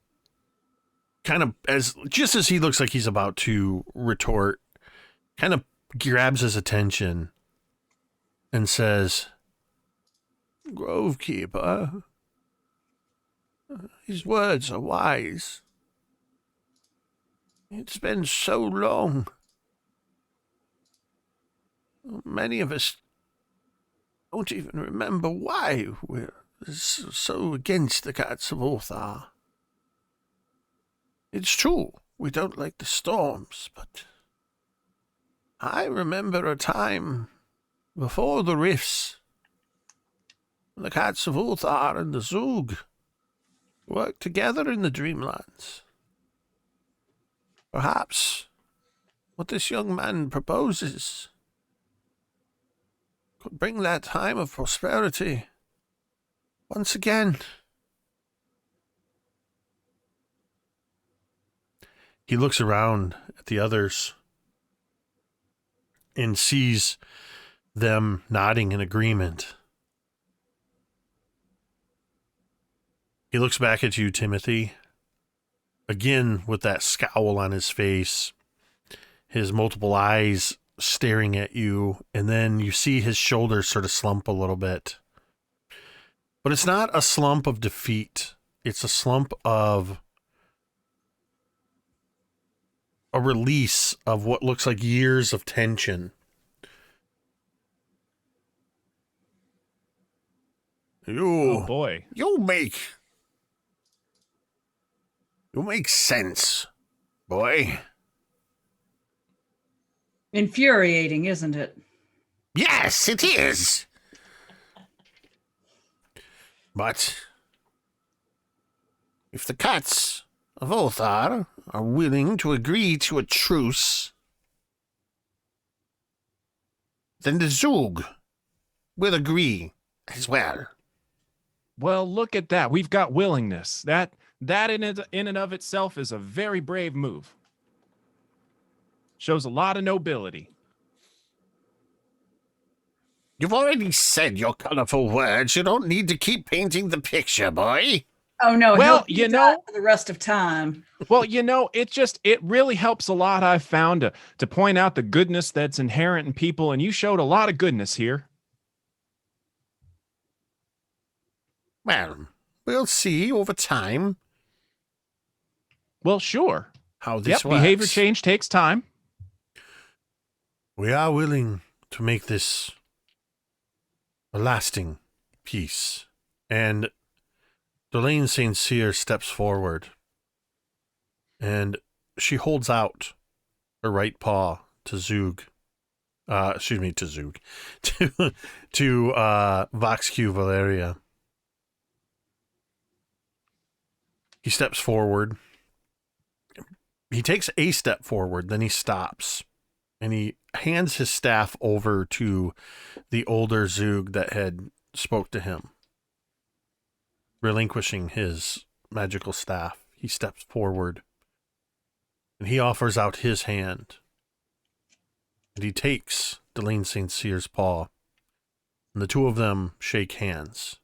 Speaker 2: of just as he looks like he's about to retort, kind of grabs his attention and says, "Grovekeeper, his words are wise. It's been so long. Many of us don't even remember why we're so against the cats of Ulthar. It's true, we don't like the storms, but I remember a time before the rifts when the cats of Ulthar and the Zoog worked together in the Dreamlands. Perhaps what this young man proposes could bring that time of prosperity once again." He looks around at the others and sees them nodding in agreement. He looks back at you, Timothy, again with that scowl on his face, his multiple eyes staring at you, and then you see his shoulders sort of slump a little bit. But it's not a slump of defeat. It's a slump of a release of what looks like years of tension.
Speaker 3: Oh boy.
Speaker 6: You make sense, boy.
Speaker 4: Infuriating, isn't it?
Speaker 6: Yes, it is. But if the cats of Ulthar are willing to agree to a truce, then the Zoog will agree as well.
Speaker 3: Well, look at that. We've got willingness. That in and of itself is a very brave move. Shows a lot of nobility.
Speaker 6: You've already said your colorful words. You don't need to keep painting the picture, boy.
Speaker 4: Oh no!
Speaker 3: Well,
Speaker 4: he'll be
Speaker 3: you
Speaker 4: done
Speaker 3: know-
Speaker 4: for the rest of time.
Speaker 3: Well, it really helps a lot, I've found, to point out the goodness that's inherent in people, and you showed a lot of goodness here.
Speaker 6: Well, we'll see over time
Speaker 3: Well, sure.
Speaker 6: how this
Speaker 3: Yep,
Speaker 6: works.
Speaker 3: behavior change takes time.
Speaker 2: We are willing to make this a lasting peace. And Delane St. Cyr steps forward, and she holds out her right paw to Zoog. To Vox Q Valeria. He steps forward. He takes a step forward, then he stops, and he hands his staff over to the older Zoog that had spoke to him. Relinquishing his magical staff, he steps forward, and he offers out his hand. And he takes Delane St. Cyr's paw, and the two of them shake hands.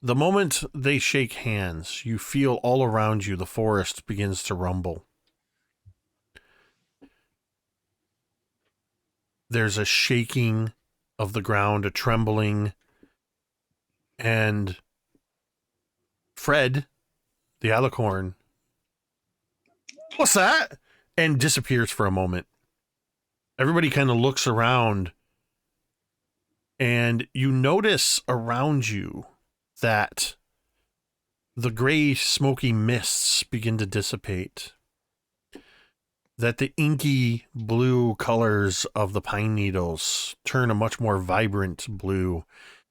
Speaker 2: The moment they shake hands, you feel all around you the forest begins to rumble. There's a shaking of the ground, a trembling, and Fred, the alicorn, what's that? And disappears for a moment. Everybody kind of looks around, and you notice around you that the gray, smoky mists begin to dissipate, that the inky blue colors of the pine needles turn a much more vibrant blue,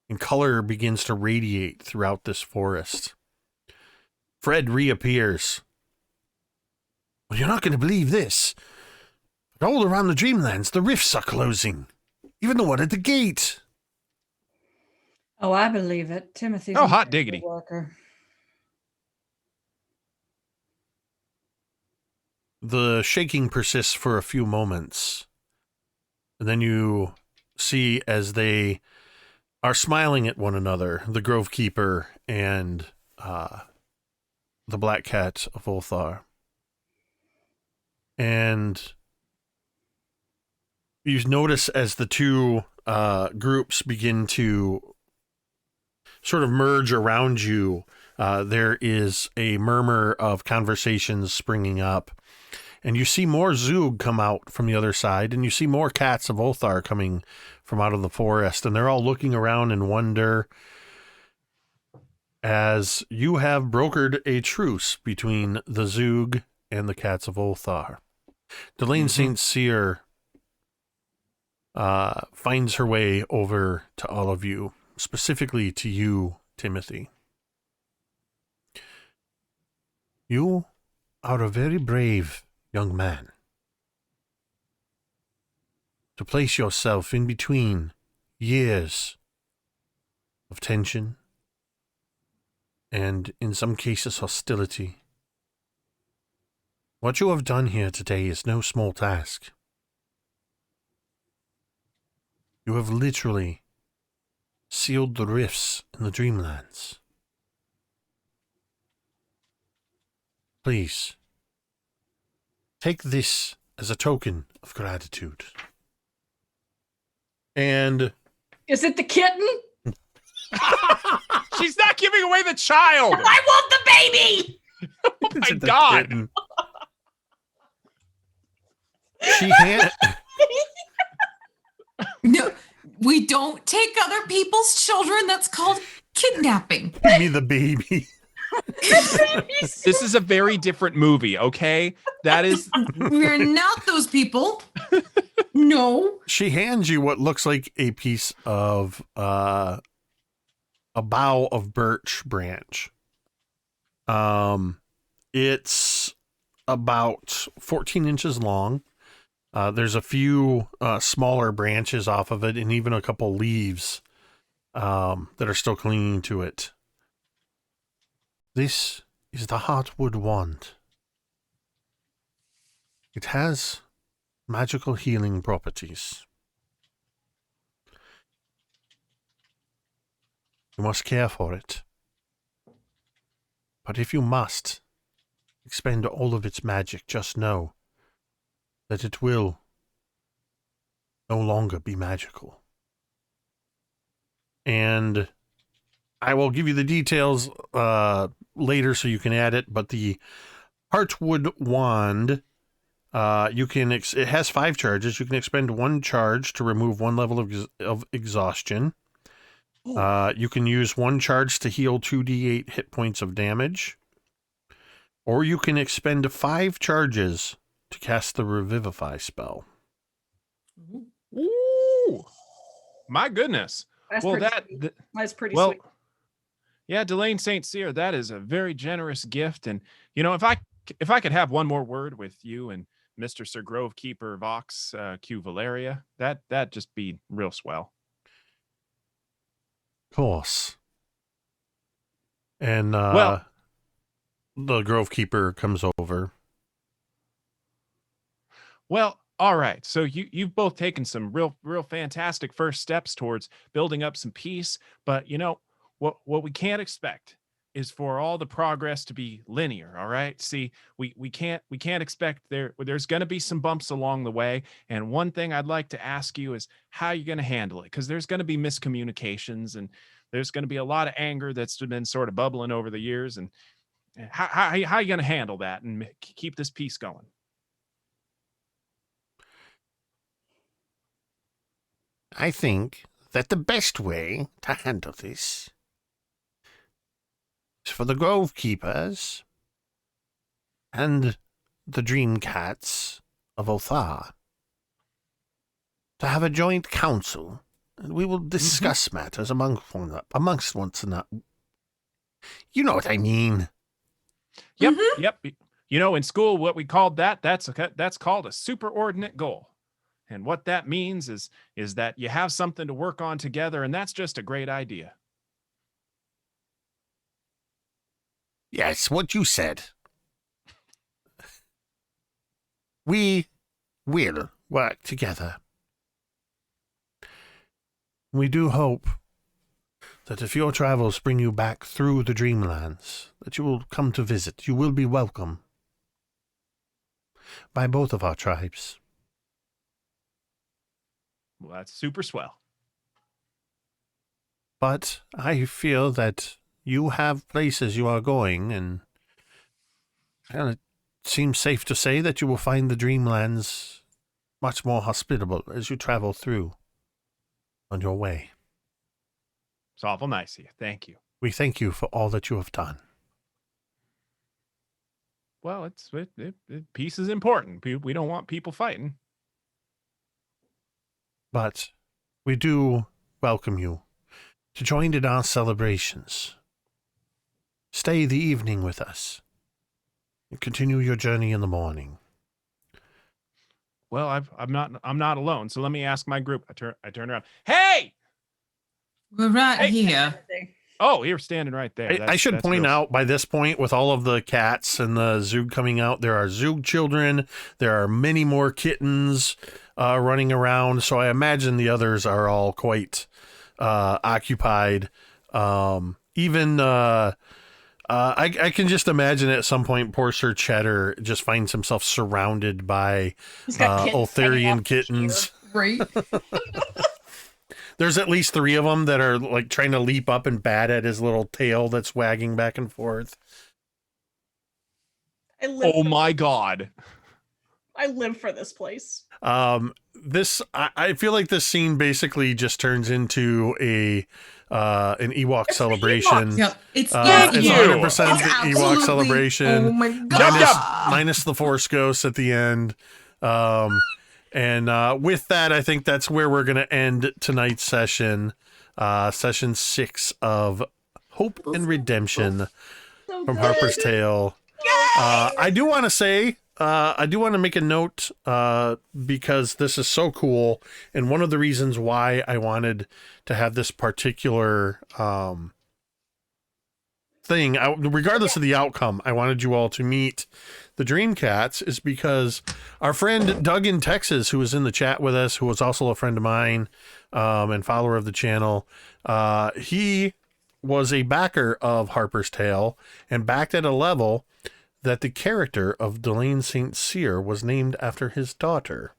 Speaker 2: and color begins to radiate throughout this forest. Fred reappears. Well, you're not going to believe this. But all around the Dreamlands, the rifts are closing. Even the one at the gate.
Speaker 4: Oh, I believe it. Timothy's
Speaker 3: Oh,
Speaker 4: a
Speaker 3: hot
Speaker 4: miracle
Speaker 3: diggity.
Speaker 4: worker.
Speaker 2: The shaking persists for a few moments. And then you see as they are smiling at one another, the Grove Keeper and the Black Cat of Ulthar. And you notice as the two groups begin to sort of merge around you, there is a murmur of conversations springing up. And you see more Zoog come out from the other side, and you see more cats of Ulthar coming from out of the forest, and they're all looking around in wonder as you have brokered a truce between the Zoog and the cats of Ulthar. Delane St. Cyr finds her way over to all of you, specifically to you, Timothy. You are a very brave young man. To place yourself in between years of tension and, in some cases, hostility. What you have done here today is no small task. You have literally sealed the rifts in the Dreamlands. Please, take this as a token of gratitude. And
Speaker 4: Is it the kitten?
Speaker 3: She's not giving away the child.
Speaker 4: I want the baby!
Speaker 3: Oh my God.
Speaker 2: She can't.
Speaker 5: No, we don't take other people's children. That's called kidnapping.
Speaker 2: Give me the baby.
Speaker 3: This is a very different movie, okay? That is
Speaker 5: We're not those people. No.
Speaker 2: She hands you what looks like a piece of a bough of birch branch. It's about 14 inches long. There's a few smaller branches off of it, and even a couple leaves that are still clinging to it. This is the Heartwood Wand. It has magical healing properties. You must care for it. But if you must expend all of its magic, just know that it will no longer be magical. And I will give you the details later so you can add it, but the Heartwood Wand, it has 5 charges. You can expend 1 charge to remove 1 level of exhaustion. You can use 1 charge to heal 2d8 hit points of damage. Or you can expend 5 charges to cast the Revivify spell.
Speaker 3: Ooh, my goodness.
Speaker 4: That's
Speaker 3: Well,
Speaker 4: pretty sweet. That's pretty
Speaker 3: Well,
Speaker 4: sweet.
Speaker 3: yeah, Delane St. Cyr, that is a very generous gift. And, you know, if I could have one more word with you and Mr. Sir Grove Keeper Vox Q Valeria, that'd just be real swell.
Speaker 2: Of course. And
Speaker 3: Well,
Speaker 2: the Grove Keeper comes over.
Speaker 3: Well, All right. So you've both taken some real fantastic first steps towards building up some peace, but what we can't expect is for all the progress to be linear, all right? See, we can't expect there's going to be some bumps along the way, and one thing I'd like to ask you is how you're going to handle it, cuz there's going to be miscommunications and there's going to be a lot of anger that's been sort of bubbling over the years, and how are you going to handle that and keep this peace going?
Speaker 6: I think that the best way to handle this is for the Grove Keepers and the Dream Cats of Othar to have a joint council, and we will discuss matters amongst one another. You know what I mean?
Speaker 3: Yep, yep. In school, what we called that's called a superordinate goal. And what that means is that you have something to work on together, and that's just a great idea.
Speaker 6: Yes, what you said. We will work together. We do hope that if your travels bring you back through the Dreamlands, that you will come to visit. You will be welcome by both of our tribes.
Speaker 3: Well, that's super swell.
Speaker 6: But I feel that you have places you are going, and it seems safe to say that you will find the Dreamlands much more hospitable as you travel through on your way.
Speaker 3: It's awful nice of you. Thank you.
Speaker 6: We thank you for all that you have done.
Speaker 3: Well, peace is important. We don't want people fighting.
Speaker 6: But we do welcome you to join in our celebrations. Stay the evening with us and continue your journey in the morning.
Speaker 3: Well, I'm not alone. So let me ask my group. I turn around. Hey!
Speaker 5: We're right here.
Speaker 3: Oh, you're standing right there.
Speaker 2: I should point out by this point, with all of the cats and the Zoog coming out, there are Zoog children. There are many more kittens running around. So I imagine the others are all quite occupied. I can just imagine at some point poor Sir Cheddar just finds himself surrounded by Ultharian kittens.
Speaker 5: Right.
Speaker 2: There's at least 3 of them that are like trying to leap up and bat at his little tail that's wagging back and forth.
Speaker 3: Oh my God.
Speaker 4: I live for this place.
Speaker 2: I feel like this scene basically just turns into an Ewok celebration.
Speaker 5: Yep. It's
Speaker 2: 100%
Speaker 5: It's
Speaker 2: the Ewok
Speaker 5: absolutely-
Speaker 2: celebration.
Speaker 5: Oh my God.
Speaker 2: Minus the Force Ghosts at the end. And with that, I think that's where we're going to end tonight's session. Session 6 of Hope and Redemption from Harper's Tale. I do want to say, I do want to make a note because this is so cool. And one of the reasons why I wanted to have this particular thing, regardless of the outcome, I wanted you all to meet the Dream Cats, is because our friend Doug in Texas, who was in the chat with us, who was also a friend of mine and follower of the channel, he was a backer of Harper's Tale and backed at a level that the character of Delane St. Cyr was named after his daughter.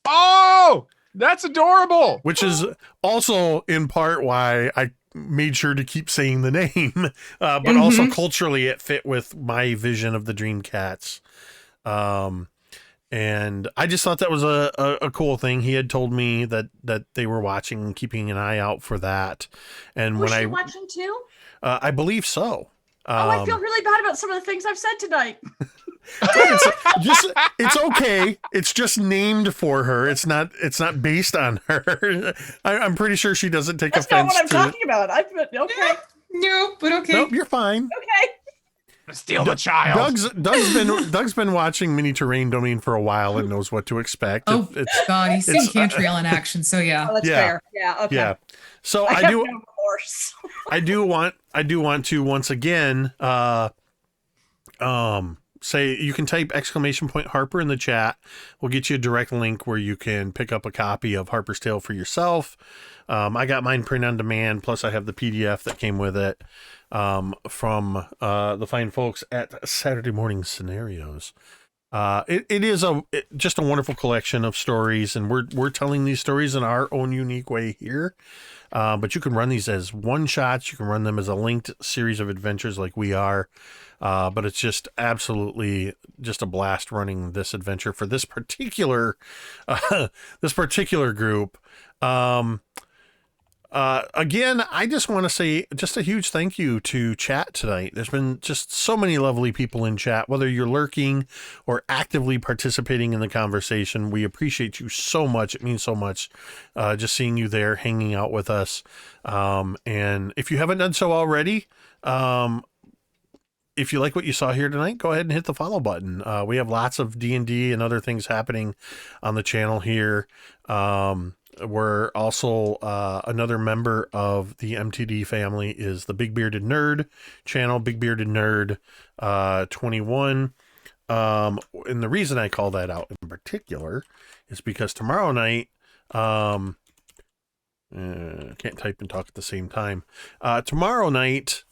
Speaker 3: Oh, that's adorable.
Speaker 2: Which is also in part why I made sure to keep saying the name, but also culturally it fit with my vision of the Dream Cats. And I just thought that was a cool thing. He had told me that they were watching and keeping an eye out for that. And
Speaker 4: Was she watching too?
Speaker 2: I believe so.
Speaker 4: I feel really bad about some of the things I've said tonight.
Speaker 2: It's okay. It's just named for her. It's not based on her. I'm pretty sure she doesn't take
Speaker 4: That's
Speaker 2: offense.
Speaker 4: That's not what I'm talking about. Okay.
Speaker 5: No, but okay.
Speaker 2: Nope, you're fine.
Speaker 4: Okay.
Speaker 3: Steal the child.
Speaker 2: Doug's been watching Mini Terrain Domain for a while and knows what to expect.
Speaker 5: Oh God, he's seen Cantriel in action, so yeah.
Speaker 4: Oh, that's fair. Yeah. Okay.
Speaker 2: Yeah. So
Speaker 4: I
Speaker 2: I
Speaker 4: have
Speaker 2: do.
Speaker 4: no remorse.
Speaker 2: I do want to once again you can type !Harper in the chat. We'll get you a direct link where you can pick up a copy of Harper's Tale for yourself. I got mine print on demand, plus I have the PDF that came with it from the fine folks at Saturday Morning Scenarios. It is just a wonderful collection of stories, and we're telling these stories in our own unique way here. But you can run these as one-shots. You can run them as a linked series of adventures like we are. But it's just absolutely just a blast running this adventure for this particular group. Again, I just want to say just a huge thank you to chat tonight. There's been just so many lovely people in chat, whether you're lurking or actively participating in the conversation. We appreciate you so much. It means so much just seeing you there, hanging out with us. And if you haven't done so already, if you like what you saw here tonight, go ahead and hit the follow button. We have lots of D&D and other things happening on the channel here. We're also another member of the MTD family is the Big Bearded Nerd channel, Big Bearded Nerd 21. And the reason I call that out in particular is because tomorrow night, can't type and talk at the same time. Tomorrow night,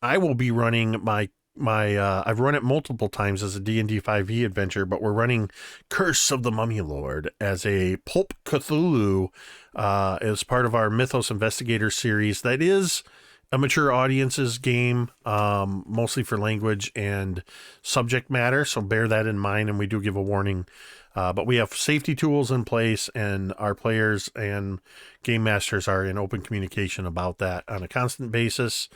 Speaker 2: I will be running my I've run it multiple times as a D&D 5e adventure, but we're running Curse of the Mummy Lord as a Pulp Cthulhu as part of our Mythos Investigator series. That is a mature audience's game, mostly for language and subject matter, so bear that in mind, and we do give a warning. But we have safety tools in place, and our players and game masters are in open communication about that on a constant basis.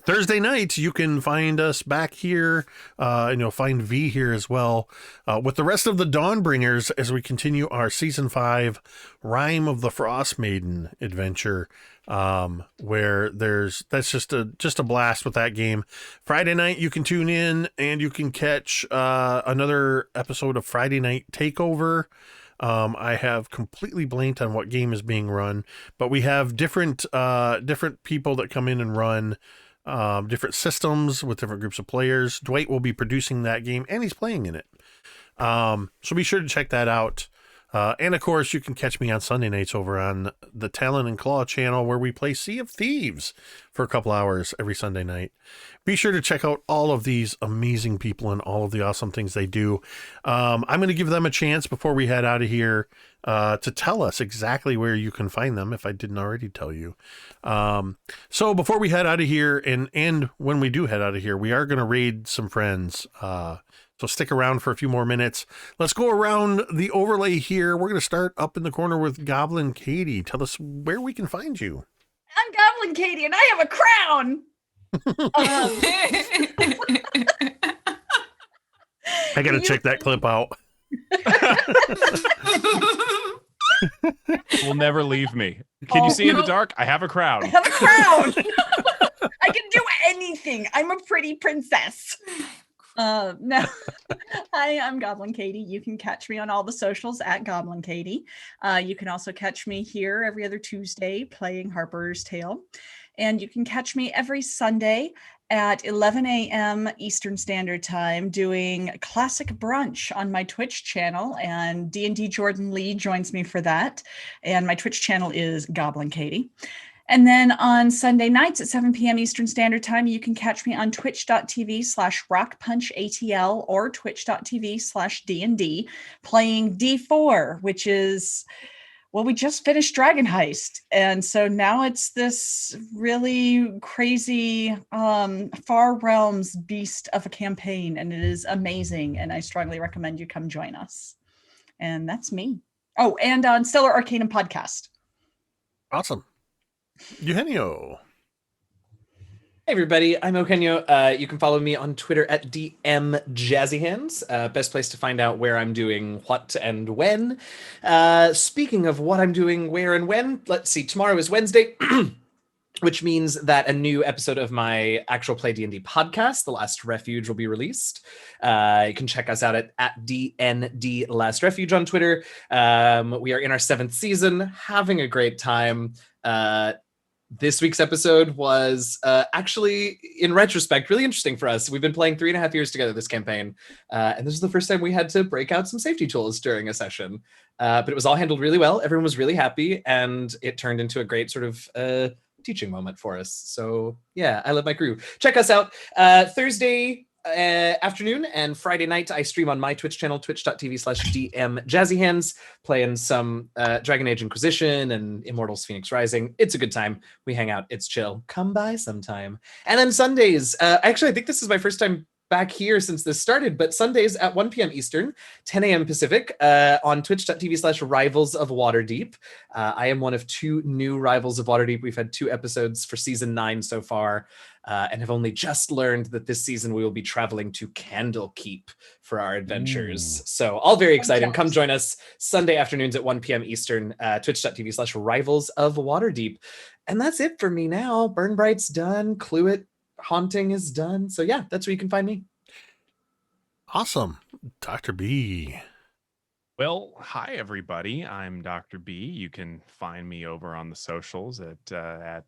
Speaker 2: Thursday night, you can find us back here, and you'll find V here as well, with the rest of the Dawnbringers as we continue our Season 5 Rime of the Frost Maiden adventure, where that's just a blast with that game. Friday night, you can tune in and you can catch another episode of Friday Night Takeover. I have completely blanked on what game is being run, but we have different people that come in and run different systems with different groups of players. Dwight will be producing that game, and he's playing in it. So be sure to check that out. And of course, you can catch me on Sunday nights over on the Talon and Claw channel, where we play Sea of Thieves for a couple hours every Sunday night. Be sure to check out all of these amazing people and all of the awesome things they do. I'm going to give them a chance before we head out of here to tell us exactly where you can find them, if I didn't already tell you. So before we head out of here, and when we do head out of here, we are going to raid some friends. So stick around for a few more minutes. Let's go around the overlay here. We're going to start up in the corner with GoblinKatie. Tell us where we can find you.
Speaker 4: I'm GoblinKatie, and I have a crown.
Speaker 2: I got to check that clip out.
Speaker 3: Will never leave me. Can you see in the dark? I have a crown.
Speaker 4: I have a crown. I can do anything. I'm a pretty princess. No. Hi, I'm GoblinKatie. You can catch me on all the socials at GoblinKatie. You can also catch me here every other Tuesday playing Harper's Tale. And you can catch me every Sunday at 11 a.m. Eastern Standard Time doing classic brunch on my Twitch channel, and D&D Jordan Lee joins me for that. And my Twitch channel is GoblinKatie. And then on Sunday nights at 7 p.m. Eastern Standard Time, you can catch me on twitch.tv/rockpunchatl or twitch.tv/D&D playing D4, which is, well, we just finished Dragon Heist. And so now it's this really crazy Far Realms beast of a campaign, and it is amazing. And I strongly recommend you come join us. And that's me. Oh, and on Stellar Arcanum podcast.
Speaker 2: Awesome. Eugenio.
Speaker 1: Hey everybody, I'm Eugenio. You can follow me on Twitter at DMJazzyhands. Best place to find out where I'm doing what and when. Speaking of what I'm doing where and when, let's see, tomorrow is Wednesday, which means that a new episode of my actual Play D&D podcast, The Last Refuge, will be released. You can check us out at DND Last Refuge on Twitter. We are in our 7th season, having a great time. This week's episode was actually, in retrospect, really interesting for us. We've been playing 3.5 years together this campaign, and this is the first time we had to break out some safety tools during a session. But it was all handled really well. Everyone was really happy, and it turned into a great sort of teaching moment for us. So yeah, I love my crew. Check us out Thursday afternoon and Friday night. I stream on my Twitch channel, twitch.tv/DMJazzyHands, playing some Dragon Age Inquisition and Immortals Phoenix Rising. It's a good time. We hang out. It's chill. Come by sometime. And then Sundays, actually, I think this is my first time back here since this started, but Sundays at 1 p.m. Eastern, 10 a.m. Pacific, on twitch.tv/Rivals of Waterdeep. I am one of 2 new Rivals of Waterdeep. We've had 2 episodes for season 9 so far, and have only just learned that this season we will be traveling to Candlekeep for our adventures. So all very exciting. Come join us Sunday afternoons at 1 p.m. Eastern, twitch.tv/Rivals of Waterdeep. And that's it for me now. Burn Bright's done. Clue-It Haunting is done. So yeah, that's where you can find me.
Speaker 2: Awesome. Dr. B.
Speaker 3: Well, hi everybody. I'm Dr. B. You can find me over on the socials at the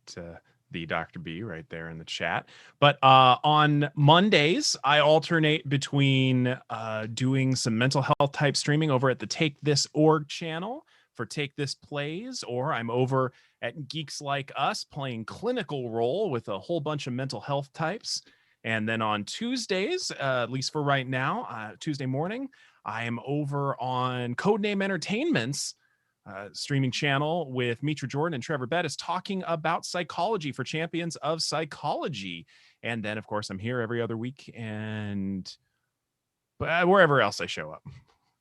Speaker 3: Dr. B right there in the chat. But on Mondays, I alternate between doing some mental health type streaming over at the Take This org channel for Take This Plays, or I'm over at Geeks Like Us playing clinical role with a whole bunch of mental health types. And then on Tuesdays, at least for right now, Tuesday morning, I am over on Codename Entertainment's streaming channel with Mitra Jordan and Trevor Bettis talking about psychology for champions of psychology. And then, of course, I'm here every other week and wherever else I show up.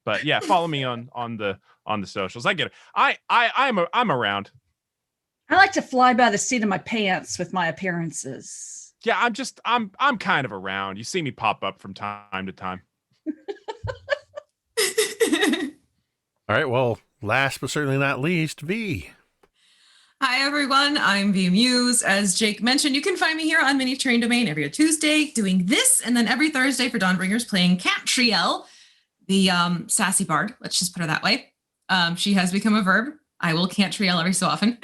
Speaker 3: But yeah, follow me on the socials. I get it. I'm around.
Speaker 4: I like to fly by the seat of my pants with my appearances.
Speaker 3: Yeah, I'm kind of around. You see me pop up from time to time.
Speaker 2: All right, well, last but certainly not least, V.
Speaker 5: Hi, everyone. I'm V Muse. As Jake mentioned, you can find me here on Mini Train Domain every Tuesday doing this, and then every Thursday for Dawnbringers playing Cantriel, the sassy bard. Let's just put her that way. She has become a verb. I will Cantriel every so often.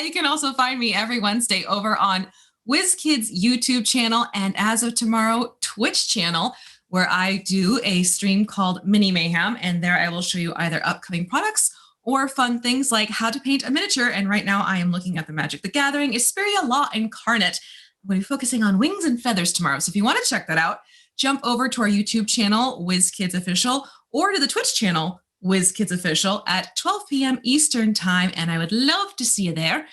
Speaker 5: You can also find me every Wednesday over on WizKids YouTube channel, and as of tomorrow, Twitch channel, where I do a stream called Mini Mayhem, and there I will show you either upcoming products or fun things like how to paint a miniature. And right now I am looking at the Magic the Gathering Isperia Law Incarnate. I'm going to be focusing on wings and feathers tomorrow. So if you want to check that out, jump over to our YouTube channel, WizKids Official, or to the Twitch channel, WizKids Official, at 12 p.m. Eastern time, and I would love to see you there.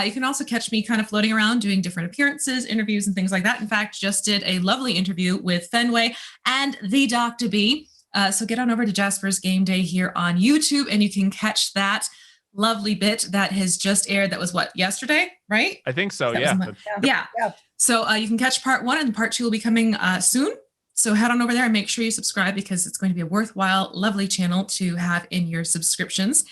Speaker 5: You can also catch me kind of floating around doing different appearances, interviews, and things like that. In fact, just did a lovely interview with Fenway and the Dr. B. So get on over to Jaspers Game Day here on YouTube, and you can catch that lovely bit that has just aired. That was what, yesterday, right?
Speaker 3: I think so,
Speaker 5: yeah. So you can catch part 1, and part 2 will be coming soon. So head on over there and make sure you subscribe, because it's going to be a worthwhile, lovely channel to have in your subscriptions.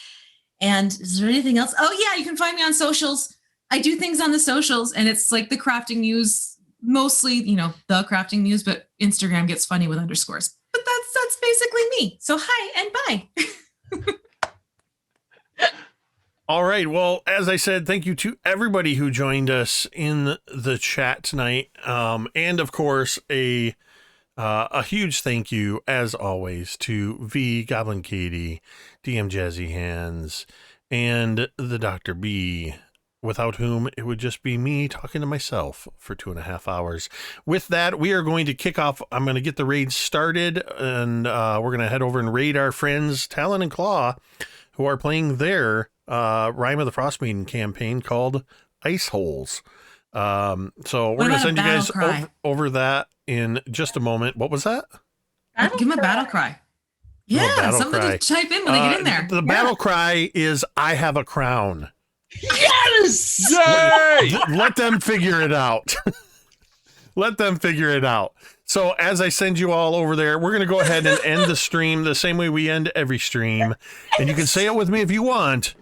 Speaker 5: And is there anything else? Oh yeah, you can find me on socials. I do things on the socials, and it's like the crafting news, mostly, the crafting news, but Instagram gets funny with underscores. But that's basically me. So hi and bye.
Speaker 2: All right. Well, as I said, thank you to everybody who joined us in the chat tonight. And of course, a huge thank you, as always, to V, GoblinKatie, DM Jazzy Hands, and the Dr. B, without whom it would just be me talking to myself for 2.5 hours. With that, we are going to kick off. I'm going to get the raid started, and we're going to head over and raid our friends Talon and Claw, who are playing their Rime of the Frostmaiden campaign called Ice Holes. So we're going to send you guys over that in just a moment. What was that?
Speaker 5: Give them a battle cry. Yeah, somebody type in when they get in there.
Speaker 2: The battle cry is, I have a crown.
Speaker 4: Yes!
Speaker 3: Yay!
Speaker 2: Let them figure it out. Let them figure it out. So as I send you all over there, we're going to go ahead and end the stream the same way we end every stream. And you can say it with me if you want.